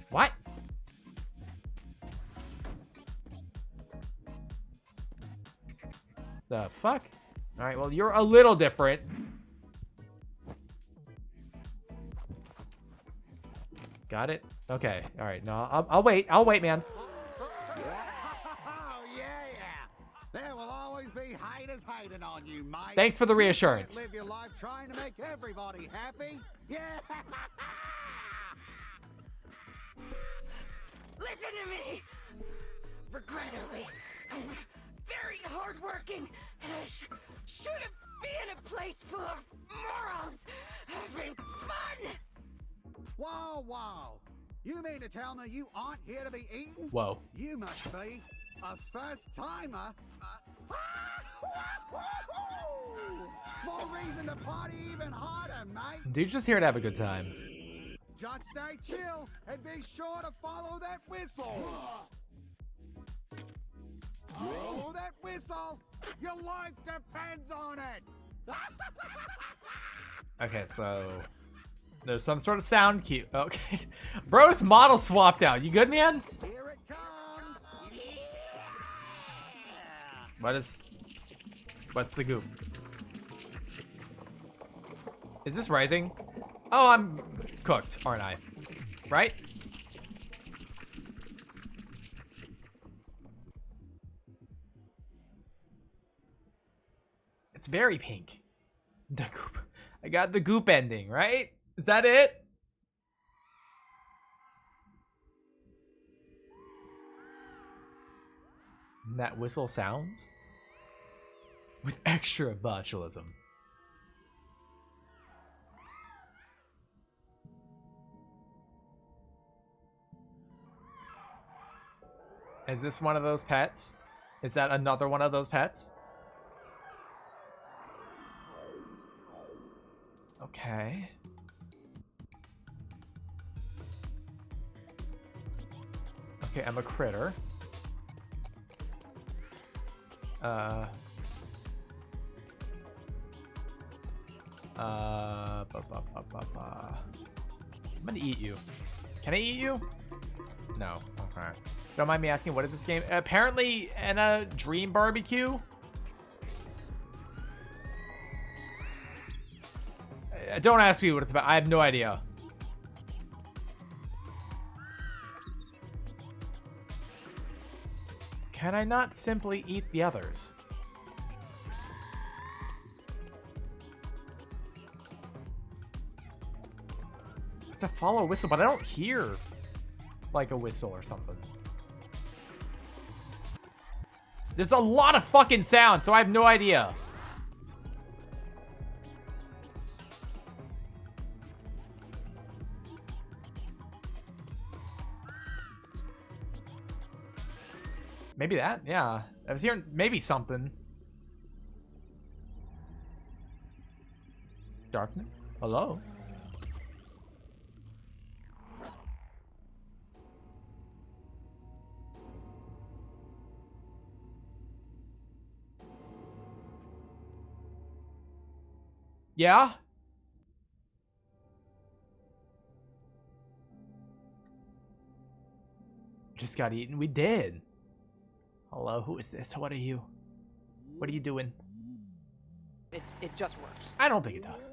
What? The fuck? Alright, well, you're a little different. Got it? Okay. Alright, no, I'll wait. I'll wait, man. Oh, yeah. There will always be haters hating on you, mate. Thanks for the reassurance. You live your life trying to make everybody happy. Yeah. Listen to me! Regrettably, I'm very hardworking, and I shouldn't be in a place full of morons having fun! Whoa. You mean to tell me you aren't here to be eaten? Whoa. You must be a first-timer. More reason to party even harder, mate. Dude's just here to have a good time. Just stay chill and be sure to follow that whistle. Follow that whistle. Your life depends on it. Okay, so there's some sort of sound cue. Okay. Bro's model swapped out. You good, man? Here it comes. What's the goop? Is this rising? Oh, I'm cooked, aren't I? Right? It's very pink. The goop. I got the goop ending, right? Is that it? And that whistle sounds with extra botulism. Is this one of those pets? Is that another one of those pets? Okay. Okay, I'm a critter. I'm gonna eat you. Can I eat you? No. Okay. Don't mind me asking, what is this game? Apparently, a Dream Barbecue. Don't ask me what it's about. I have no idea. Can I not simply eat the others? I have to follow a whistle, but I don't hear like a whistle or something. There's a lot of fucking sound, so I have no idea. Maybe that, yeah. I was hearing maybe something. Darkness? Hello? Yeah? Just got eaten. We did. Hello, who is this? What are you? What are you doing? It just works. I don't think it does.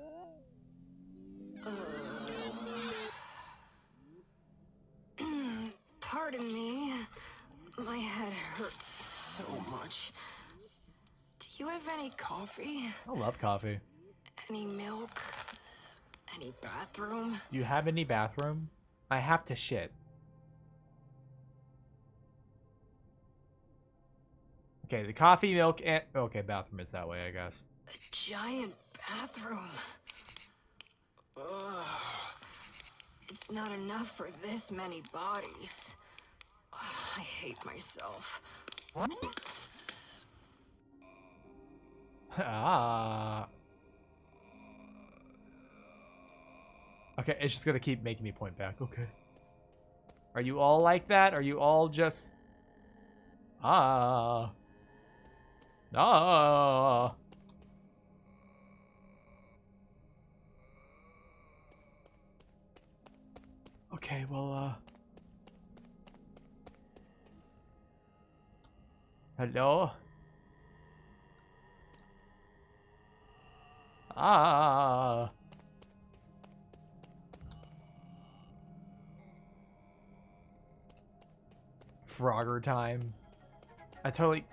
Pardon me. My head hurts so much. Do you have any coffee? I love coffee. Any milk? Any bathroom? You have any bathroom? I have to shit. Okay, the coffee, milk, and... Okay, bathroom is that way, I guess. A giant bathroom. Ugh. It's not enough for this many bodies. I hate myself. Ah. Okay, it's just gonna keep making me point back. Okay. Are you all like that? Are you all just... Ah. Ah. Okay, well, hello? Ah. Frogger time. I totally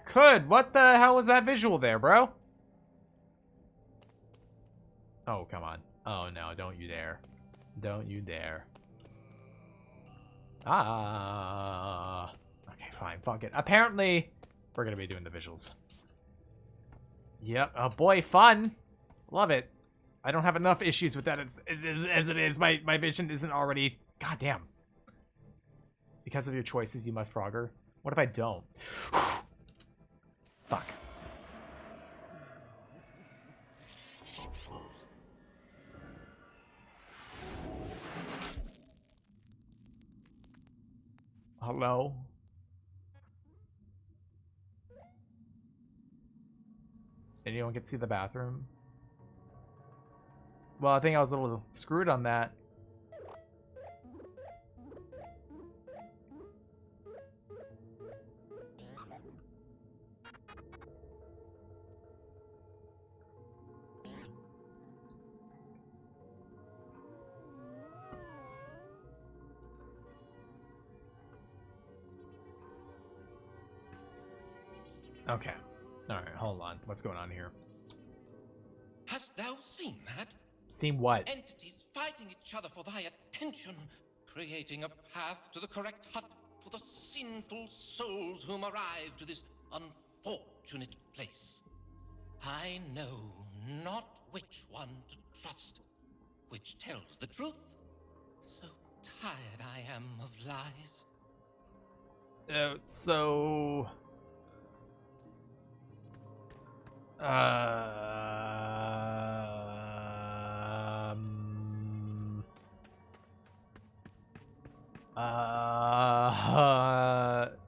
could. What the hell was that visual there, bro? Oh, come on. Oh, no. Don't you dare. Don't you dare. Ah. Okay, fine. Fuck it. Apparently, we're going to be doing the visuals. Yep. Oh, boy. Fun. Love it. I don't have enough issues with that as it is. My vision isn't already... God damn. Because of your choices, you must Frogger. What if I don't? Fuck. Hello? Anyone can see the bathroom? Well, I think I was a little screwed on that. Okay. Alright, hold on. What's going on here? Hast thou seen that? Seen what? Entities fighting each other for thy attention, creating a path to the correct hut for the sinful souls whom arrive to this unfortunate place. I know not which one to trust, which tells the truth. So tired I am of lies. So...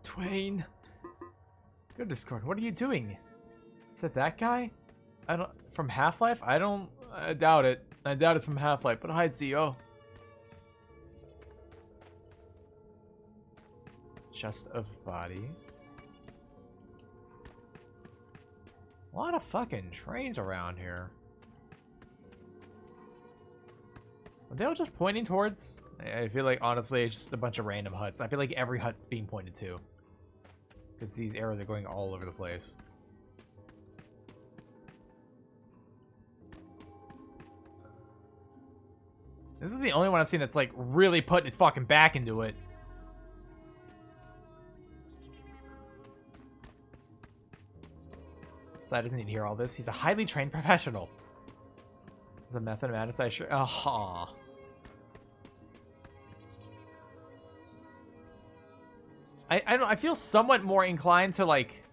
Twain? Go to Discord. What are you doing? Is that guy? I don't... From Half-Life? I doubt it. I doubt it's from Half-Life, but hi, CEO. Chest of body. A lot of fucking trains around here. Are they all just pointing towards? I feel like, honestly, it's just a bunch of random huts. I feel like every hut's being pointed to. Because these arrows are going all over the place. This is the only one I've seen that's, like, really putting his fucking back into it. So I doesn't need to hear all this. He's a highly trained professional. He's a mathematician. I sure. Aha. I feel somewhat more inclined to, like,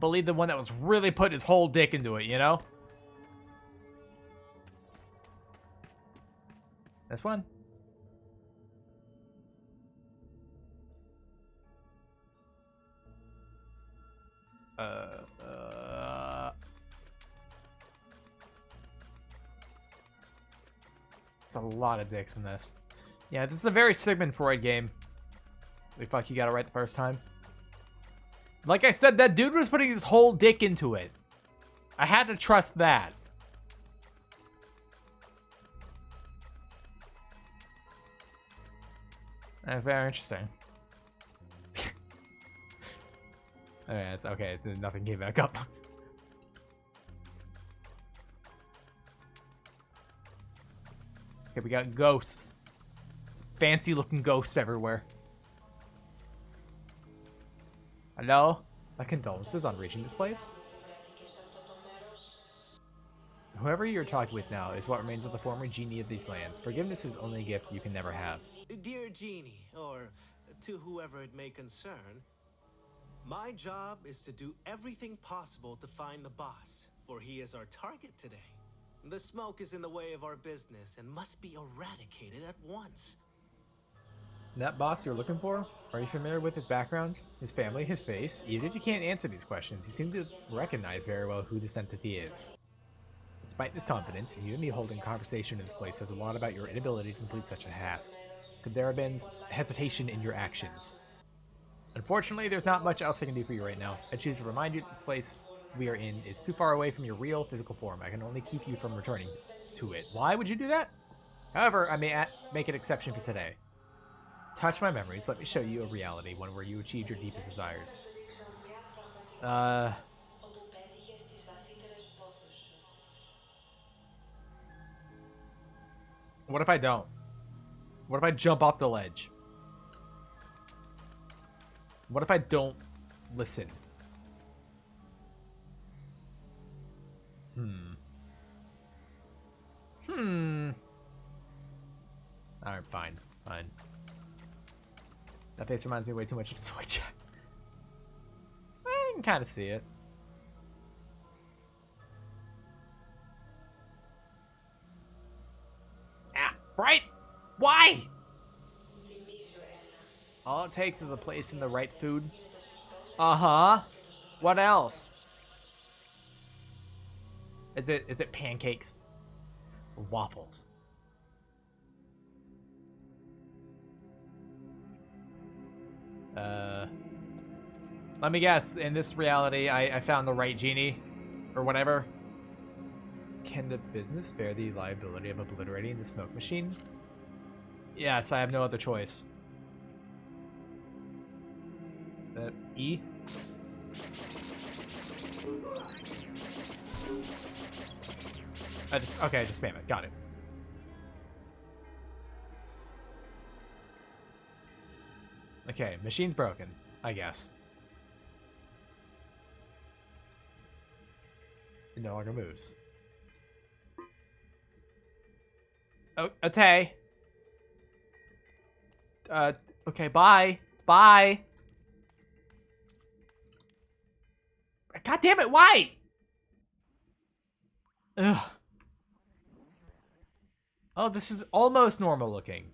believe the one that was really putting his whole dick into it, you know? This one? It's a lot of dicks in this. Yeah, this is a very Sigmund Freud game. Like, fuck, you got it right the first time. Like I said, that dude was putting his whole dick into it. I had to trust that. That's very interesting. Okay, it's okay. Nothing came back up. Okay, we got ghosts. Fancy looking ghosts everywhere. Hello? My condolences on reaching this place. Whoever you're talking with now is what remains of the former genie of these lands. Forgiveness is only a gift you can never have. Dear Genie, or to whoever it may concern, my job is to do everything possible to find the boss, for he is our target today. The smoke is in the way of our business and must be eradicated at once. That boss you're looking for? Are you familiar with his background, his family, his face? Even if you can't answer these questions, you seem to recognize very well who this entity is. Despite this confidence, you and me holding a conversation in this place says a lot about your inability to complete such a task. Could there have been hesitation in your actions? Unfortunately, there's not much else I can do for you right now. I choose to remind you that this place we are in is too far away from your real physical form. I can only keep you from returning to it. Why would you do that? However, I may make an exception for today. Touch my memories. Let me show you a reality, one where you achieved your deepest desires. What if I don't? What if I jump off the ledge? What if I don't listen? Alright, fine. That face reminds me way too much of Switch. I can kind of see it. Ah, right? Why? All it takes is a place in the right food. Uh-huh. What else? Is it pancakes? Or waffles? Let me guess. In this reality, I found the right genie. Or whatever. Can the business bear the liability of obliterating the smoke machine? Yes, I have no other choice. E? Okay, just spam it. Got it. Okay, machine's broken, I guess. It no longer moves. Oh, Atay. Okay, bye. Bye. God damn it, why? Ugh. Oh, this is almost normal looking.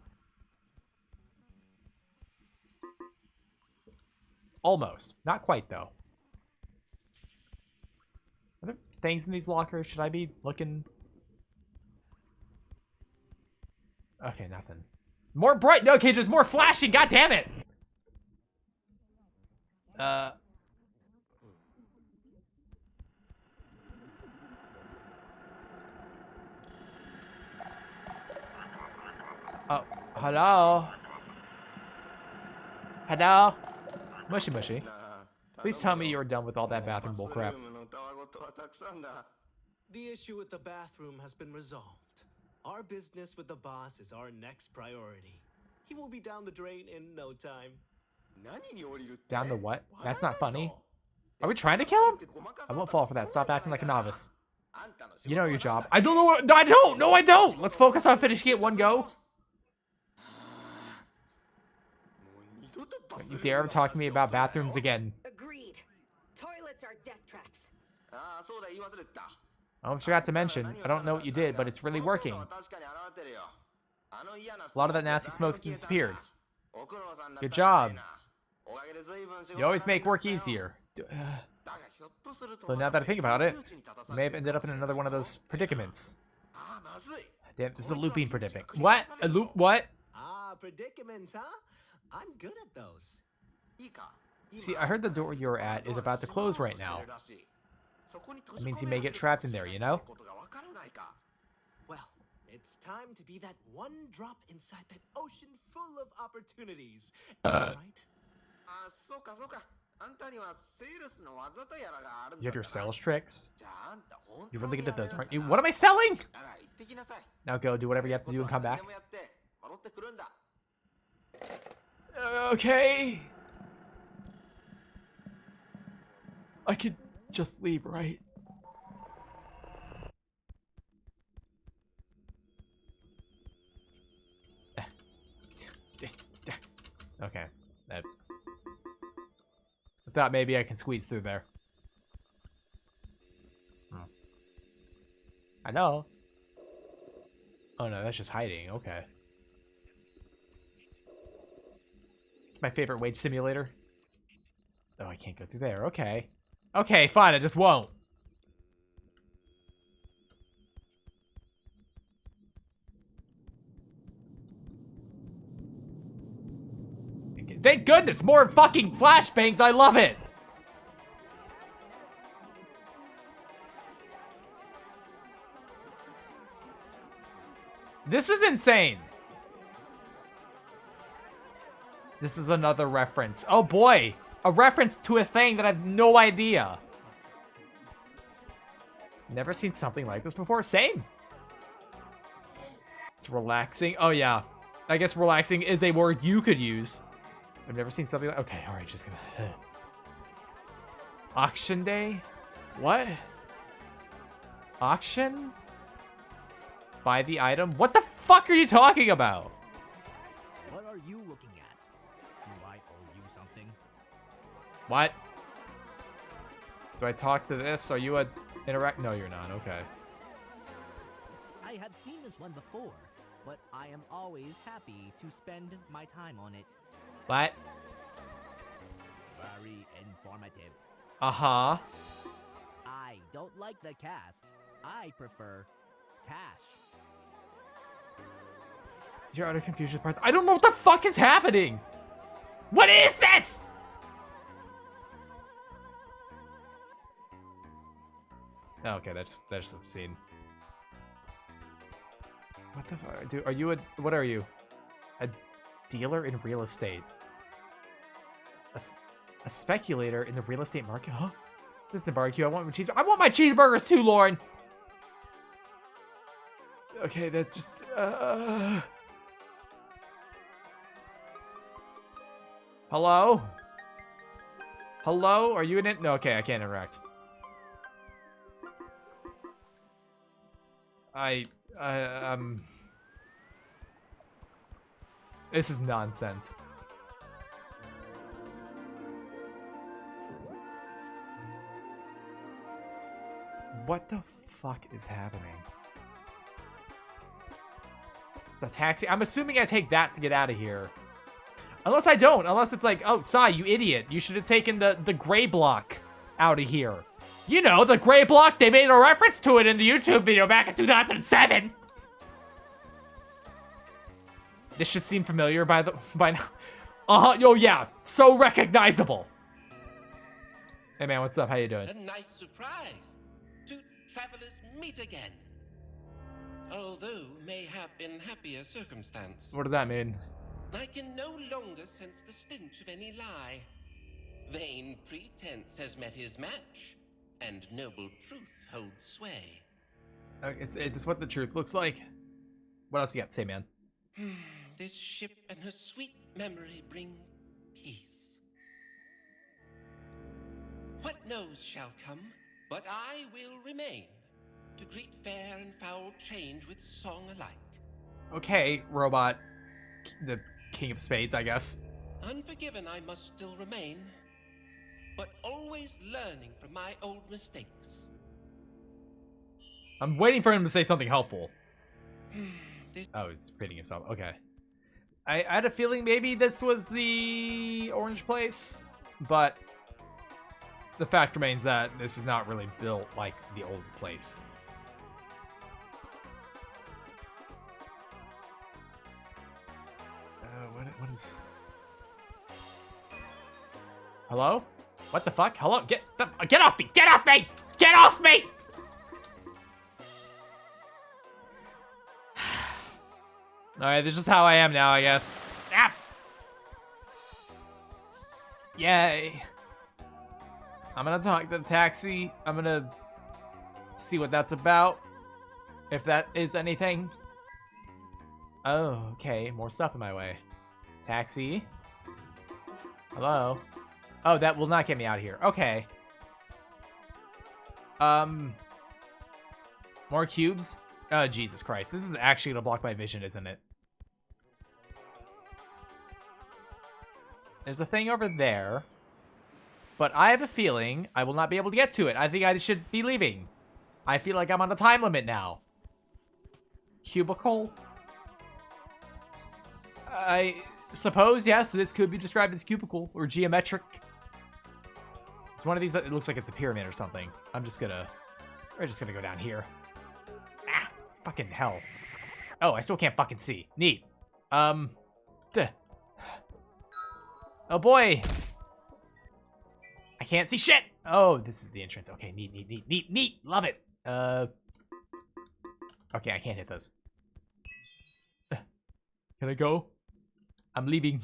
Almost. Not quite, though. Are there things in these lockers? Should I be looking? Okay, nothing. More bright. No, okay, just more flashing. God damn it. Oh, hello? Hello? Mushy mushy. Please tell me you're done with all that bathroom bullcrap. The issue with the bathroom has been resolved. Our business with the boss is our next priority. He will be down the drain in no time. Down the what? That's not funny. Are we trying to kill him? I won't fall for that. Stop acting like a novice. You know your job. I don't know what- I don't! No, I don't! Let's focus on finishing it one go. Don't you dare talk to me about bathrooms again. Agreed. Toilets are death traps. I almost forgot to mention, I don't know what you did, but it's really working. A lot of that nasty smoke has disappeared. Good job. You always make work easier. But now that I think about it, I may have ended up in another one of those predicaments. Damn, this is a looping predicament. What? A loop? What? Ah, predicaments, huh? I'm good at those. See, I heard the door you're at is about to close right now. That means you may get trapped in there, you know? Well, it's time to be that one drop inside that ocean full of opportunities. Right? You have your sales tricks? You're really good at those, aren't you? What am I selling? Now go, do whatever you have to do and come back. Okay. I could just leave, right? Okay. I thought maybe I can squeeze through there. I know. Oh no, that's just hiding. Okay. It's my favorite wage simulator. Oh, I can't go through there. Okay. Okay, fine. I just won't. Thank goodness, more fucking flashbangs. I love it. This is insane. This is another reference. Oh boy. A reference to a thing that I have no idea. Never seen something like this before. Same. It's relaxing. Oh yeah. I guess relaxing is a word you could use. I've never seen something like... Okay, alright, just gonna... Auction day? What? Auction? Buy the item? What the fuck are you talking about? What are you looking at? Do I owe you something? What? Do I talk to this? Are you a interact? No, you're not. Okay. I had seen this one before, but I am always happy to spend my time on it. What? Very informative. Uh-huh. I don't like the cast. I prefer cash. You're out of confusion parts. I don't know what the fuck is happening. What is this? Okay, that's obscene. What the fuck? Dude, are you a... What are you? A dealer in real estate? A speculator in the real estate market? Huh? Listen, barbecue, I want my cheeseburgers too, Lauren! Okay, that just, Hello? Hello? Are you in it? No, okay, I can't interact. This is nonsense. What the fuck is happening? It's a taxi. I'm assuming I take that to get out of here. Unless I don't. Unless it's like, oh, Sai, you idiot. You should have taken the gray block out of here. You know, the gray block, they made a reference to it in the YouTube video back in 2007. This should seem familiar by now. Oh yeah, so recognizable. Hey man, what's up? How you doing? A nice surprise. Two travelers meet again. Although mayhap in happier circumstance. What does that mean? I can no longer sense the stench of any lie. Vain pretense has met his match, and noble truth holds sway. Is this what the truth looks like? What else you got to say, man? This ship and her sweet memory bring peace. What knows shall come, but I will remain to greet fair and foul change with song alike. Okay, robot, the King of Spades, I guess. Unforgiven I must still remain, but always learning from my old mistakes. I'm waiting for him to say something helpful. Oh, he's repeating himself. Okay. I had a feeling maybe this was the orange place, but the fact remains that this is not really built like the old place. What is... Hello? What the fuck? Hello? Get off me! Get off me! Get off me! Alright, this is how I am now, I guess. Ah! Yay. I'm gonna talk to the taxi. I'm gonna see what that's about. If that is anything. Oh, okay. More stuff in my way. Taxi. Hello? Oh, that will not get me out of here. Okay. More cubes? Oh, Jesus Christ. This is actually gonna block my vision, isn't it? There's a thing over there. But I have a feeling I will not be able to get to it. I think I should be leaving. I feel like I'm on a time limit now. Cubicle? I suppose, yes, this could be described as cubicle or geometric. It's one of these that it looks like it's a pyramid or something. We're just gonna go down here. Ah, fucking hell. Oh, I still can't fucking see. Neat. Oh boy. I can't see shit. Oh, this is the entrance. Okay, neat. Love it. Okay, I can't hit those. Can I go? I'm leaving.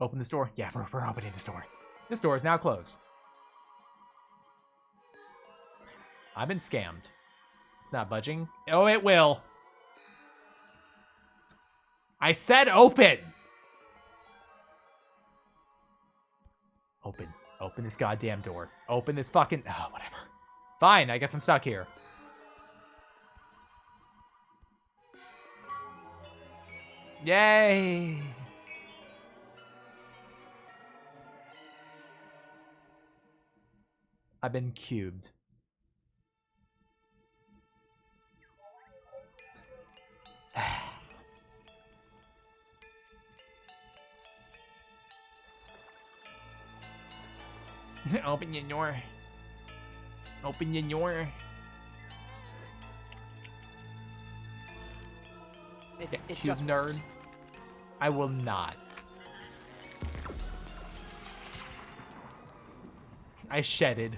Open this door. Yeah, we're opening this door. This door is now closed. I've been scammed. It's not budging. Oh, it will. I said open. Open. Open this goddamn door. Open this fucking... Oh, whatever. Fine, I guess I'm stuck here. Yay! I've been cubed. Open your door. Open your door. It's You just nerd. I will not. I shedded.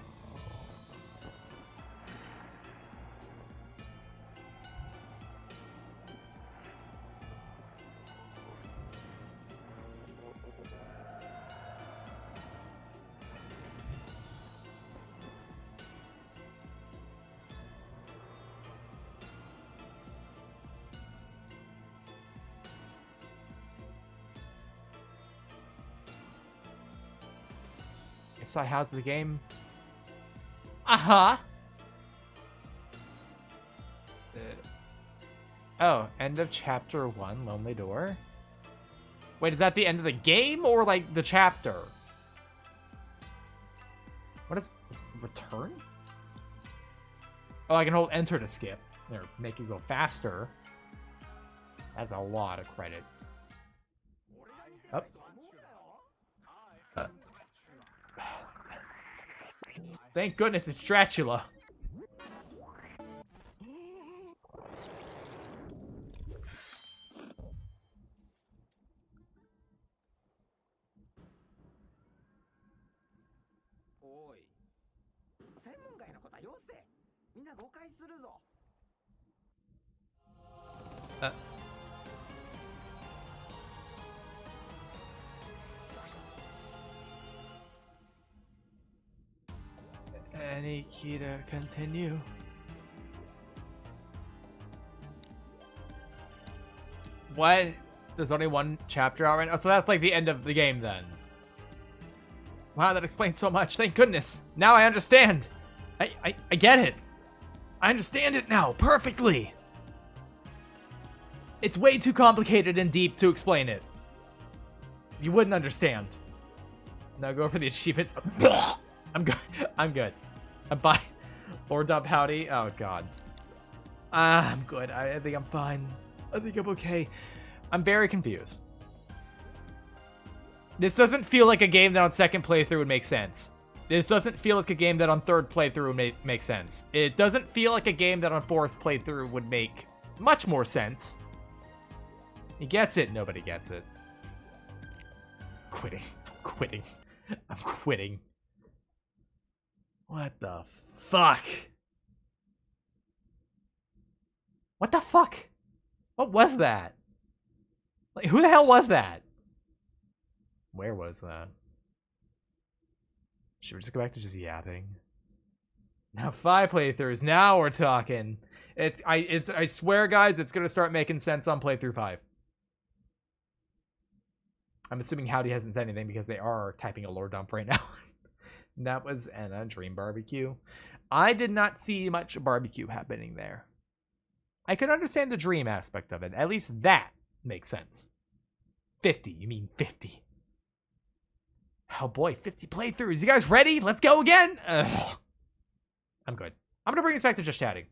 So how's the game? Uh-huh. Oh, end of chapter 1, Lonely Door. Wait, is that the end of the game or like the chapter? What is return? Oh, I can hold enter to skip. Or make you go faster. That's a lot of credit. Up. Thank goodness it's Dracula. Any key to continue? What? There's only one chapter out right now? So that's like the end of the game then. Wow, that explains so much. Thank goodness. Now I understand. I get it. I understand it now perfectly. It's way too complicated and deep to explain it. You wouldn't understand. Now go for the achievements. I'm good. I'm good. I'm fine. Lord Dub Howdy. Oh god. I'm good. I think I'm fine. I think I'm okay. I'm very confused. This doesn't feel like a game that on second playthrough would make sense. This doesn't feel like a game that on third playthrough would make sense. It doesn't feel like a game that on fourth playthrough would make much more sense. He gets it. Nobody gets it. Quitting. I'm quitting. I'm quitting. What the fuck? What the fuck? What was that? Like, who the hell was that? Where was that? Should we just go back to just yapping? Now 5 playthroughs. Now we're talking. I swear, guys, it's gonna start making sense on playthrough 5. I'm assuming Howdy hasn't said anything because they are typing a lore dump right now. That was Anna Dream Barbecue. I did not see much barbecue happening there. I could understand the dream aspect of it. At least that makes sense. 50. You mean 50. Oh boy, 50 playthroughs. You guys ready? Let's go again? Ugh. I'm good. I'm gonna bring us back to just chatting.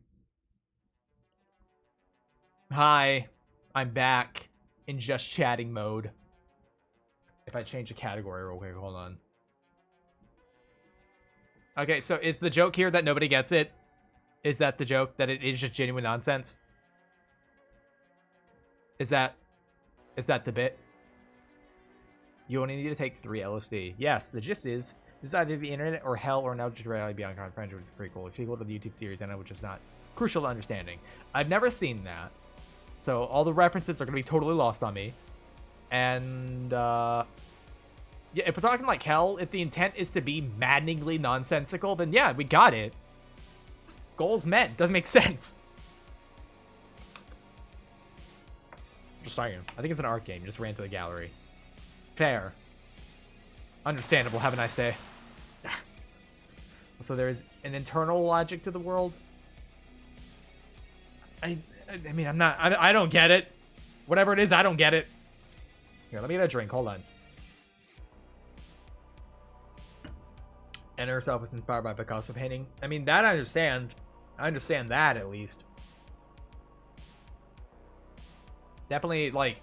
Hi. I'm back in just chatting mode. If I change the category real quick, hold on. Okay, so is the joke here that nobody gets it? Is that the joke? That it is just genuine nonsense? Is that the bit? You only need to take 3 LSD. Yes, the gist is, this is either the internet or hell or now just reality beyond comprehension, which is pretty cool. It's equal to the YouTube series, and which is not crucial to understanding. I've never seen that, so all the references are going to be totally lost on me. And, yeah, if we're talking like hell, if the intent is to be maddeningly nonsensical, then yeah, we got it. Goals met. Doesn't make sense. Just saying. I think it's an art game. You just ran to the gallery. Fair. Understandable. Have a nice day. So there is an internal logic to the world. I mean, I don't get it. Whatever it is, I don't get it. Here, let me get a drink. Hold on. And herself was inspired by Picasso painting. I mean, that I understand. I understand that, at least. Definitely, like,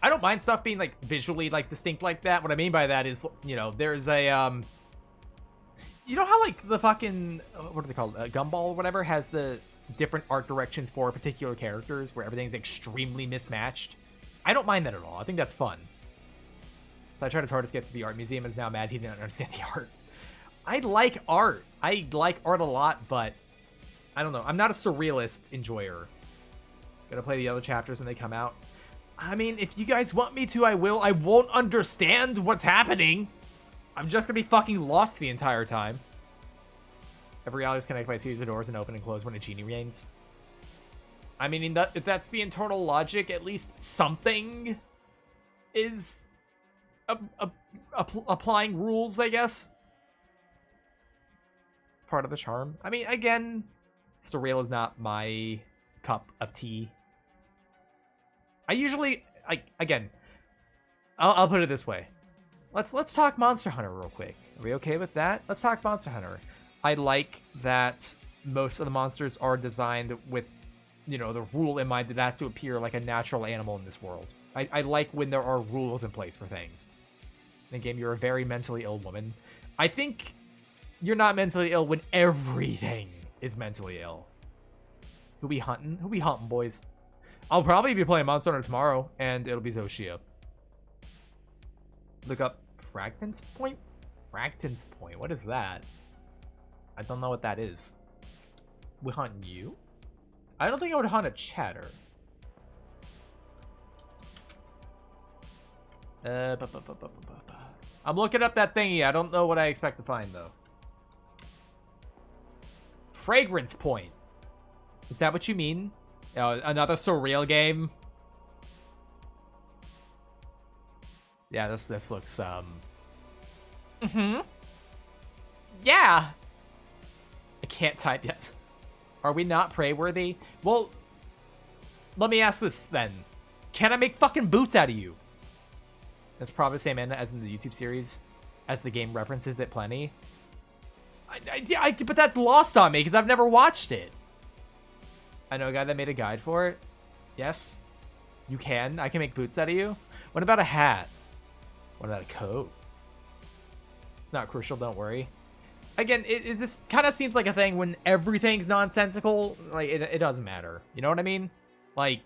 I don't mind stuff being, like, visually, like, distinct like that. What I mean by that is, you know, there's a, you know how, like, the fucking, what is it called? Gumball or whatever has the different art directions for particular characters where everything's extremely mismatched? I don't mind that at all. I think that's fun. So I tried his hardest to get to the art museum and is now mad he didn't understand the art. I like art. I like art a lot, but I don't know. I'm not a surrealist enjoyer. Gonna play the other chapters when they come out. I mean, if you guys want me to, I will. I won't understand what's happening. I'm just gonna be fucking lost the entire time. Every reality is connected by a series of doors and open and close when a genie reigns. I mean, if that's the internal logic, at least something is applying rules, I guess. It's part of the charm. I mean, again, surreal is not my cup of tea. I usually, again, I'll put it this way. Let's talk Monster Hunter real quick. Are we okay with that? Let's talk Monster Hunter. I like that most of the monsters are designed with, you know, the rule in mind that it has to appear like a natural animal in this world. I like when there are rules in place for things. In the game, you're a very mentally ill woman. I think you're not mentally ill when everything is mentally ill. Who we hunting? Who we hunting, boys? I'll probably be playing Monster Hunter tomorrow, and it'll be Zoshia. Look up Fragtance Point? Fragtance Point, what is that? I don't know what that is. We hunt you? I don't think I would hunt a chatter. I'm looking up that thingy. I don't know what I expect to find, though. Fragrance Point. Is that what you mean? Another surreal game? Yeah, this looks, Yeah! I can't type yet. Are we not prey-worthy? Well, let me ask this, then. Can I make fucking boots out of you? That's probably the same end as in the YouTube series, as the game references it plenty. But that's lost on me, because I've never watched it. I know a guy that made a guide for it. Yes, you can. I can make boots out of you. What about a hat? What about a coat? It's not crucial, don't worry. Again, this kind of seems like a thing when everything's nonsensical. Like, it doesn't matter. You know what I mean? Like,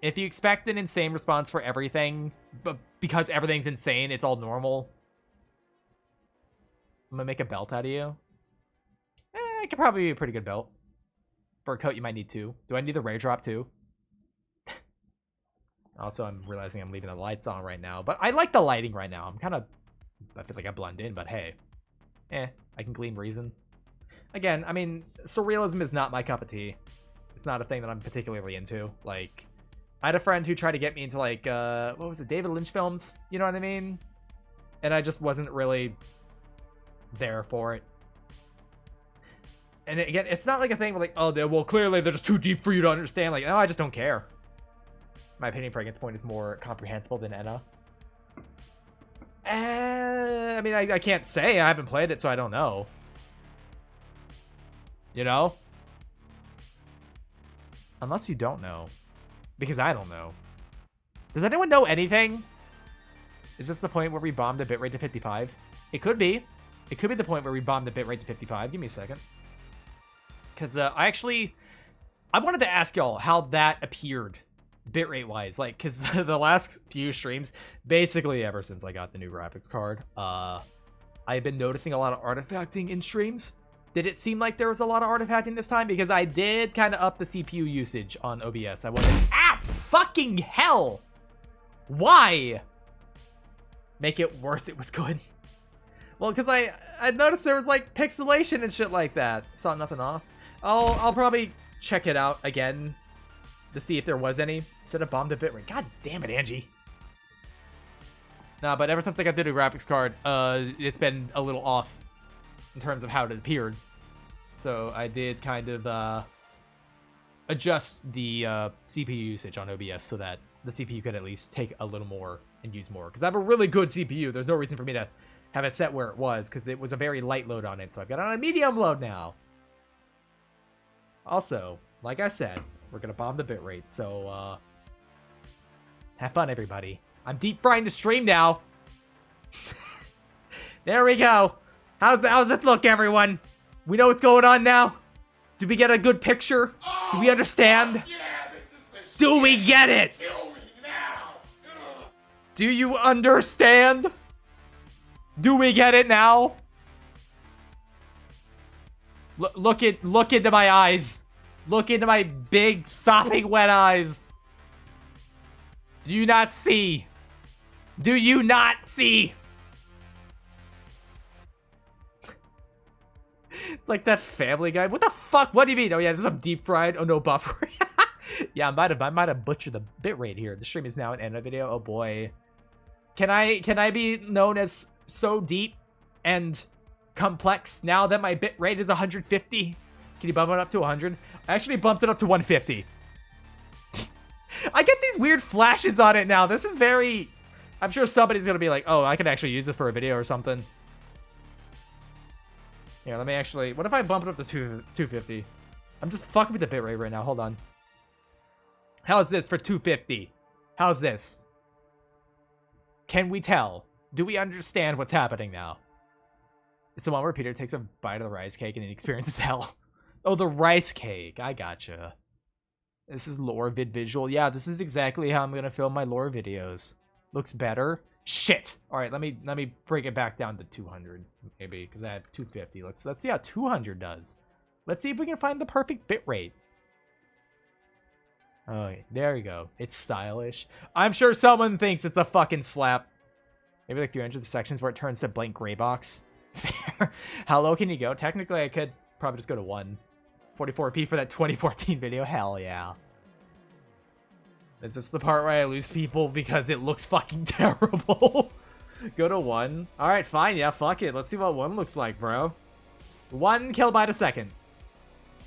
if you expect an insane response for everything, but because everything's insane, it's all normal. I'm gonna make a belt out of you. It could probably be a pretty good belt. For a coat, you might need two. Do I need the ray drop too? Also, I'm realizing I'm leaving the lights on right now, but I like the lighting right now. I feel like I blend in, but hey. I can glean reason. Again, I mean, surrealism is not my cup of tea. It's not a thing that I'm particularly into. Like, I had a friend who tried to get me into, like, what was it, David Lynch films? You know what I mean? And I just wasn't really there for it. And again, it's not like a thing where, like, oh, well, clearly they're just too deep for you to understand. Like, no, I just don't care. My opinion, Fragrance Point is more comprehensible than Enna. I mean, I can't say. I haven't played it, so I don't know. You know? Unless you don't know. Because I don't know. Does anyone know anything? Is this the point where we bombed the bitrate to 55? It could be. It could be the point where we bombed the bitrate to 55. Give me a second. Because I wanted to ask y'all how that appeared bitrate wise, like, because the last few streams, basically ever since I got the new graphics card, I've been noticing a lot of artifacting in streams. Did it seem like there was a lot of artifacting this time? Because I did kind of up the CPU usage on OBS. I wasn't, fucking hell! Why? Make it worse, it was good. Well, because I noticed there was, like, pixelation and shit like that. Saw nothing off. I'll probably check it out again to see if there was any. Instead of bomb the bitrate. God damn it, Angie. Nah, but ever since I got the new graphics card, it's been a little off in terms of how it appeared. So I did kind of adjust the CPU usage on OBS so that the CPU could at least take a little more and use more. Because I have a really good CPU. There's no reason for me to have it set where it was, because it was a very light load on it. So I've got it on a medium load now. Also, like I said, we're going to bomb the bitrate. So, have fun, everybody. I'm deep frying the stream now. There we go. How's this look, everyone? We know what's going on now? Do we get a good picture? Do we understand? Do we get it? Do you understand? Do we get it now? Look into my eyes. Look into my big, sopping wet eyes. Do you not see? Do you not see? It's like that Family Guy. What the fuck? What do you mean? Oh yeah, there's some deep fried. Oh no, buffering. Yeah, I might have butchered the bitrate here. The stream is now an end of video. Oh boy. Can I be known as so deep and complex now that my bit rate is 150. Can you bump it up to 100? I actually bumped it up to 150. I get these weird flashes on it now. This is very... I'm sure somebody's going to be like, oh, I could actually use this for a video or something. Yeah, let me actually... What if I bump it up to 250? I'm just fucking with the bitrate right now. Hold on. How's this for 250? How's this? Can we tell? Do we understand what's happening now? It's the one where Peter takes a bite of the rice cake and he experiences hell. Oh, the rice cake. I gotcha. This is lore vid visual. Yeah, this is exactly how I'm gonna film my lore videos. Looks better. Shit. All right, let me bring it back down to 200 maybe because I had 250. Let's see how 200 does. Let's see if we can find the perfect bitrate. Oh, there you go. It's stylish. I'm sure someone thinks it's a fucking slap. Maybe like 300 sections where it turns to blank gray box. Fair. How low can you go? Technically, I could probably just go to 1. 44p for that 2014 video. Hell yeah. Is this the part where I lose people because it looks fucking terrible? Go to 1. All right, fine. Yeah, fuck it. Let's see what 1 looks like, bro. 1 kilobyte a second.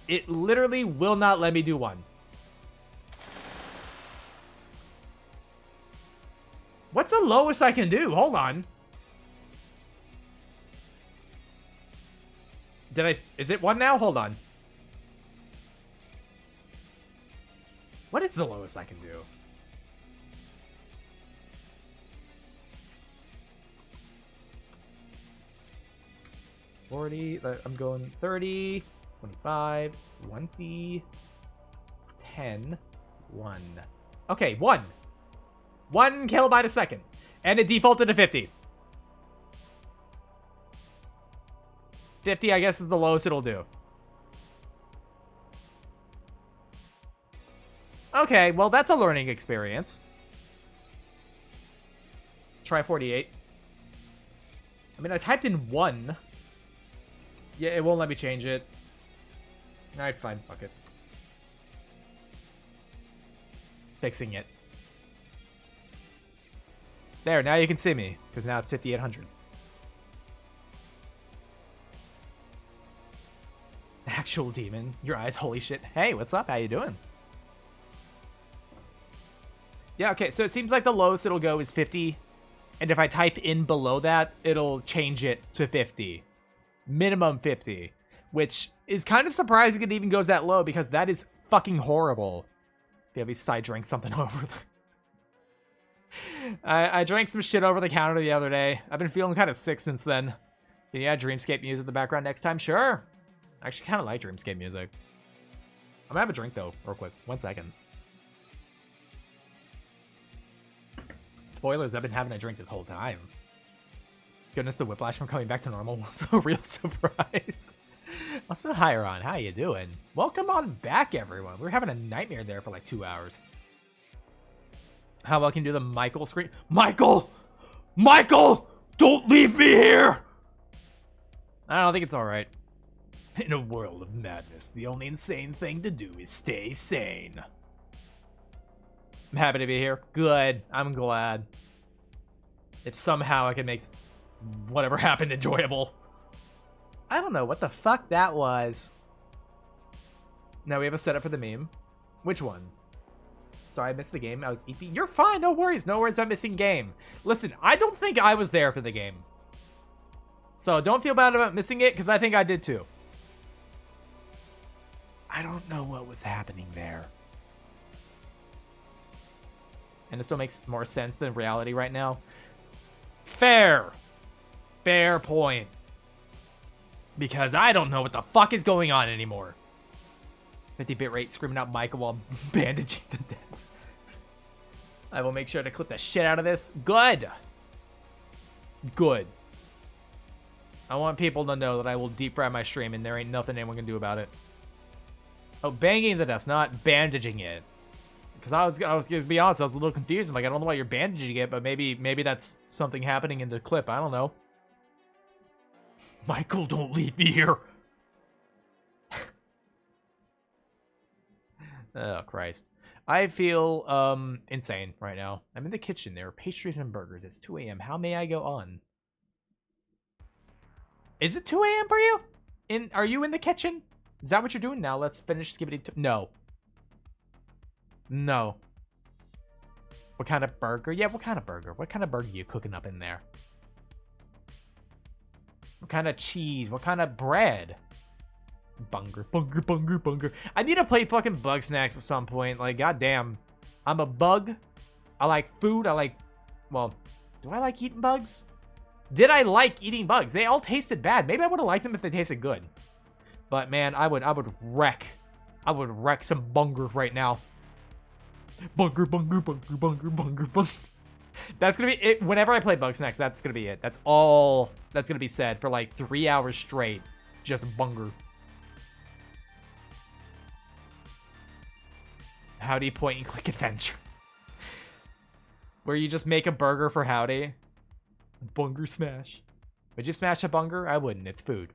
It literally will not let me do 1. What's the lowest I can do? Hold on. Is it 1 now? Hold on. What is the lowest I can do? I'm going 30, 25, 20, 10, 1. Okay, 1. 1 kilobyte a second. And it defaulted to 50. 50, I guess, is the lowest it'll do. Okay, well, that's a learning experience. Try 48. I mean, I typed in 1. Yeah, it won't let me change it. Alright, fine. Fuck it. Fixing it. There, now you can see me, because now it's 5800. Actual demon. Your eyes, holy shit. Hey, what's up? How you doing? Yeah, okay, so it seems like the lowest it'll go is 50. And if I type in below that, it'll change it to 50. Minimum 50. Which is kind of surprising it even goes that low, because that is fucking horrible. Yeah, we I drank something over the... I drank some shit over the counter the other day. I've been feeling kind of sick since then. Can you add Dreamscape music in the background next time? Sure. I actually kind of like Dreamscape music. I'm gonna have a drink, though, real quick. 1 second. Spoilers, I've been having a drink this whole time. Goodness, the whiplash from coming back to normal was a real surprise. Also, Hiron, how you doing? Welcome on back, everyone. We were having a nightmare there for like 2 hours. How about can you do the Michael screen? Michael! Michael! Don't leave me here! I don't think it's alright. In a world of madness, the only insane thing to do is stay sane. I'm happy to be here. Good. I'm glad. If somehow I can make whatever happened enjoyable. I don't know what the fuck that was. Now we have a setup for the meme. Which one? Sorry, I missed the game. I was EP. You're fine. No worries. No worries about missing game. Listen, I don't think I was there for the game. So don't feel bad about missing it, because I think I did too. I don't know what was happening there. And it still makes more sense than reality right now. Fair. Fair point. Because I don't know what the fuck is going on anymore. 50-bit rate screaming out Michael while bandaging the dents. I will make sure to clip the shit out of this. Good. Good. I want people to know that I will deep fry my stream and there ain't nothing anyone can do about it. Oh, banging the desk, not bandaging it. Because I was to be honest, I was a little confused. I'm like, I don't know why you're bandaging it, but maybe that's something happening in the clip. I don't know. Michael, don't leave me here. Oh, Christ. I feel insane right now. I'm in the kitchen. There are pastries and burgers. It's 2 a.m. How may I go on? Is it 2 a.m. for you? Are you in the kitchen? Is that what you're doing now? Let's finish Skibidi. No. No. What kind of burger? Yeah, what kind of burger? What kind of burger are you cooking up in there? What kind of cheese? What kind of bread? Bunger, bunger, bunger, bunger. I need to play fucking Bug Snacks at some point. Like, goddamn. I'm a bug. I like food. Well, do I like eating bugs? Did I like eating bugs? They all tasted bad. Maybe I would have liked them if they tasted good. But man, I would wreck some bunger right now. Bunger, bunger, bunger, bunger, bunger, bunger. That's gonna be it. Whenever I play Bug Snacks, that's gonna be it. That's all that's gonna be said for like 3 hours straight. Just bunger. Howdy point and click adventure. Where you just make a burger for Howdy. Bunger smash. Would you smash a bunger? I wouldn't. It's food.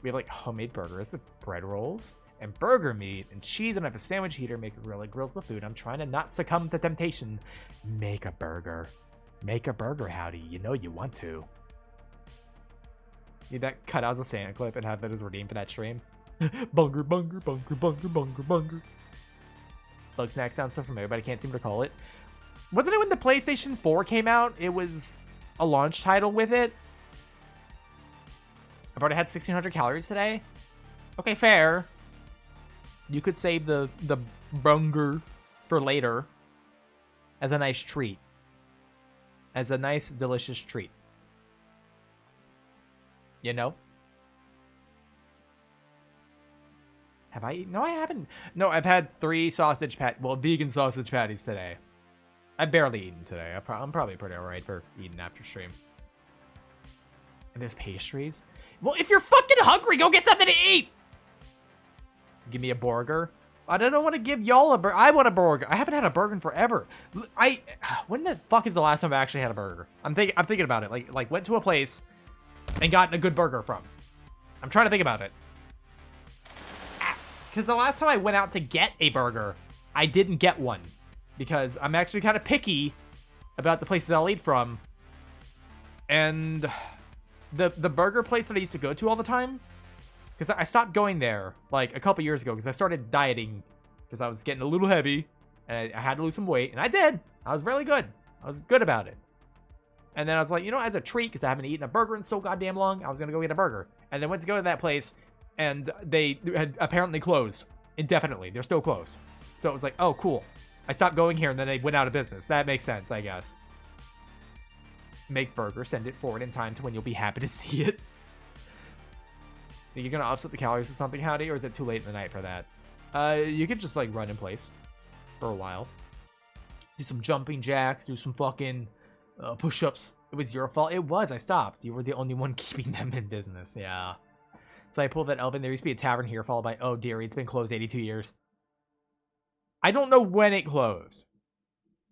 We have like homemade burgers with bread rolls and burger meat and cheese, and I have a sandwich heater. Make a grill that grills the food. I'm trying to not succumb to temptation. Make a burger. Make a burger, Howdy. You know you want to. Need that cut out as a Santa clip and have that as redeemed for that stream. Bunger, bunger, bunger, bunger, bunger, bunger. Bug Snack sounds so familiar, but I can't seem to recall it. Wasn't it when the PlayStation 4 came out? It was a launch title with it. I've already had 1,600 calories today. Okay, fair. You could save the bunger for later as a nice treat. As a nice, delicious treat. You know? Have I eaten? No, I haven't. No, I've had 3 vegan sausage patties today. I've barely eaten today. I'm probably pretty alright for eating after stream. And there's pastries. Well, if you're fucking hungry, go get something to eat! Give me a burger. I don't want to give y'all a burger. I want a burger. I haven't had a burger in forever. When the fuck is the last time I actually had a burger? I'm thinking about it. Like went to a place and gotten a good burger from. I'm trying to think about it. Because the last time I went out to get a burger, I didn't get one. Because I'm actually kind of picky about the places I'll eat from. And the burger place that I used to go to all the time, because I stopped going there like a couple years ago because I started dieting because I was getting a little heavy and I had to lose some weight, and I did. I was really good. I was good about it. And then I was like, you know, as a treat, because I haven't eaten a burger in so goddamn long, I was going to go get a burger. And then went to go to that place, and they had apparently closed indefinitely. They're still closed. So it was like, oh, cool. I stopped going here, and then they went out of business. That makes sense, I guess. Make burger, send it forward in time to when you'll be happy to see it. Think you're gonna offset the calories or something, Howdy, or is it too late in the night for that? You could just like run in place for a while. Do some jumping jacks, do some fucking push-ups. It was your fault. It was. I stopped. You were the only one keeping them in business. Yeah. So I pulled that Elvin. There used to be a tavern here, followed by, oh dear, it's been closed 82 years. I don't know when it closed.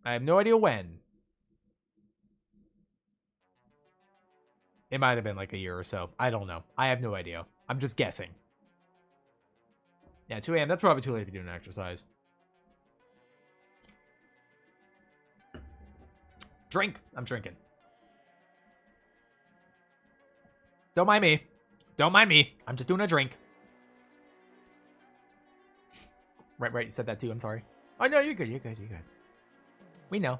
I have no idea when. It might have been like a year or so. I don't know. I have no idea. I'm just guessing. Yeah, 2 a.m. That's probably too late to be doing an exercise. Drink. I'm drinking. Don't mind me. Don't mind me. I'm just doing a drink. Right. You said that too. I'm sorry. Oh, no, you're good. You're good. We know.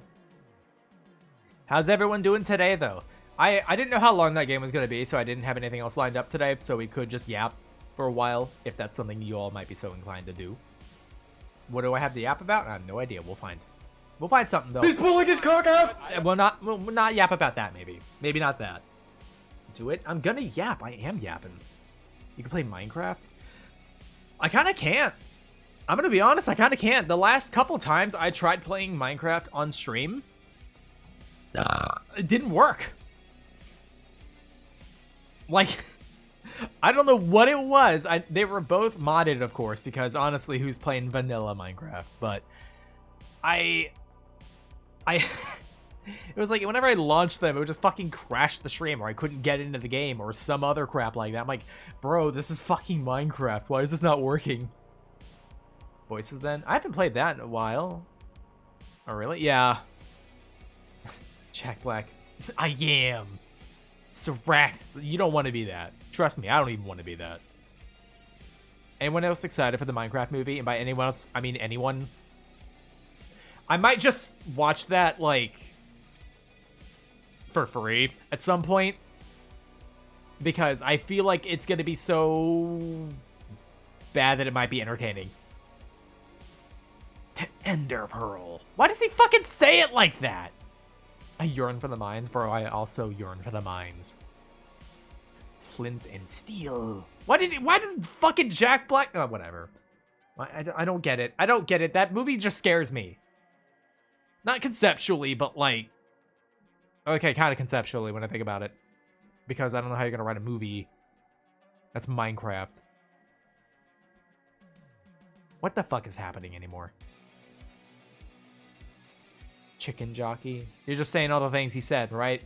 How's everyone doing today, though? I didn't know how long that game was going to be, so I didn't have anything else lined up today, so we could just yap for a while, if that's something you all might be so inclined to do. What do I have to yap about? I have no idea. We'll find something, though. He's pulling his cock out! We'll not yap about that, maybe. Maybe not that. Do it? I'm gonna yap. I am yapping. You can play Minecraft? I kind of can't. I'm gonna be honest, I kind of can't. The last couple times I tried playing Minecraft on stream, it didn't work. Like, I don't know what it was. They were both modded, of course, because honestly, who's playing vanilla Minecraft? But it was like, whenever I launched them, it would just fucking crash the stream, or I couldn't get into the game, or some other crap like that. I'm like, bro, this is fucking Minecraft. Why is this not working? Voices then? I haven't played that in a while. Oh, really? Yeah. Jack Black. I am. Serax, you don't want to be that. Trust me, I don't even want to be that. Anyone else excited for the Minecraft movie? And by anyone else, I mean anyone. I might just watch that, like, for free at some point. Because I feel like it's going to be so bad that it might be entertaining. To Ender Pearl. Why does he fucking say it like that? I yearn for the mines, bro. I also yearn for the mines. Flint and steel. Why does fucking Jack Black... Oh, whatever. I don't get it. I don't get it. That movie just scares me. Not conceptually, but like... Okay, kind of conceptually when I think about it. Because I don't know how you're going to write a movie that's Minecraft. What the fuck is happening anymore? Chicken jockey. You're just saying all the things he said, right?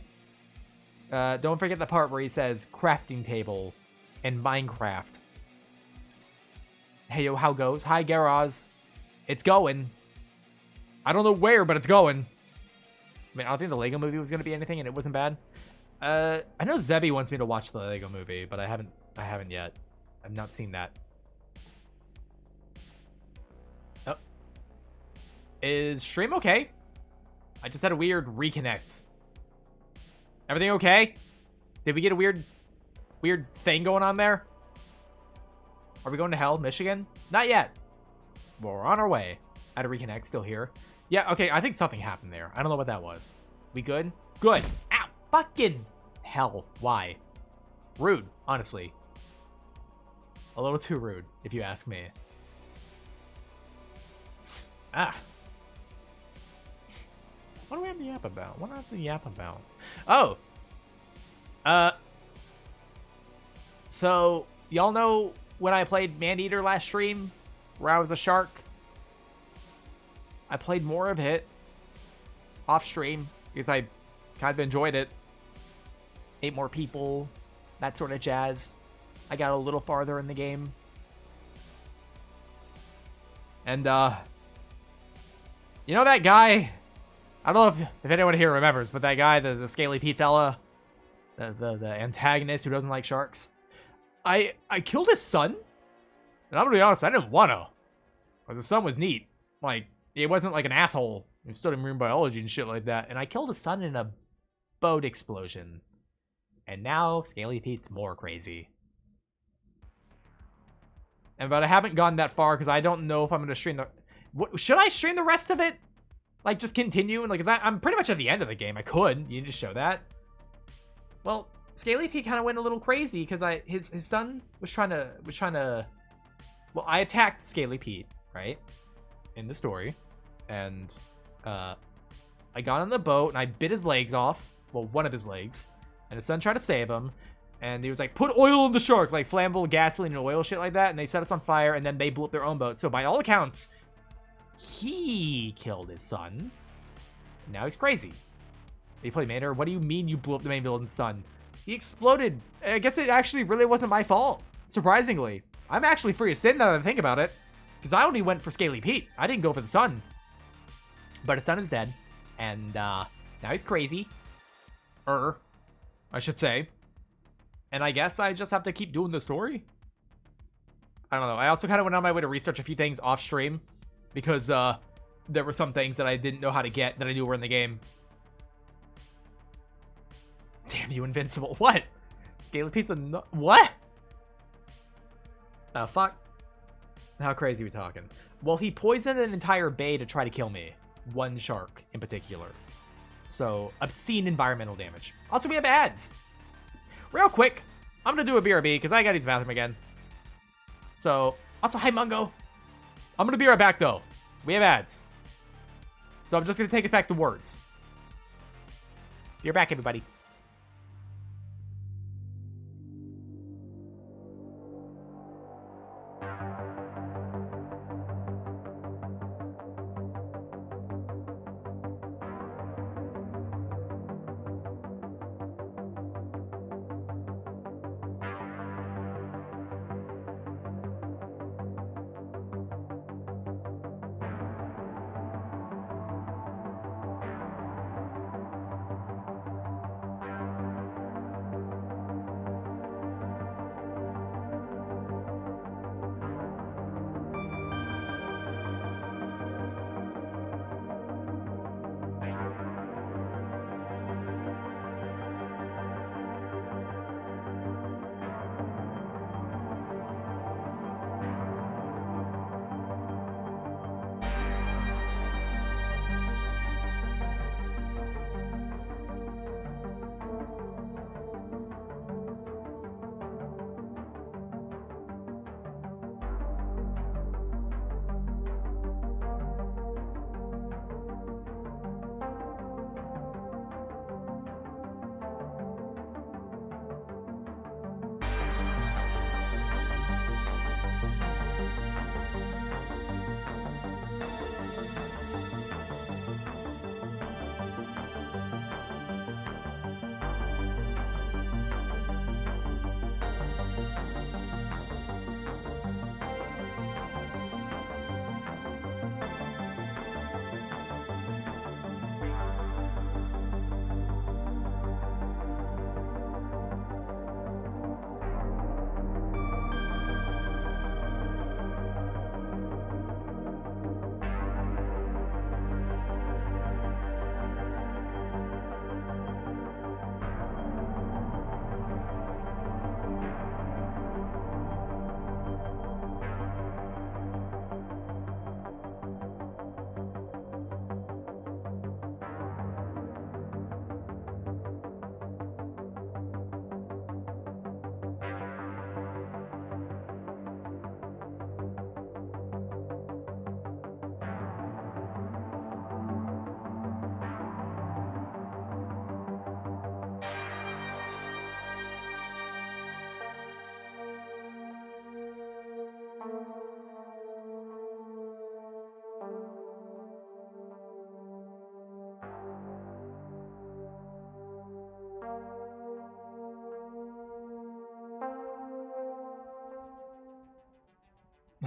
Don't forget the part where he says crafting table in Minecraft. Hey, yo, how goes? Hi, Garaz. It's going. I don't know where, but it's going. I mean, I don't think the Lego movie was going to be anything, and it wasn't bad. I know Zebby wants me to watch the Lego movie, but I haven't yet. I've not seen that. Oh. Is stream okay? I just had a weird reconnect. Everything okay? Did we get a weird thing going on there? Are we going to hell, Michigan? Not yet. We're on our way. I had to reconnect, still here. Yeah, okay, I think something happened there. I don't know what that was. We good? Good. Ow! Fucking hell. Why? Rude, honestly. A little too rude, if you ask me. Ah. What do we have to yap about? What do I have to yap about? Oh! So, y'all know when I played Maneater last stream, where I was a shark? I played more of it off stream because I kind of enjoyed it. 8 more people, that sort of jazz. I got a little farther in the game. And, you know that guy? I don't know if anyone here remembers, but that guy, the Scaly Pete fella, the antagonist who doesn't like sharks. I killed his son, and I'm gonna be honest, I didn't want to. Because his son was neat. Like, he wasn't like an asshole. He studied marine biology and shit like that. And I killed his son in a boat explosion. And now Scaly Pete's more crazy. But I haven't gone that far because I don't know if I'm gonna stream the... Should I stream the rest of it? Like, just continue? Like, cause I'm pretty much at the end of the game. I could. You just show that. Well, Scaly Pete kind of went a little crazy because his son was trying to. Well, I attacked Scaly Pete, right, in the story, and I got on the boat and I bit his legs off. Well, one of his legs, and his son tried to save him, and he was like, "Put oil in the shark," like flammable gasoline and oil, shit like that, and they set us on fire, and then they blew up their own boat. So by all accounts, he killed his son. Now he's crazy. You play Maneater? What do you mean you blew up the main villain's son? He exploded. I guess it actually really wasn't my fault. Surprisingly. I'm actually free of sin now that I think about it. Because I only went for Scaly Pete. I didn't go for the son. But his son is dead. And now he's crazy. I should say. And I guess I just have to keep doing the story. I don't know. I also kind of went on my way to research a few things off stream. Because there were some things that I didn't know how to get that I knew were in the game. Damn you, Invincible. What? Scaly Pete's what? Oh, fuck. How crazy are we talking? Well, he poisoned an entire bay to try to kill me. One shark in particular. So, obscene environmental damage. Also, we have ads. Real quick, I'm going to do a BRB because I got to use the bathroom again. So, also, hi, Mungo. I'm going to be right back, though. We have ads. So, I'm just going to take us back to words. You're back, everybody.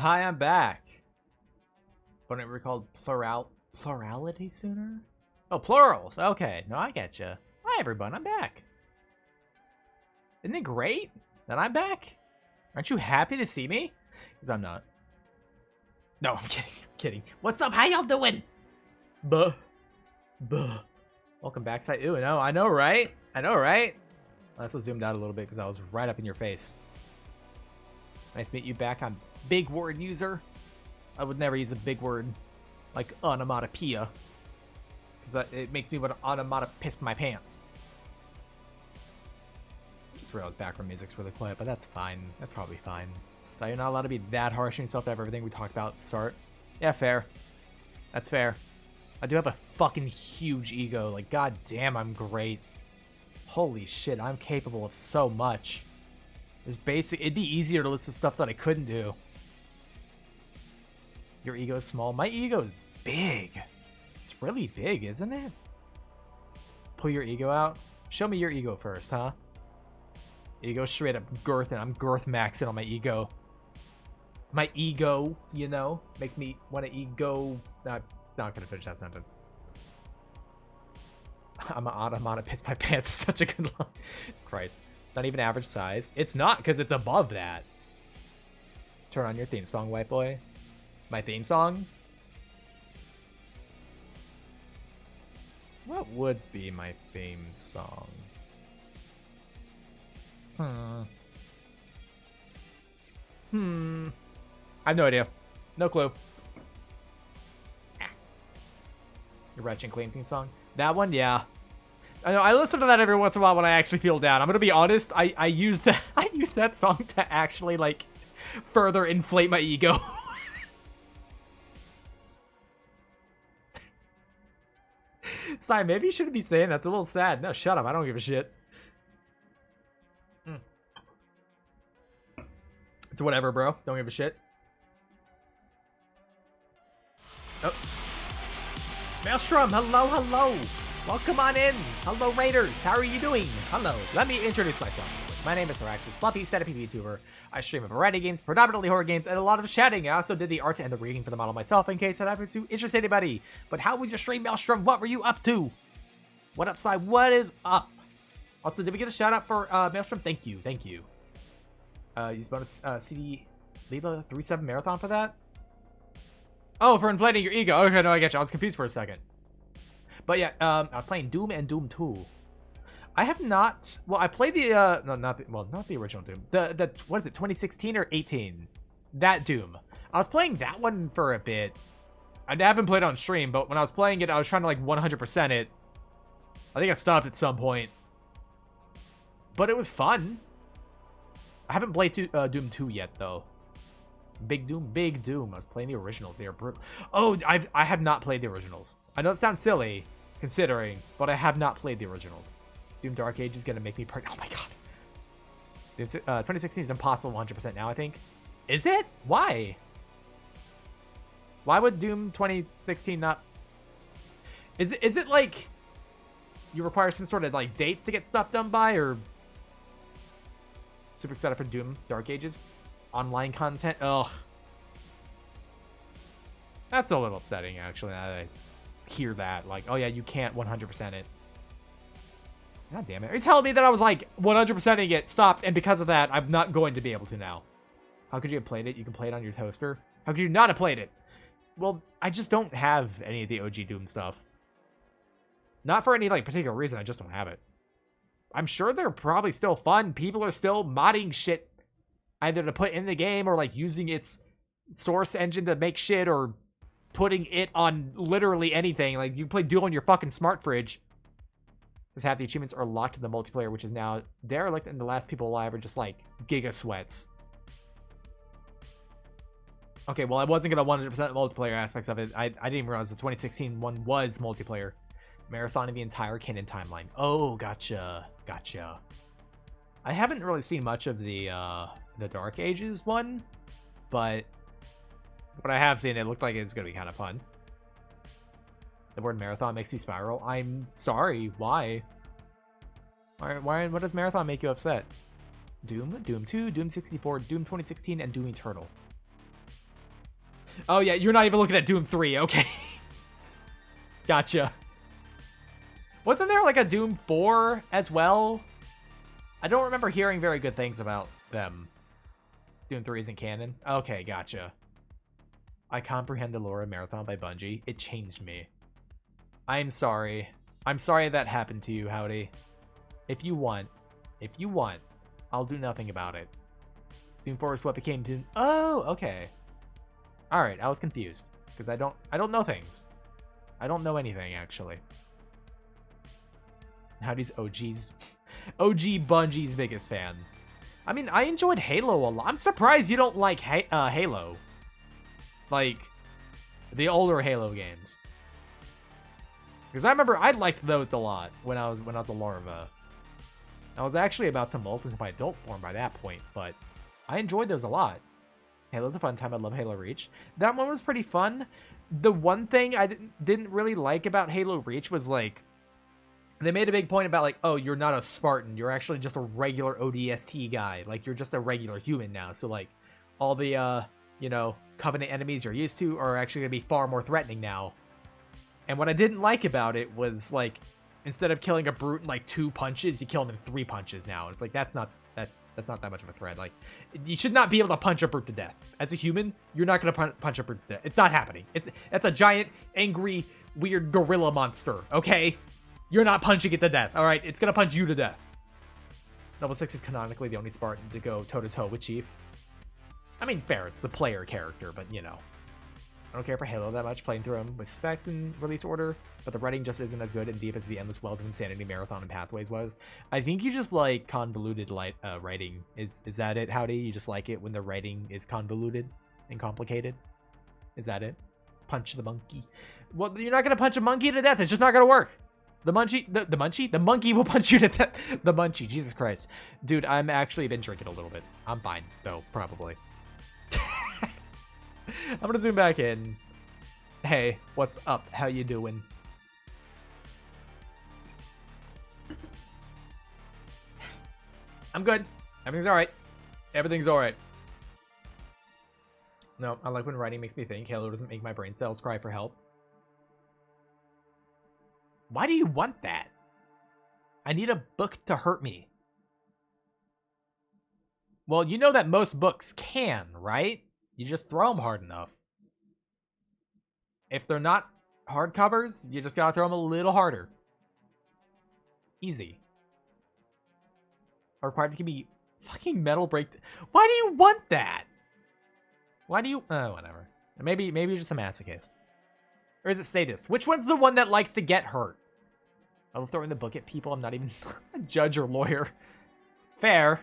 Hi, I'm back. But it recalled plurality sooner? Oh, plurals. Okay, no, I get you. Hi, everyone. I'm back. Isn't it great that I'm back? Aren't you happy to see me? Because I'm not. No, I'm kidding. I'm kidding. What's up? How y'all doing? Buh. Welcome back, Sai. Ooh, no, I know, right? I know, right? I also zoomed out a little bit because I was right up in your face. Nice to meet you back. I'm big word user. I would never use a big word like onomatopoeia because it makes me want to onomatopiss my pants. Just realized background music's really quiet, but that's fine. That's probably fine. So you're not allowed to be that harsh on yourself to have everything we talked about at the start. Yeah, fair. That's fair. I do have a fucking huge ego. Like, god damn, I'm great. Holy shit, I'm capable of so much. It'd be easier to list the stuff that I couldn't do. Your ego is small. My ego is big. It's really big, isn't it? Pull your ego out. Show me your ego first, huh? Ego straight up girth, and I'm girth maxing on my ego. My ego, you know, makes me want to ego. Not gonna finish that sentence. I'm gonna piss my pants. Is such a good line. Christ. Not even average size. It's not, because it's above that. Turn on your theme song, white boy. My theme song? What would be my theme song? I have no idea. No clue. Your Ratchet & Clank theme song? That one? Yeah. I know, I listen to that every once in a while when I actually feel down. I'm gonna be honest, I use that song to actually, like, further inflate my ego. Sai, maybe you shouldn't be saying that's a little sad. No, shut up. I don't give a shit. It's whatever, bro. Don't give a shit. Oh. Maelstrom, hello, hello. Welcome on in. Hello, Raiders. How are you doing? Hello. Let me introduce myself. My name is Araxis Fluffy, Centipede YouTuber. I stream a variety of games, predominantly horror games, and a lot of chatting. I also did the art and the reading for the model myself in case that happened to interest anybody. But how was your stream, Maelstrom? What were you up to? What up, Sai? What is up? Also, did we get a shout out for Maelstrom? Thank you. Thank you. Use bonus CD Leela 3-7 marathon for that? Oh, for inflating your ego. Okay, no, I get you. I was confused for a second. But yeah, I was playing Doom and Doom 2. I have not. Well, I played the not the original Doom. The what is it? 2016 or 18? That Doom. I was playing that one for a bit. I haven't played it on stream, but when I was playing it, I was trying to like 100% it. I think I stopped at some point. But it was fun. I haven't played Doom 2 yet though. Big Doom. I was playing the originals. They are brutal. Oh, I have not played the originals. I know it sounds silly, considering, but I have not played the originals. Doom Dark Age is gonna make me pregnant. Oh my god. 2016 is impossible 100% now, I think. Is it? Why? Why would Doom 2016 not? Is it like you require some sort of like dates to get stuff done by, or super excited for Doom Dark Ages? Online content? Ugh. That's a little upsetting, actually, now that I hear that. Like, oh yeah, you can't 100% it. God damn it. Are you telling me that I was like 100%ing it, stopped, and because of that, I'm not going to be able to now? How could you have played it? You can play it on your toaster. How could you not have played it? Well, I just don't have any of the OG Doom stuff. Not for any like particular reason, I just don't have it. I'm sure they're probably still fun. People are still modding shit either to put in the game or like using its source engine to make shit or putting it on literally anything. Like you play Duel on your fucking smart fridge. Because half the achievements are locked to the multiplayer, which is now derelict, and the last people alive are just like giga sweats. Okay, well I wasn't gonna 100% multiplayer aspects of it. I didn't even realize the 2016 one was multiplayer. Marathoning the entire canon timeline. Oh, gotcha. I haven't really seen much of the Dark Ages one, but what I have seen, it looked like it's gonna be kind of fun. The word marathon makes me spiral. I'm sorry. Why? Why? What does marathon make you upset? Doom, Doom 2, Doom 64, Doom 2016, and Doom Eternal. Oh yeah, you're not even looking at Doom 3, okay. Gotcha. Wasn't there like a Doom 4 as well? I don't remember hearing very good things about them. Doom 3 isn't canon? Okay, gotcha. I comprehend the lore of Marathon by Bungie. It changed me. I'm sorry. I'm sorry that happened to you, Howdy. If you want, I'll do nothing about it. Doom 4 is what became Doom. Oh, okay. All right, I was confused because I don't know things. I don't know anything actually. Howdy's OG Bungie's biggest fan. I mean, I enjoyed Halo a lot. I'm surprised you don't like Halo. Like the older Halo games. Because I remember I liked those a lot when I was a larva. I was actually about to molt into my adult form by that point, but I enjoyed those a lot. Halo's a fun time. I love Halo Reach. That one was pretty fun. The one thing I didn't really like about Halo Reach was like, they made a big point about like, oh, you're not a Spartan. You're actually just a regular ODST guy. Like, you're just a regular human now. So like, all the, Covenant enemies you're used to are actually going to be far more threatening now. And what I didn't like about it was like, instead of killing a brute in like 2 punches, you kill him in 3 punches now. And it's like, that's not that much of a threat. Like, you should not be able to punch a brute to death. As a human, you're not going to punch a brute to death. It's not happening. That's a giant, angry, weird gorilla monster, okay? You're not punching it to death, all right? It's going to punch you to death. Noble 6 is canonically the only Spartan to go toe-to-toe with Chief. I mean, fair, it's the player character, but you know. I don't care for Halo that much, playing through them with specs in release order, but the writing just isn't as good and deep as the Endless Wells of Insanity Marathon and Pathways was. I think you just like convoluted writing. Is that it, Howdy? You just like it when the writing is convoluted and complicated? Is that it? Punch the monkey. Well, you're not going to punch a monkey to death. It's just not going to work. The munchie? The monkey will punch you to death. The munchie. Jesus Christ. Dude, I'm actually been drinking a little bit. I'm fine, though, probably. I'm gonna zoom back in. Hey, what's up? How you doing? I'm good. Everything's alright. Everything's alright. No, I like when writing makes me think. Halo doesn't make my brain cells cry for help. Why do you want that? I need a book to hurt me. Well, you know that most books can, right? You just throw them hard enough. If they're not hardcovers, you just gotta throw them a little harder. Easy. Required to be fucking metal break. Why do you want that? Why do you? Whatever. Maybe you're just a masochist. Or is it sadist? Which one's the one that likes to get hurt? I love throwing the book at people. I'm not even a judge or lawyer. Fair.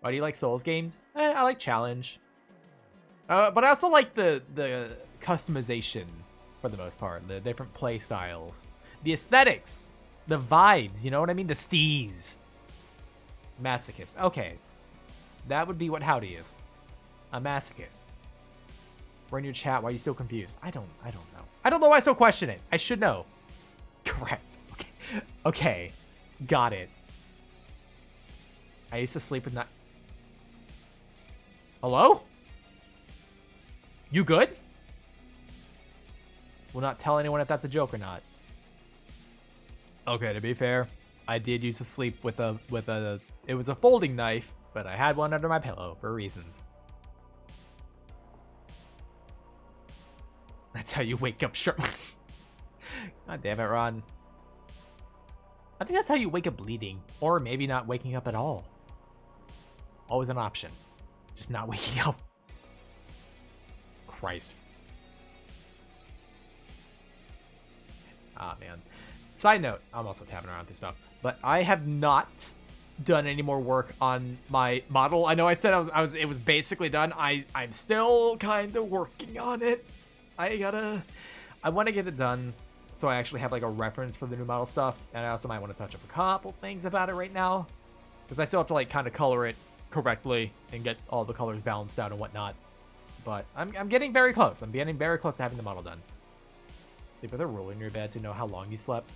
Why do you like Souls games? I like challenge. But I also like the customization for the most part. The different play styles. The aesthetics. The vibes. You know what I mean? The steez. Masochist. Okay. That would be what Howdy is. A masochist. We're in your chat. Why are you so confused? I don't know. I don't know why I still question it. I should know. Correct. Okay. Got it. I used to sleep with not... Hello? You good? Will not tell anyone if that's a joke or not. Okay, to be fair, I did used to sleep with a it was a folding knife, but I had one under my pillow for reasons. That's how you wake up sharp. God damn it, Ron. I think that's how you wake up bleeding, or maybe not waking up at all. Always an option. Just not waking up. Christ. Ah, man. Side note, I'm also tapping around through stuff, but I have not done any more work on my model. I know I said it was basically done. I'm still kind of working on it. I want to get it done so I actually have like a reference for the new model stuff, and I also might want to touch up a couple things about it right now, because I still have to like kind of color it correctly and get all the colors balanced out and whatnot. But I'm getting very close. I'm getting very close to having the model done. Sleep with a ruler in your bed to know how long you slept.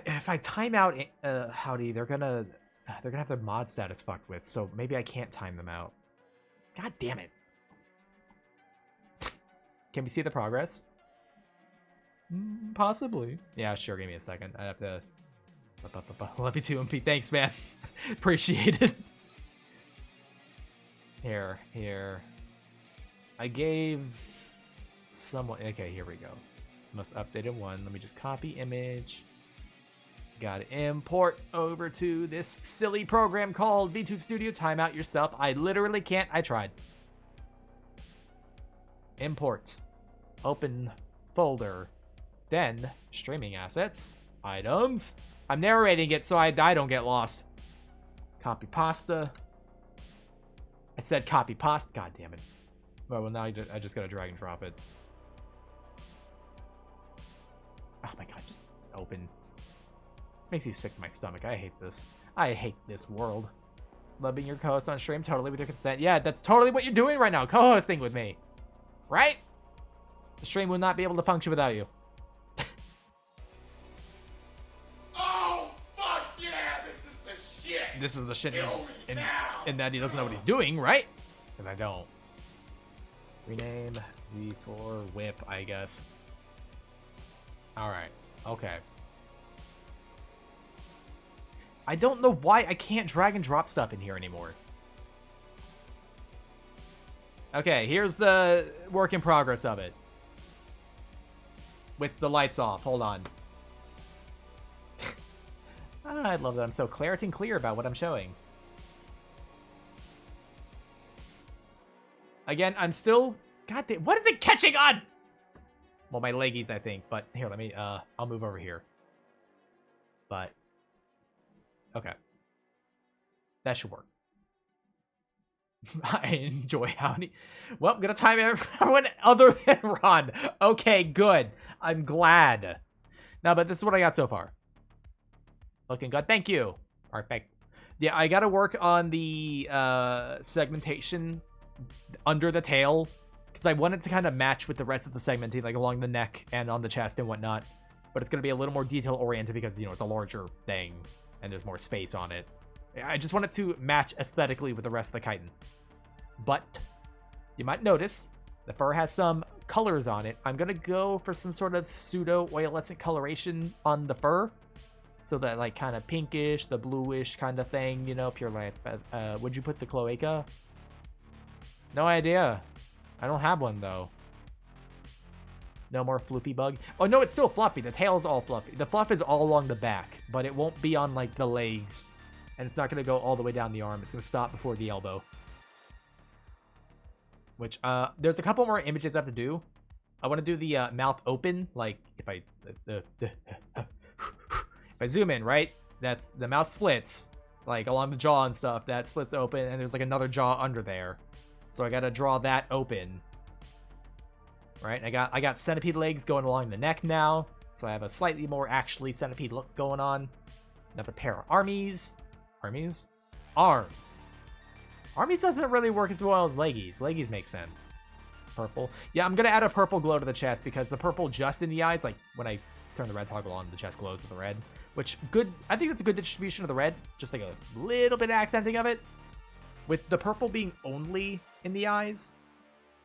If I time out Howdy, they're gonna They're gonna have their mod status fucked with, so maybe I can't time them out. God damn it. Can we see the progress? Possibly. Yeah, sure, give me a second. I have to... Love you too, Umphy. Thanks, man. Appreciate it. Here. I gave someone... Okay, here we go. Most updated one. Let me just copy image. Gotta import over to this silly program called VTube Studio. Time out yourself. I literally can't. I tried. Import. Open folder. Then, streaming assets. Items. I'm narrating it so I don't get lost. Copy pasta. I said copy pasta. God damn it. Well, now I just gotta drag and drop it. Oh my god, just open. This makes me sick to my stomach. I hate this. I hate this world. Love being your co-host on stream totally with your consent. Yeah, that's totally what you're doing right now. Co-hosting with me. Right? The stream would not be able to function without you. Oh, fuck yeah, this is the shit. This is the shit Kill me now. in that he doesn't know what he's doing, right? Because I don't. Rename V4 whip, I guess. Alright. Okay. I don't know why I can't drag and drop stuff in here anymore. Okay, here's the work in progress of it. With the lights off. Hold on. I love that I'm so clarity and clear about what I'm showing. Again, I'm still... God damn, what is it catching on? Well, my leggies, I think. But here, let me... I'll move over here. But... Okay. That should work. I enjoy how many... Well, I'm gonna time everyone other than Ron. Okay, good. I'm glad. No, but this is what I got so far. Looking good. Thank you. Perfect. Yeah, I gotta work on the segmentation under the tail, because I want it to kind of match with the rest of the segmenting, like along the neck and on the chest and whatnot. But it's gonna be a little more detail-oriented because, you know, it's a larger thing and there's more space on it. I just want it to match aesthetically with the rest of the chitin. But you might notice the fur has some colors on it. I'm gonna go for some sort of pseudo oilescent coloration on the fur, so that like kind of pinkish, the bluish kind of thing, you know, pure light. Would you put the cloaca? No idea. I don't have one though. No more floofy bug. Oh no, it's still fluffy. The tail is all fluffy. The fluff is all along the back, but it won't be on like the legs. And it's not going to go all the way down the arm. It's going to stop before the elbow. Which, there's a couple more images I have to do. I want to do the mouth open. Like, if I... if I zoom in, right? That's... The mouth splits. Like, along the jaw and stuff. That splits open, and there's like another jaw under there. So I got to draw that open. Right? I got centipede legs going along the neck now. So I have a slightly more actually centipede look going on. Another pair of armies. Armies? Arms. Armies doesn't really work as well as leggies. Leggies make sense. Purple. Yeah, I'm going to add a purple glow to the chest because the purple just in the eyes, like when I turn the red toggle on, the chest glows with the red. Which, good. I think that's a good distribution of the red. Just like a little bit of accenting of it. With the purple being only in the eyes,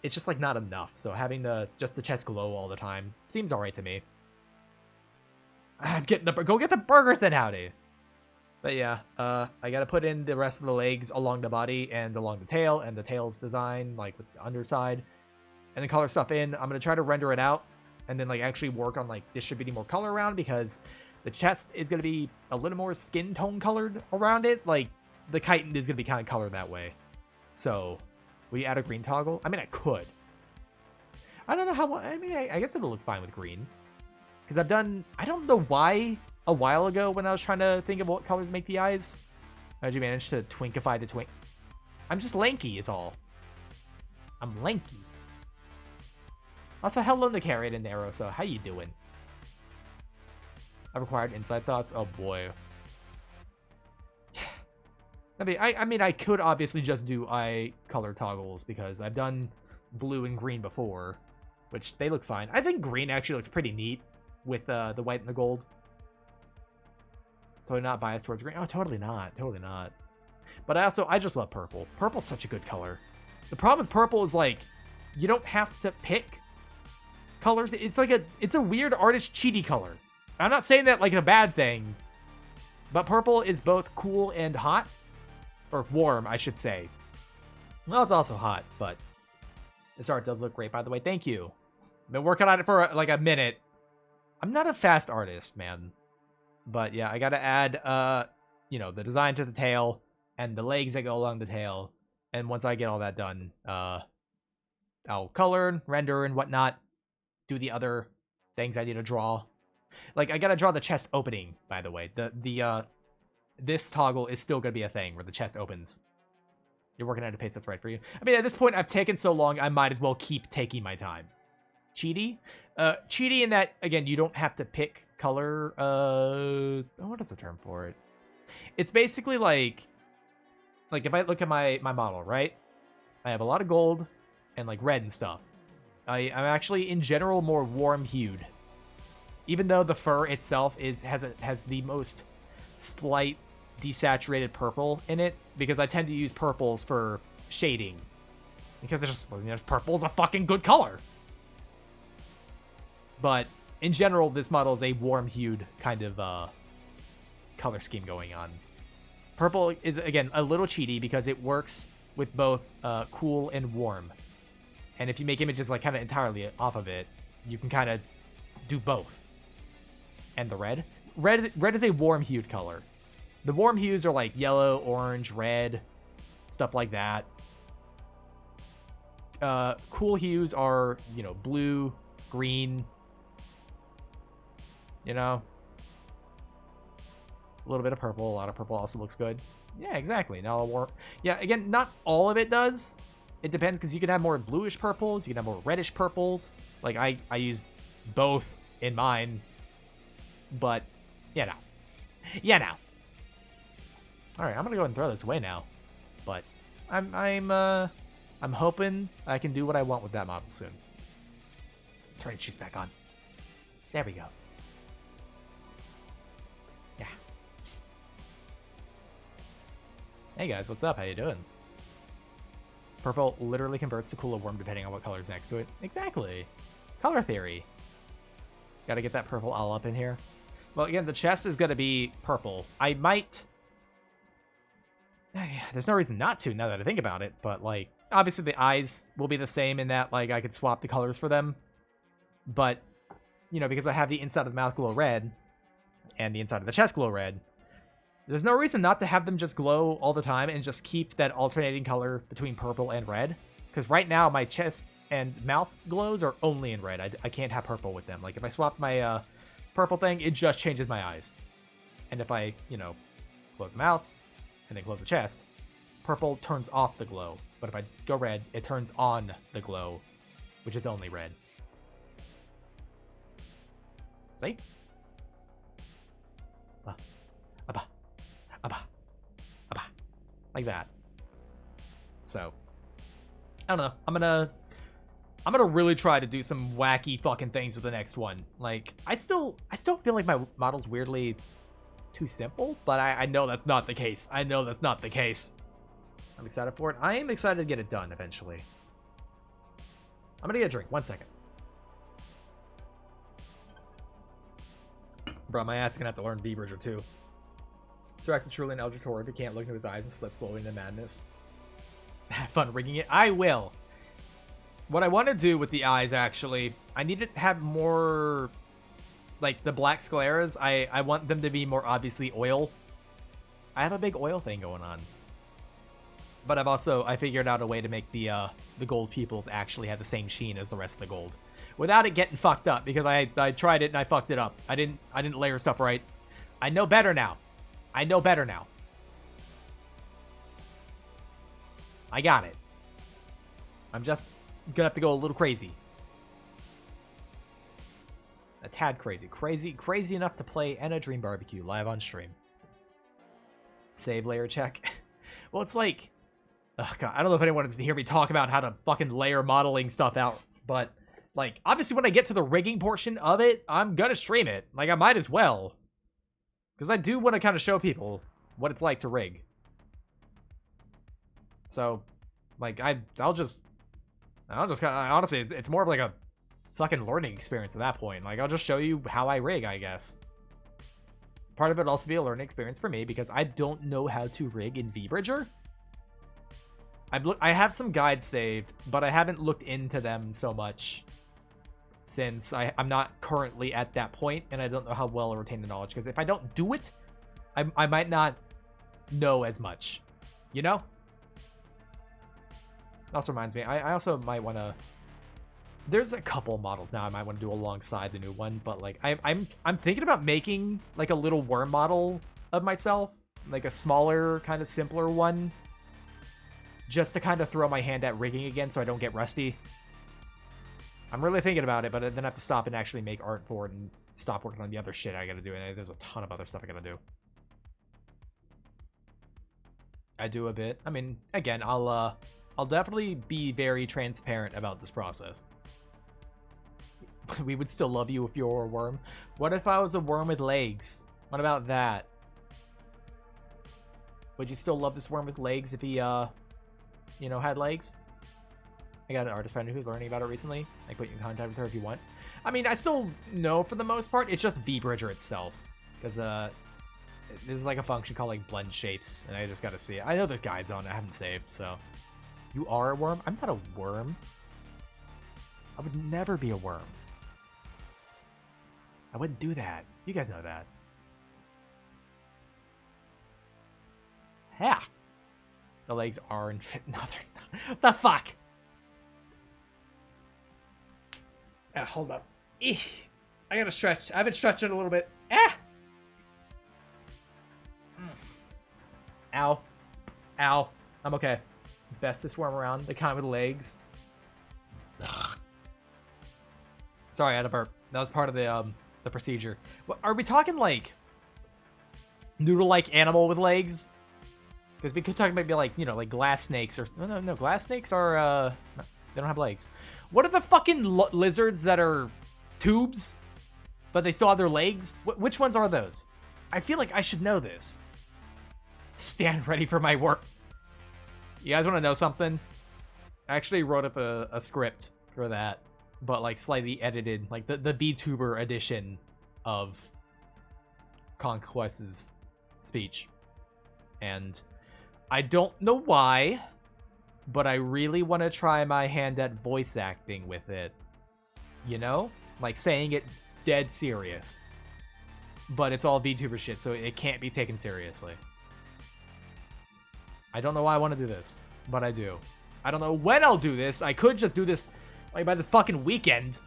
it's just like not enough. So having just the chest glow all the time seems alright to me. Go get the burgers then, howdy. But yeah, I gotta put in the rest of the legs along the body and along the tail, and the tail's design, like with the underside. And then color stuff in. I'm gonna try to render it out, and then like actually work on like distributing more color around, because the chest is gonna be a little more skin tone colored around it. Like, the chitin is gonna be kind of colored that way. So, will you add a green toggle? I mean, I could. I don't know how, I mean, I guess it'll look fine with green. Because I've done, I don't know why, a while ago when I was trying to think of what colors make the eyes, how'd you manage to twinkify the twink? I'm just lanky, it's all. I'm lanky. Also, hello Nicarian and Nero, so how you doing? I've acquired inside thoughts. Oh boy. I mean, I could obviously just do eye color toggles because I've done blue and green before, which they look fine. I think green actually looks pretty neat with the white and the gold. Totally not biased towards green. Oh, totally not. Totally not. But I just love purple. Purple's such a good color. The problem with purple is like, you don't have to pick colors. It's like it's a weird artist cheaty color. I'm not saying that like a bad thing, but purple is both cool and hot. Or warm, I should say. Well, it's also hot, but this art does look great, by the way. Thank you. Been working on it for like a minute. I'm not a fast artist, man. But yeah, I gotta add, you know, the design to the tail and the legs that go along the tail. And once I get all that done, I'll color, render, and whatnot. Do the other things I need to draw. Like, I gotta draw the chest opening, by the way. This toggle is still gonna be a thing where the chest opens. You're working at a pace that's right for you. I mean, at this point, I've taken so long, I might as well keep taking my time. Cheaty? Cheaty in that, again, you don't have to pick color. What is the term for it? It's basically like if I look at my model, right? I have a lot of gold and like red and stuff. I'm actually, in general, more warm-hued. Even though the fur itself has the most slight desaturated purple in it, because I tend to use purples for shading. Because it's just, you know, purple's a fucking good color. But in general, this model is a warm-hued kind of color scheme going on. Purple is, again, a little cheaty because it works with both cool and warm. And if you make images like kind of entirely off of it, you can kind of do both. And the red? Red is a warm-hued color. The warm hues are like yellow, orange, red, stuff like that. Cool hues are, you know, blue, green, you know. A little bit of purple. A lot of purple also looks good. Yeah, exactly. Now, yeah, again, not all of it does. It depends, because you can have more bluish purples. You can have more reddish purples. Like, I use both in mine. But, yeah, no. Yeah, no. Alright, I'm gonna go ahead and throw this away now. But, I'm hoping I can do what I want with that model soon. Turn its shoes back on. There we go. Yeah. Hey guys, what's up? How you doing? Purple literally converts to cool or warm depending on what color's next to it. Exactly. Color theory. Gotta get that purple all up in here. Well, again, the chest is gonna be purple. I might... There's no reason not to, now that I think about it, but, like, obviously the eyes will be the same in that, like, I could swap the colors for them. But, you know, because I have the inside of the mouth glow red, and the inside of the chest glow red, there's no reason not to have them just glow all the time and just keep that alternating color between purple and red. Because right now, my chest and mouth glows are only in red. I can't have purple with them. Like, if I swapped my purple thing, it just changes my eyes. And if I, you know, close the mouth, and then close the chest, purple turns off the glow. But if I go red, it turns on the glow, which is only red. See? Like that. So, I don't know. I'm gonna really try to do some wacky fucking things with the next one. Like, I still feel like my model's weirdly too simple, but I know that's not the case. I know that's not the case. I'm excited for it. I am excited to get it done eventually. I'm gonna get a drink. 1 second. Bro, my ass is gonna have to learn B-Bridger too. So acts truly an Elder Tor if you can't look into his eyes and slip slowly into madness. Have fun rigging it. I will. What I want to do with the eyes, actually, I need to have more, like, the black scleras. I want them to be more obviously oil. I have a big oil thing going on. But I figured out a way to make the gold pupils actually have the same sheen as the rest of the gold, without it getting fucked up, because I tried it and I fucked it up. I didn't layer stuff right. I know better now. I know better now. I got it. I'm just gonna have to go a little crazy. A tad crazy. Crazy enough to play Enna Dream Barbecue live on stream. Save layer check. Well, it's like... Oh, God, I don't know if anyone wants to hear me talk about how to fucking layer modeling stuff out, but, like, obviously when I get to the rigging portion of it, I'm gonna stream it. Like, I might as well. Because I do want to kind of show people what it's like to rig. So, like, I'll just kind of, honestly, it's more of like a fucking learning experience at that point. Like, I'll just show you how I rig, I guess. Part of it also be a learning experience for me because I don't know how to rig in VBridger. I have some guides saved, but I haven't looked into them so much since I'm not currently at that point, and I don't know how well I retain the knowledge. Because if I don't do it, I might not know as much, you know? It also reminds me, I also might want to... There's a couple models now I might want to do alongside the new one, but like I'm thinking about making like a little worm model of myself, like a smaller, kind of simpler one, just to kind of throw my hand at rigging again so I don't get rusty. I'm really thinking about it, but then I have to stop and actually make art for it and stop working on the other shit I gotta do, and there's a ton of other stuff I gotta do. I do a bit. I mean, again, I'll definitely be very transparent about this process. We would still love you if you were a worm. What if I was a worm with legs? What about that? Would you still love this worm with legs if he, you know, had legs? I got an artist friend who's learning about it recently. I put you in contact with her if you want. I mean, I still know for the most part. It's just VBridger itself. Because, there's like a function called like blend shapes, and I just gotta see it. I know there's guides on it. I haven't saved, so. You are a worm? I'm not a worm. I would never be a worm. I wouldn't do that. You guys know that. Yeah. The legs are in fit. No, they're not. The fuck? Hold up. Eek. I gotta stretch. I haven't stretched it a little bit. Ah! Ow. Ow. I'm okay. Bestest worm around. The kind with legs. Sorry, I had a burp. That was part of the procedure. What, are we talking like noodle-like animal with legs? Because we could talk maybe like, you know, like glass snakes or no, glass snakes are they don't have legs. What are the fucking lizards that are tubes, but they still have their legs? Which ones are those? I feel like I should know this. Stand ready for my work. You guys want to know something? I actually wrote up a script for that, but like slightly edited, like the VTuber edition of Conquest's speech. And I don't know why, but I really want to try my hand at voice acting with it. You know? Like saying it dead serious. But it's all VTuber shit, so it can't be taken seriously. I don't know why I want to do this, but I do. I don't know when I'll do this. I could just do this like by this fucking weekend.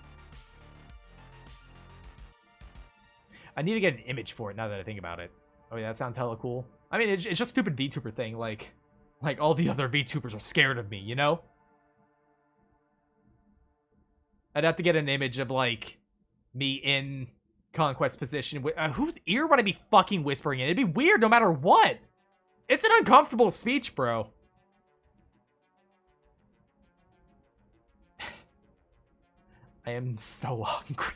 I need to get an image for it now that I think about it. Oh yeah, that sounds hella cool. I mean, it's just a stupid VTuber thing. Like all the other VTubers are scared of me, you know? I'd have to get an image of like me in Conquest position. Whose ear would I be fucking whispering in? It'd be weird no matter what. It's an uncomfortable speech, bro. I am so hungry.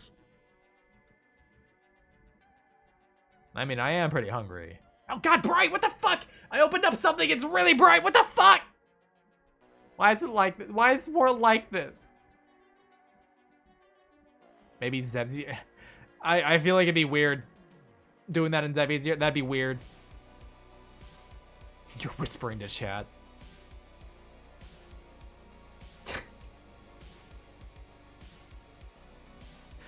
I mean, I am pretty hungry. Oh god, bright! What the fuck? I opened up something, it's really bright! What the fuck? Why is it like this? Why is it more like this? Maybe Zeb's ear. I feel like it'd be weird doing that in Zeb's ear. That'd be weird. You're whispering to chat.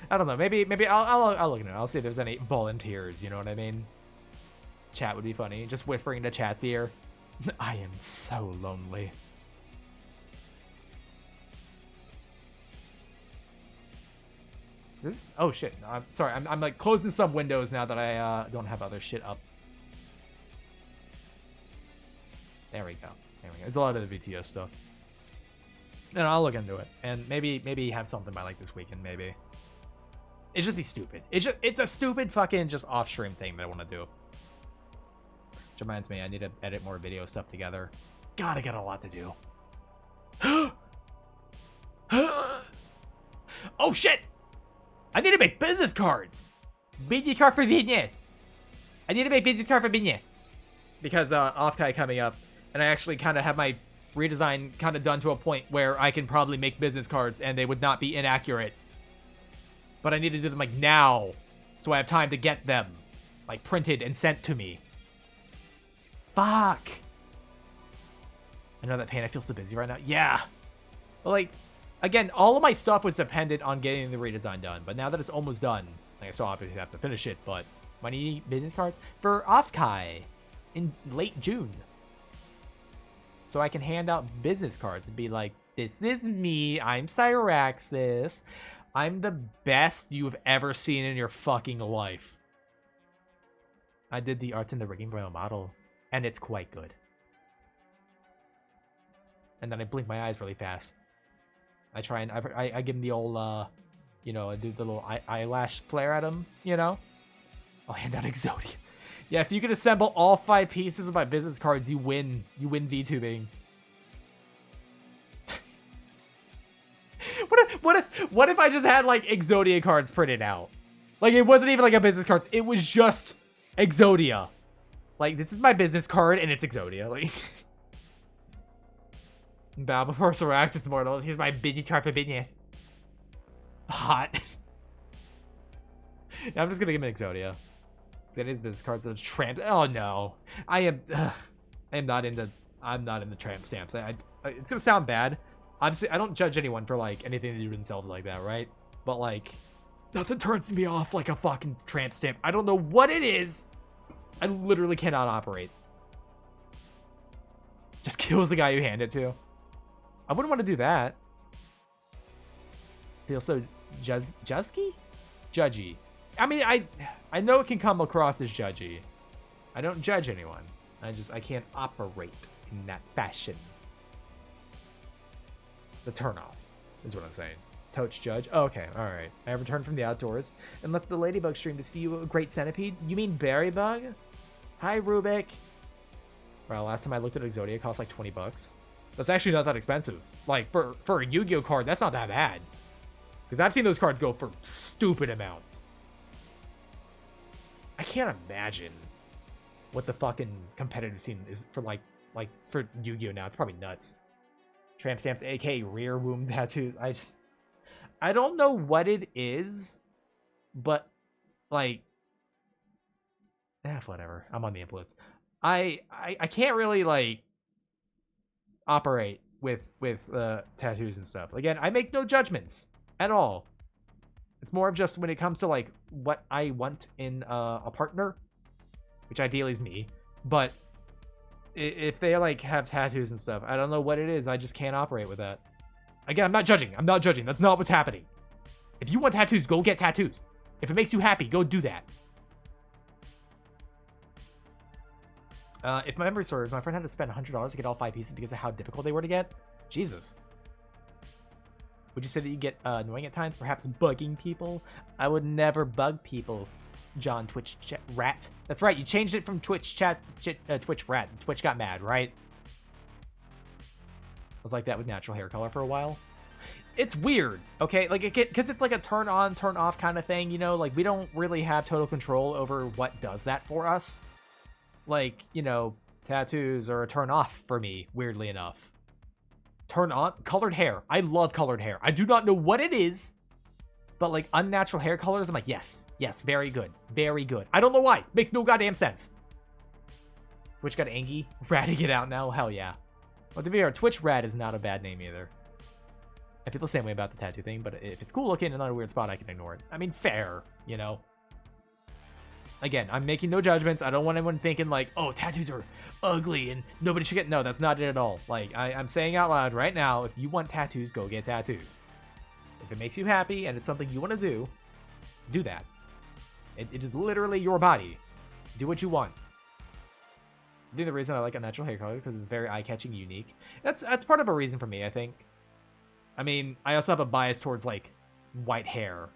I don't know. Maybe I'll look into it. I'll see if there's any volunteers. You know what I mean? Chat would be funny. Just whispering into chat's ear. I am so lonely. This? Oh shit! I'm sorry. I'm like closing some windows now that I don't have other shit up. There we go. There we go. There's a lot of the VTO stuff. And I'll look into it. And maybe have something by like this weekend, maybe. It'd just be stupid. It's a stupid fucking just off-stream thing that I want to do. Which reminds me, I need to edit more video stuff together. God, I got a lot to do. Oh shit! I need to make business cards! Business card for business! I need to make business card for business. Because Offkai coming up, and I actually kind of have my redesign kind of done to a point where I can probably make business cards and they would not be inaccurate. But I need to do them like now, so I have time to get them like printed and sent to me. Fuck. I know that pain. I feel so busy right now. Yeah. But like, again, all of my stuff was dependent on getting the redesign done. But now that it's almost done, like I still obviously have to finish it. But I need business cards for Offkai in late June. So I can hand out business cards and be like, this is me. I'm Cyraxis. I'm the best you've ever seen in your fucking life. I did the art in the rigging by a model, and it's quite good. And then I blink my eyes really fast. I try and I give him the old, you know, I do the little eyelash flare at him, you know? I'll hand out Exodia. Yeah, if you can assemble all 5 pieces of my business cards, you win. You win VTubing. What if I just had like Exodia cards printed out? Like it wasn't even like a business cards. It was just Exodia. Like this is my business card and it's Exodia. Like bow before Cyraxis Mortal. Here's my business card for business. Hot. I'm just gonna give him Exodia. He's got his business cards and tramp. Oh no, I'm not into tramp stamps. It's gonna sound bad. Obviously, I don't judge anyone for like anything they do themselves like that, right? But like, nothing turns me off like a fucking tramp stamp. I don't know what it is. I literally cannot operate. Just kills the guy you hand it to. I wouldn't want to do that. Feel so judgy? I mean, I know it can come across as judgy. I don't judge anyone. I can't operate in that fashion. The turnoff is what I'm saying. Touch judge. Oh, okay, all right. I returned from the outdoors and left the Ladybug stream to see you, a great centipede. You mean Berrybug? Hi, Rubik. Well, last time I looked at Exodia, it cost like 20 bucks. That's actually not that expensive. Like for a Yu-Gi-Oh card, that's not that bad. Because I've seen those cards go for stupid amounts. I can't imagine what the fucking competitive scene is for like for Yu-Gi-Oh now. It's probably nuts. Tramp stamps, aka rear womb tattoos. I don't know what it is, but like, whatever. I'm on the influence. I can't really like operate with tattoos and stuff. Again, I make no judgments at all. It's more of just when it comes to like what I want in a partner, which ideally is me, but if they like have tattoos and stuff, I don't know what it is. I just can't operate with that. Again, I'm not judging. That's not what's happening. If you want tattoos, go get tattoos. If it makes you happy, go do that. If my memory serves, my friend had to spend $100 to get all 5 pieces because of how difficult they were to get. Jesus. Would you say that you get annoying at times, perhaps bugging people? I would never bug people. John Twitch chat rat. That's right. You changed it from Twitch chat Twitch rat. Twitch got mad, right? I was like that with natural hair color for a while. It's weird, okay? Like because it's like a turn on, turn off kind of thing, you know? Like we don't really have total control over what does that for us. Like, you know, tattoos are a turn off for me, weirdly enough. Turn on colored hair. I love colored hair. I do not know what it is. But like unnatural hair colors, I'm like, yes, very good, very good. I don't know why. Makes no goddamn sense. Twitch got Angie, ratting it out now. Hell yeah. Well, to be fair, Twitch Rat is not a bad name either. I feel the same way about the tattoo thing, but if it's cool looking and not a weird spot, I can ignore it. I mean, fair, you know. Again, I'm making no judgments. I don't want anyone thinking like, oh, tattoos are ugly and nobody should get. No, that's not it at all. Like I'm saying out loud right now, if you want tattoos, go get tattoos. If it makes you happy and it's something you want to do that. It is literally your body. Do what you want. I think the reason I like unnatural hair color is because it's very eye-catching, unique. That's part of a reason for me, I think. I mean, I also have a bias towards like white hair.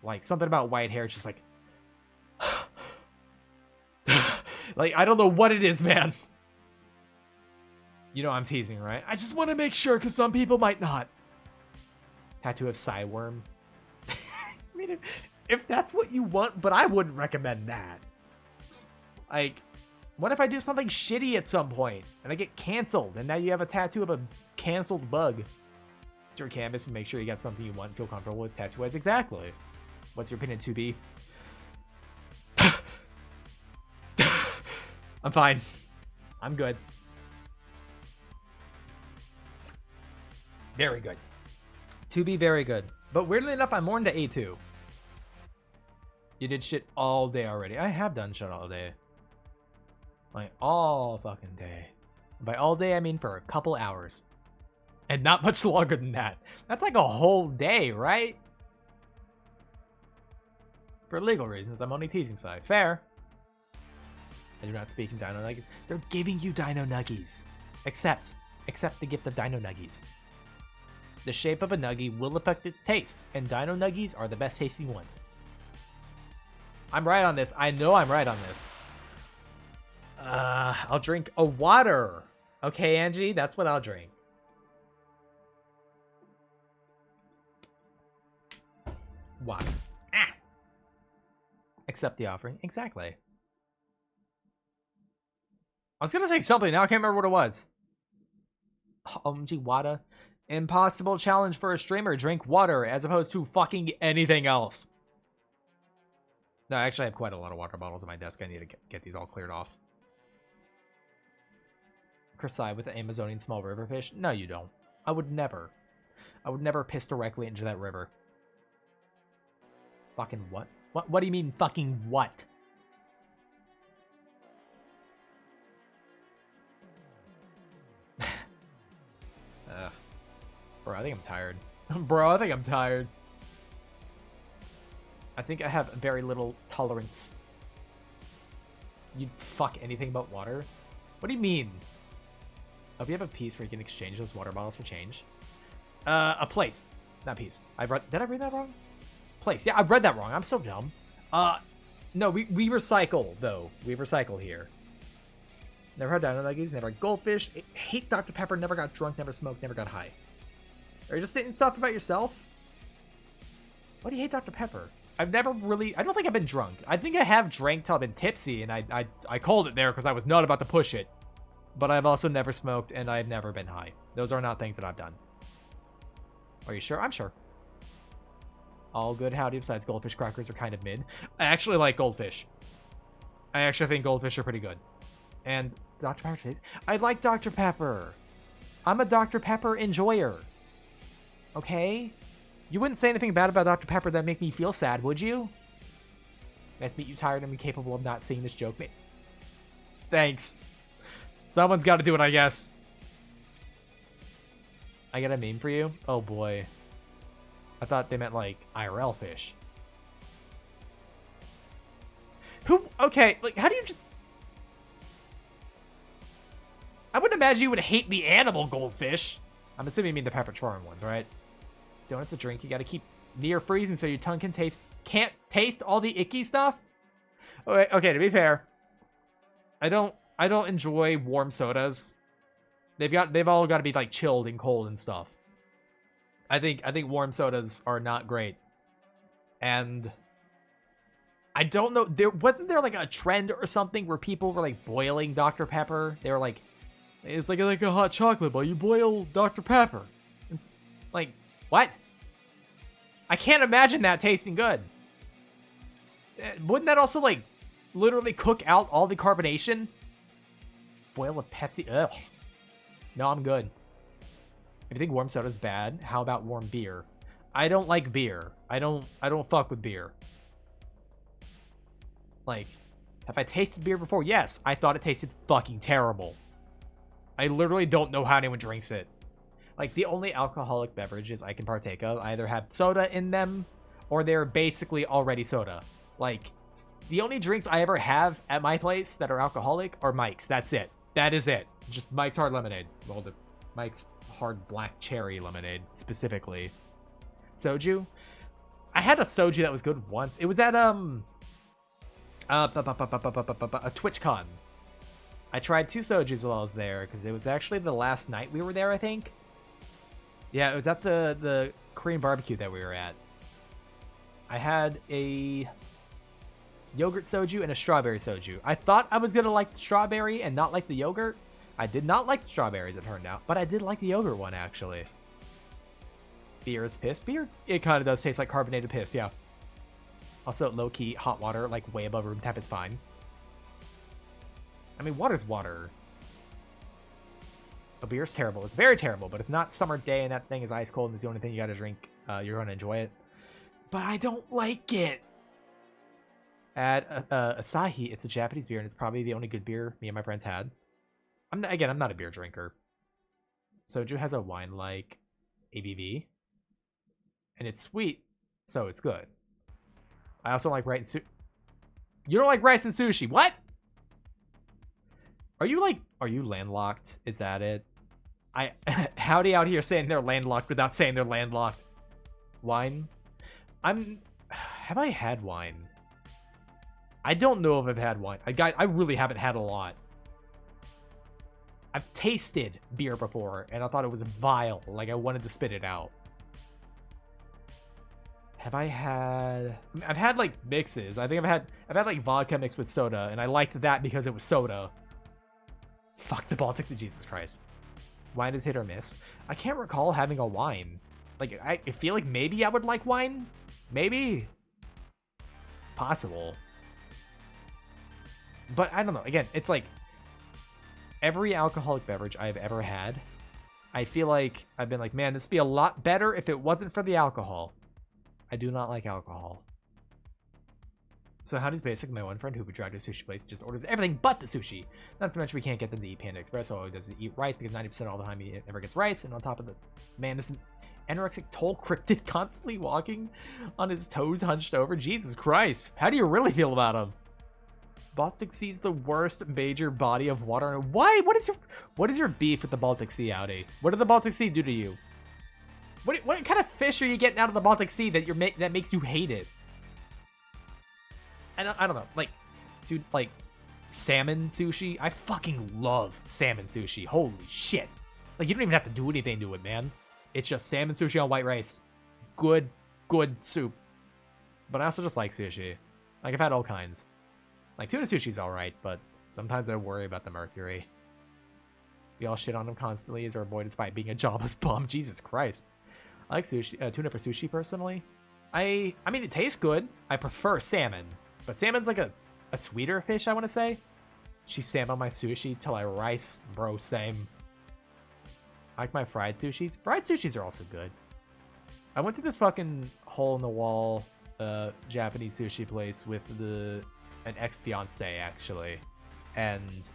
Like something about white hair, it's just like, like I don't know what it is, man. You know I'm teasing, right? I just want to make sure because some people might not. Tattoo of Psyworm. I mean, if that's what you want, but I wouldn't recommend that. Like, what if I do something shitty at some point and I get canceled and now you have a tattoo of a canceled bug? It's your canvas and make sure you got something you want and feel comfortable with tattoo-wise. Exactly. What's your opinion, 2B? I'm fine. I'm good. Very good. 2B, very good. But weirdly enough, I'm more into A2. You did shit all day already. I have done shit all day. Like, all fucking day. By all day, I mean for a couple hours. And not much longer than that. That's like a whole day, right? For legal reasons, I'm only teasing side. Fair. I do not speak in Dino Nuggies. They're giving you Dino Nuggies. Accept the gift of Dino Nuggies. The shape of a Nuggie will affect its taste, and Dino Nuggies are the best tasting ones. I'm right on this. I know I'm right on this. I'll drink a water. Okay, Angie, that's what I'll drink. Water. Accept the offering. Exactly. I was gonna say something, now I can't remember what it was. OMG, water. Impossible challenge for a streamer. Drink water as opposed to fucking anything else. No, actually I have quite a lot of water bottles on my desk. I need to get these all cleared off. Crusade with the Amazonian small river fish? No, you don't. I would never piss directly into that river. Fucking what? What do you mean fucking what? Bro, I think I'm tired. Bro, I think I'm tired. I think I have very little tolerance. You'd fuck anything but water? What do you mean? Oh, we have a piece where you can exchange those water bottles for change. A place. Not piece. Did I read that wrong? Place. Yeah, I read that wrong. I'm so dumb. No, we recycle, though. We recycle here. Never had Dino Nuggies, never had goldfish. Hate Dr. Pepper, never got drunk, never smoked, never got high. Are you just saying stuff about yourself? Why do you hate Dr. Pepper? I've never really... I don't think I've been drunk. I think I have drank till I've been tipsy, and I called it there because I was not about to push it. But I've also never smoked, and I've never been high. Those are not things that I've done. Are you sure? I'm sure. All good howdy besides goldfish crackers are kind of mid. I actually like goldfish. I actually think goldfish are pretty good. And Dr. Pepper... I like Dr. Pepper. I'm a Dr. Pepper enjoyer. Okay? You wouldn't say anything bad about Dr. Pepper that make me feel sad, would you? Nice to meet you, tired and incapable of not seeing this joke, mate. Thanks. Someone's got to do it, I guess. I got a meme for you? Oh, boy. I thought they meant, like, IRL fish. Who? Okay, like, how do you just... I wouldn't imagine you would hate the animal goldfish. I'm assuming you mean the Peppertron ones, right? Donut's a drink you gotta keep near freezing so your tongue can't taste all the icky stuff. Okay, to be fair, I don't enjoy warm sodas. They've all got to be like chilled and cold and stuff. I think warm sodas are not great. And I don't know, wasn't there like a trend or something where people were like boiling Dr. Pepper? They were like, it's like a hot chocolate, but you boil Dr. Pepper. It's like, what? I can't imagine that tasting good. Wouldn't that also like literally cook out all the carbonation? Boil a Pepsi? Ugh. No, I'm good. If you think warm soda's bad, how about warm beer? I don't like beer. I don't fuck with beer. Like, have I tasted beer before? Yes. I thought it tasted fucking terrible. I literally don't know how anyone drinks it. Like, the only alcoholic beverages I can partake of either have soda in them or they're basically already soda. Like, the only drinks I ever have at my place that are alcoholic are Mike's. That's it. That is it. Just Mike's Hard Lemonade. Well, the Mike's Hard Black Cherry Lemonade, specifically. Soju? I had a soju that was good once. It was at, a TwitchCon. I tried 2 sojus while I was there, because it was actually the last night we were there, I think. Yeah, it was at the Korean barbecue that we were at. I had a yogurt soju, and a strawberry soju. I thought I was going to like the strawberry and not like the yogurt. I did not like the strawberries, it turned out, but I did like the yogurt one, actually. Beer is piss. Beer, it kind of does taste like carbonated piss, yeah. Also, low-key, hot water, like way above room temp is fine. I mean, water's water. A beer's terrible. It's very terrible, but it's not summer day and that thing is ice cold and it's the only thing you gotta drink. You're gonna enjoy it. But I don't like it. Add Asahi. It's a Japanese beer and it's probably the only good beer me and my friends had. I'm not a beer drinker. Soju has a wine-like ABV. And it's sweet, so it's good. I also like rice and sushi. You don't like rice and sushi. What? Are you landlocked? Is that it? Howdy out here saying they're landlocked without saying they're landlocked. Wine? Have I had wine? I don't know if I've had wine. I really haven't had a lot. I've tasted beer before, and I thought it was vile. Like, I wanted to spit it out. Have I had... I've had, like, mixes. I think I've had, like, vodka mixed with soda, and I liked that because it was soda. Fuck the Baltic to Jesus Christ. Wine is hit or miss. I can't recall having a wine. Like, I feel like maybe I would like wine. Maybe. Possible. But I don't know. Again, it's like... Every alcoholic beverage I've ever had, I feel like I've been like, man, this would be a lot better if it wasn't for the alcohol. I do not like alcohol. So how does basically my one friend who would drive to a sushi place just orders everything but the sushi? Not to mention we can't get them to eat Panda Express, so all he does is eat rice because 90% of all the time he never gets rice. And on top of the, man, this anorexic tall cryptid constantly walking on his toes hunched over. Jesus Christ. How do you really feel about him? Baltic Sea is the worst major body of water. Why? What is your beef with the Baltic Sea, Audi? What did the Baltic Sea do to you? What kind of fish are you getting out of the Baltic Sea that makes you hate it? I don't know. Like, dude, like salmon sushi. I fucking love salmon sushi. Holy shit! Like, you don't even have to do anything to it, man. It's just salmon sushi on white rice. Good soup. But I also just like sushi. Like, I've had all kinds. Like, tuna sushi's alright, but sometimes I worry about the mercury. We all shit on him constantly as our boy despite being a jobless bum. Jesus Christ. I like sushi, tuna for sushi, personally. I mean, it tastes good. I prefer salmon. But salmon's like a sweeter fish, I want to say. She's salmon on my sushi till I rice. Bro, same. I like my fried sushis. Fried sushis are also good. I went to this fucking hole-in-the-wall Japanese sushi place with an ex-fiance, actually, and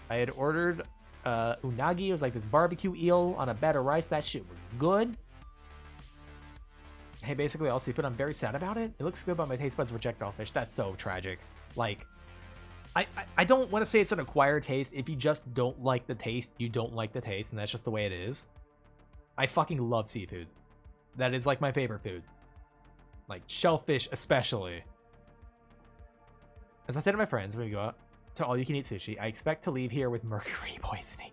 I had ordered unagi. It was like this barbecue eel on a bed of rice. That shit was good. Hey, basically all seafood. I'm very sad about it. It looks good, but my taste buds reject all fish. That's so tragic. Like, I don't want to say it's an acquired taste. If you just don't like the taste, you don't like the taste, and that's just the way it is. I fucking love seafood. That is like my favorite food. Like shellfish especially. As I said to my friends when we go out to all-you-can-eat sushi, I expect to leave here with mercury poisoning.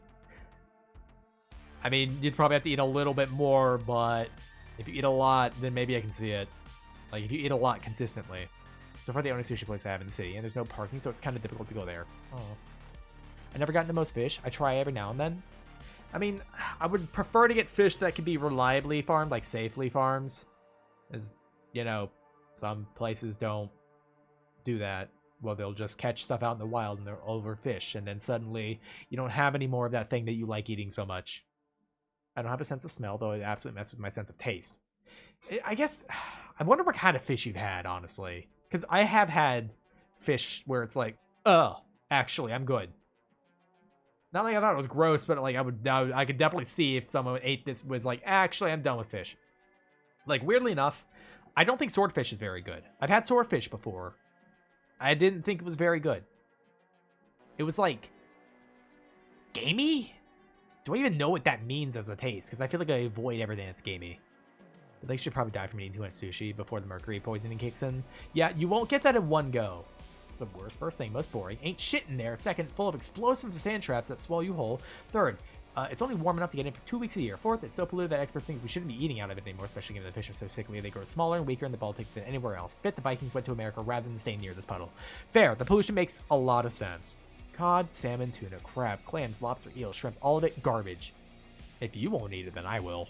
I mean, you'd probably have to eat a little bit more, but if you eat a lot, then maybe I can see it. Like, if you eat a lot consistently. So far, the only sushi place I have in the city, and there's no parking, so it's kind of difficult to go there. Oh. I never gotten the most fish. I try every now and then. I mean, I would prefer to get fish that could be reliably farmed, like safely farms. As, you know, some places don't do that. Well, they'll just catch stuff out in the wild and they'll overfish, and then suddenly you don't have any more of that thing that you like eating so much. I don't have a sense of smell, though it absolutely messes with my sense of taste. I guess, I wonder what kind of fish you've had, honestly. Because I have had fish where it's like, actually, I'm good. Not like I thought it was gross, but like I could definitely see if someone ate this was like, actually, I'm done with fish. Like, weirdly enough, I don't think swordfish is very good. I've had swordfish before. I didn't think it was very good. It was like gamey? Do I even know what that means as a taste? Because I feel like I avoid everything that's gamey. But they should probably die from eating too much sushi before the mercury poisoning kicks in. Yeah, you won't get that in one go. It's the worst. First thing, most boring. Ain't shit in there. Second, full of explosives and sand traps that swallow you whole. Third, It's only warm enough to get in for 2 weeks a year. Fourth, it's so polluted that experts think we shouldn't be eating out of it anymore, especially given the fish are so sickly they grow smaller and weaker in the Baltic than anywhere else. Fifth, the Vikings went to America rather than staying near this puddle. Fair, the pollution makes a lot of sense. Cod, salmon, tuna, crab, clams, lobster, eel, shrimp, all of it garbage. If you won't eat it, then I will.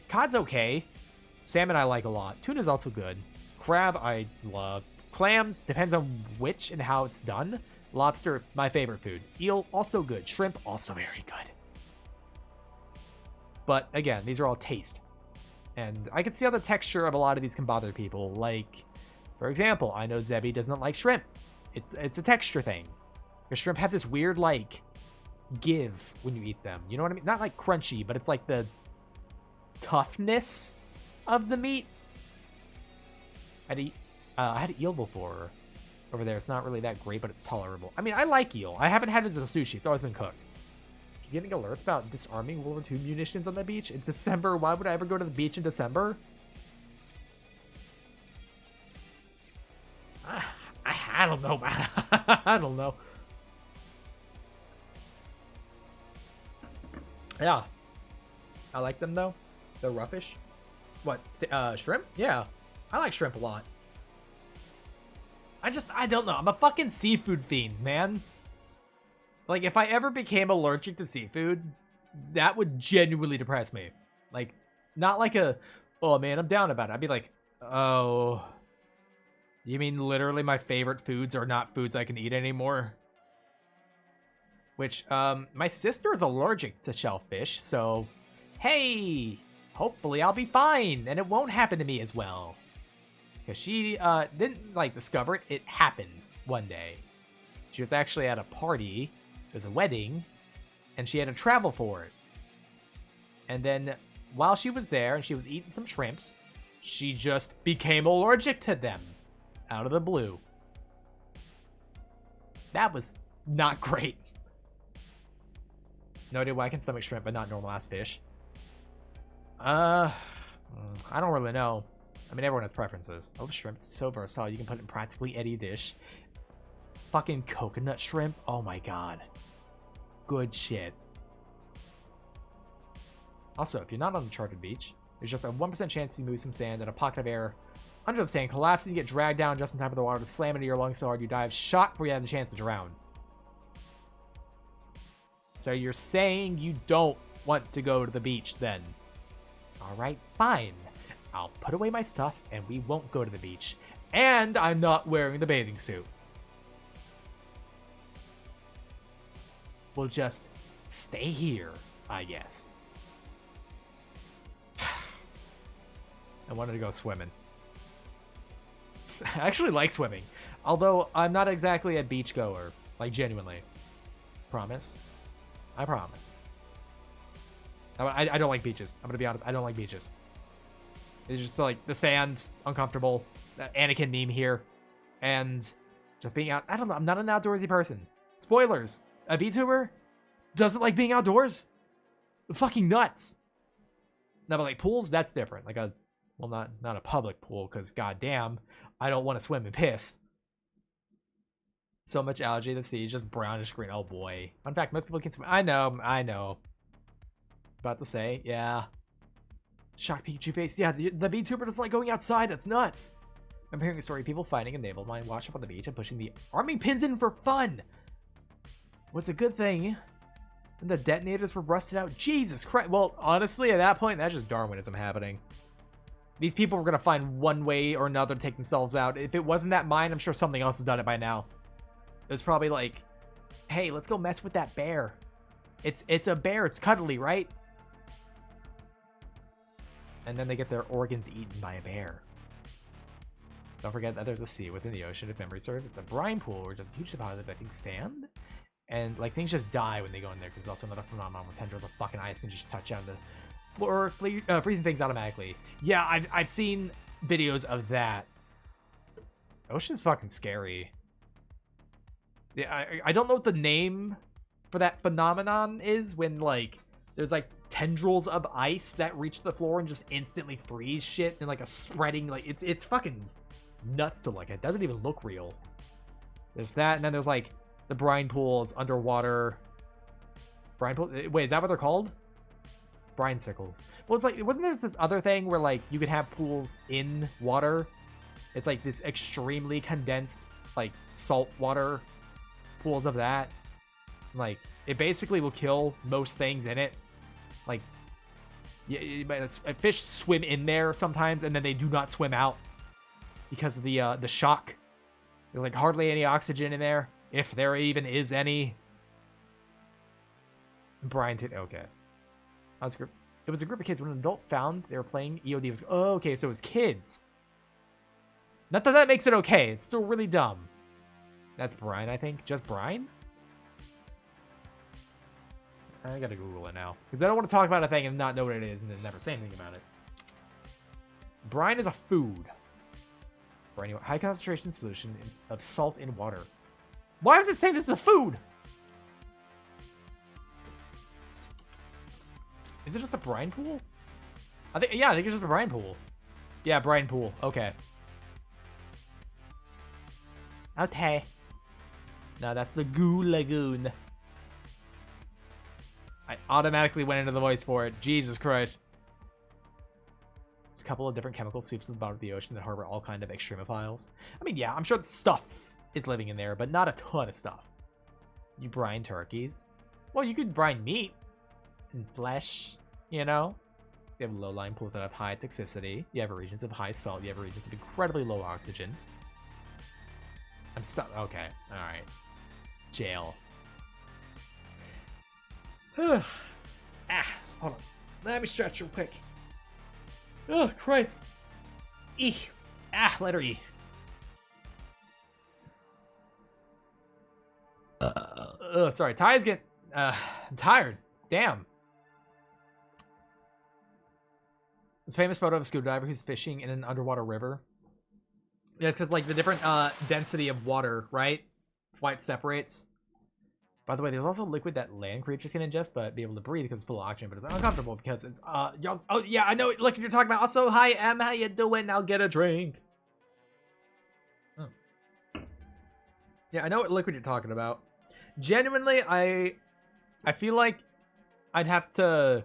Cod's okay. Salmon I like a lot. Tuna's also good. Crab I love. Clams, depends on which and how it's done. Lobster, my favorite food. Eel, also good. Shrimp, also very good. But again, these are all taste. And I can see how the texture of a lot of these can bother people. Like, for example, I know Zebby doesn't like shrimp. It's a texture thing. Your shrimp have this weird, like, give when you eat them. You know what I mean? Not like crunchy, but it's like the toughness of the meat. I had eel before over there. It's not really that great, but it's tolerable. I mean, I like eel. I haven't had it as a sushi. It's always been cooked. Keep getting alerts about disarming World War II munitions on the beach. It's December. Why would I ever go to the beach in December? I don't know, man. I don't know. Yeah. I like them, though. They're roughish. What? Shrimp? Yeah. I like shrimp a lot. I don't know. I'm a fucking seafood fiend, man. Like, if I ever became allergic to seafood, that would genuinely depress me. Like, not like a, oh man, I'm down about it. I'd be like, oh, you mean literally my favorite foods are not foods I can eat anymore? Which, my sister is allergic to shellfish, so, hey, hopefully I'll be fine, and it won't happen to me as well. Because she, didn't, like, discover it. It happened one day. She was actually at a party. It was a wedding, and she had to travel for it. And then, while she was there, and she was eating some shrimps, she just became allergic to them. Out of the blue. That was not great. No idea why I can stomach shrimp, but not normal ass fish. I don't really know. I mean, everyone has preferences. Oh, shrimp, it's so versatile. You can put it in practically any dish. Fucking coconut shrimp. Oh my god. Good shit. Also, if you're not on a charted beach, there's just a 1% chance you move some sand and a pocket of air under the sand collapses. You get dragged down just in time for the water to slam into your lungs so hard you dive shot before you have the chance to drown. So you're saying you don't want to go to the beach then? Alright, fine. I'll put away my stuff and we won't go to the beach. And I'm not wearing the bathing suit. We'll just stay here, I guess. I wanted to go swimming. I actually like swimming. Although, I'm not exactly a beach goer. Like, genuinely. Promise? I promise. I don't like beaches. I'm gonna be honest. I don't like beaches. It's just like the sand, uncomfortable. Anakin meme here. And just being out. I don't know. I'm not an outdoorsy person. Spoilers. A VTuber doesn't like being outdoors. Fucking nuts. Now, but like pools, that's different. Like a, well, not a public pool, because goddamn, I don't want to swim and piss. So much algae, the sea is just brownish green. Oh boy. In fact, most people can swim. I know. About to say, yeah. Shock Pikachu face. Yeah, the VTuber doesn't like going outside. That's nuts. I'm hearing a story of people finding a naval mine washed up on the beach and pushing the arming pins in for fun. Was a good thing. And the detonators were rusted out. Jesus Christ. Well, honestly, at that point, that's just Darwinism happening. These people were going to find one way or another to take themselves out. If it wasn't that mine, I'm sure something else has done it by now. It was probably like, hey, let's go mess with that bear. It's a bear. It's cuddly, right? And then they get their organs eaten by a bear. Don't forget that there's a sea within the ocean, if memory serves. It's a brine pool or just a huge deposit of, I think, sand. And, like, things just die when they go in there, because there's also another phenomenon where tendrils of fucking ice can just touch down the floor, freezing things automatically. Yeah, I've seen videos of that. Ocean's fucking scary. Yeah, I don't know what the name for that phenomenon is when, like, there's, like, tendrils of ice that reach the floor and just instantly freeze shit and, like, a spreading, like, it's fucking nuts to look at. It doesn't even look real. There's that, and then there's, like, the brine pools underwater, Brine pool. Wait, is that what they're called? Brine circles. Well, it's like, wasn't there this other thing where like you could have pools in water? It's like this extremely condensed, like salt water pools of that. Like it basically will kill most things in it. Like, yeah, fish swim in there sometimes, and then they do not swim out because of the shock. There's like hardly any oxygen in there, if there even is any. Brian, okay. It was a group of kids. When an adult found they were playing EOD, it was, oh, okay, so it was kids. Not that that makes it okay. It's still really dumb. That's Brian, I think. Just Brian? I gotta Google it now. Because I don't want to talk about a thing and not know what it is and then never say anything about it. Brine is a food. Brine, high concentration solution of salt in water. Why does it say this is a food? Is it just a brine pool? I think it's just a brine pool. Yeah, brine pool. Okay. Okay. No, that's the Goo Lagoon. I automatically went into the voice for it. Jesus Christ. There's a couple of different chemical soups at the bottom of the ocean that harbor all kind of extremophiles. I mean, yeah, I'm sure the stuff is living in there, but not a ton of stuff. You brine turkeys. Well, you could brine meat and flesh, you know? You have low-lying pools that have high toxicity. You have regions of high salt. You have regions of incredibly low oxygen. I'm stuck. Okay. Alright. Jail. Hold on. Let me stretch real quick. Oh, Christ. E. Letter E. Sorry. Ty's getting... I'm tired. Damn. This famous photo of a scuba diver who's fishing in an underwater river. Yeah, it's because, like, the different density of water, right? That's why it separates. By the way, there's also liquid that land creatures can ingest, but be able to breathe because it's full of oxygen, but it's uncomfortable because it's, y'all, oh, yeah, I know what liquid you're talking about. Also, hi, Em, how you doing? I'll get a drink. Oh. Yeah, I know what liquid you're talking about. Genuinely, I feel like I'd have to,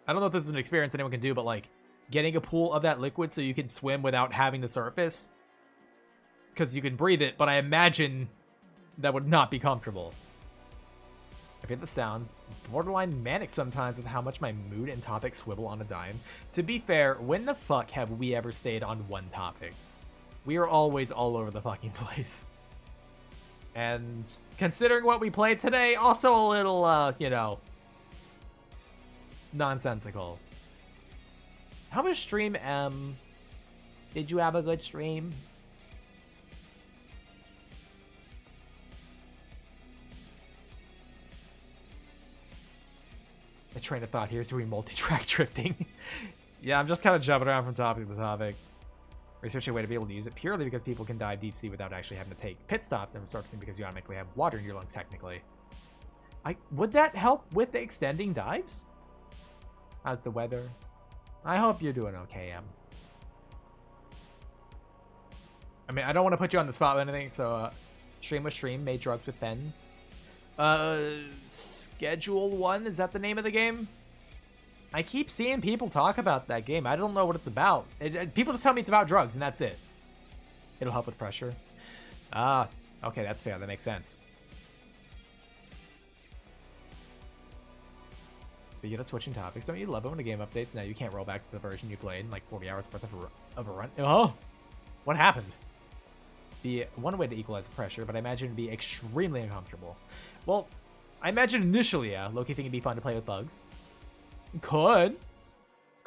I don't know if this is an experience anyone can do, but, like, getting a pool of that liquid so you can swim without having the surface. Because you can breathe it, but I imagine that would not be comfortable. I get the sound. Borderline manic sometimes with how much my mood and topic swivel on a dime. To be fair, when the fuck have we ever stayed on one topic? We are always all over the fucking place. And considering what we played today, also a little, you know, nonsensical. How was stream, Em? Did you have a good stream? The train of thought here is doing multi-track drifting. Yeah, I'm just kind of jumping around from topic to topic. Researching a way to be able to use it purely because people can dive deep sea without actually having to take pit stops and resurfacing because you automatically have water in your lungs, technically. Would that help with the extending dives? How's the weather? I hope you're doing okay, Em. I mean, I don't want to put you on the spot with anything, so stream with stream, made drugs with Ben. Schedule 1, is that the name of the game? I keep seeing people talk about that game. I don't know what it's about. People just tell me it's about drugs, and that's it. It'll help with pressure. Ah, okay, that's fair. That makes sense. Speaking of switching topics, don't you love it when a game updates? Now you can't roll back to the version you played in like 40 hours worth of a run. Oh, what happened? Be one way to equalize pressure, but I imagine it'd be extremely uncomfortable. Well, I imagine initially, yeah, Loki think it'd be fun to play with bugs. Could.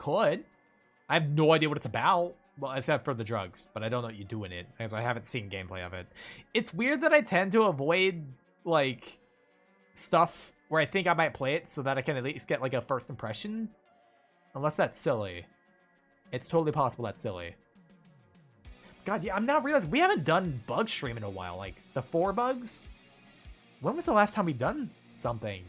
I have no idea what it's about. Well, except for the drugs, but I don't know what you do in it, because I haven't seen gameplay of it. It's weird that I tend to avoid, like, stuff where I think I might play it so that I can at least get, like, a first impression. Unless that's silly. It's totally possible that's silly. God, yeah, I'm now realizing we haven't done bug stream in a while. Like, the 4 bugs? When was the last time we done something?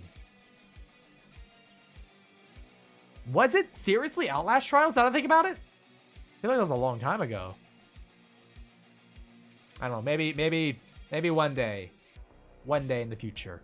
Was it seriously Outlast Trials? Now that I think about it? I feel like that was a long time ago. I don't know. Maybe one day. One day in the future.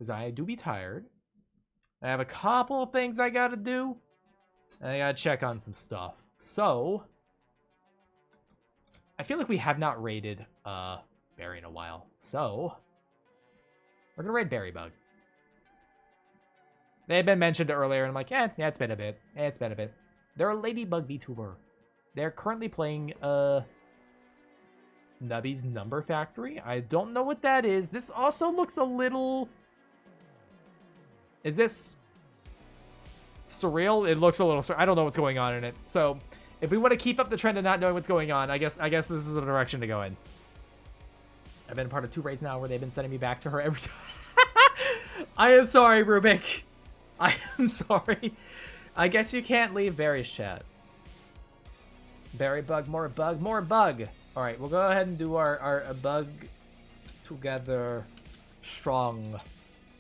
because I do be tired. I have a couple of things I gotta do, and I gotta check on some stuff. So, I feel like we have not raided Barry in a while. So, we're gonna raid Berrybug. They had been mentioned earlier, and I'm like, yeah, it's been a bit. It's been a bit. They're a Ladybug VTuber. They're currently playing Nubby's Number Factory. I don't know what that is. This also looks a little... Is this surreal? It looks a little... I don't know what's going on in it. So, if we want to keep up the trend of not knowing what's going on, I guess this is a direction to go in. I've been part of 2 raids now where they've been sending me back to her every time. I am sorry, Rubik. I am sorry. I guess you can't leave Barry's chat. Berrybug, more bug, more bug. All right, we'll go ahead and do our bug together strong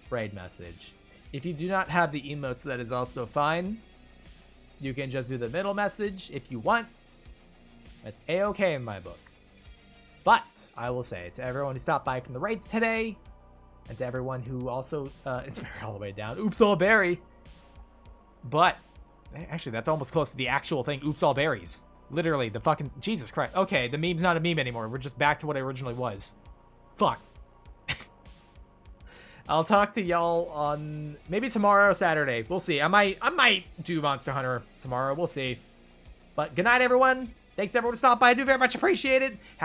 raid message. If you do not have the emotes, that is also fine. You can just do the middle message if you want. That's a-okay in my book. But I will say to everyone who stopped by from the raids today, and to everyone who also it's all the way down. Oops, all Barry. But actually, that's almost close to the actual thing. Oops, all berries. Literally, the fucking Jesus Christ. Okay, the meme's not a meme anymore. We're just back to what it originally was. Fuck. I'll talk to y'all on maybe tomorrow or Saturday. We'll see. I might do Monster Hunter tomorrow. We'll see. But good night, everyone. Thanks everyone who stopped by. I do very much appreciate it.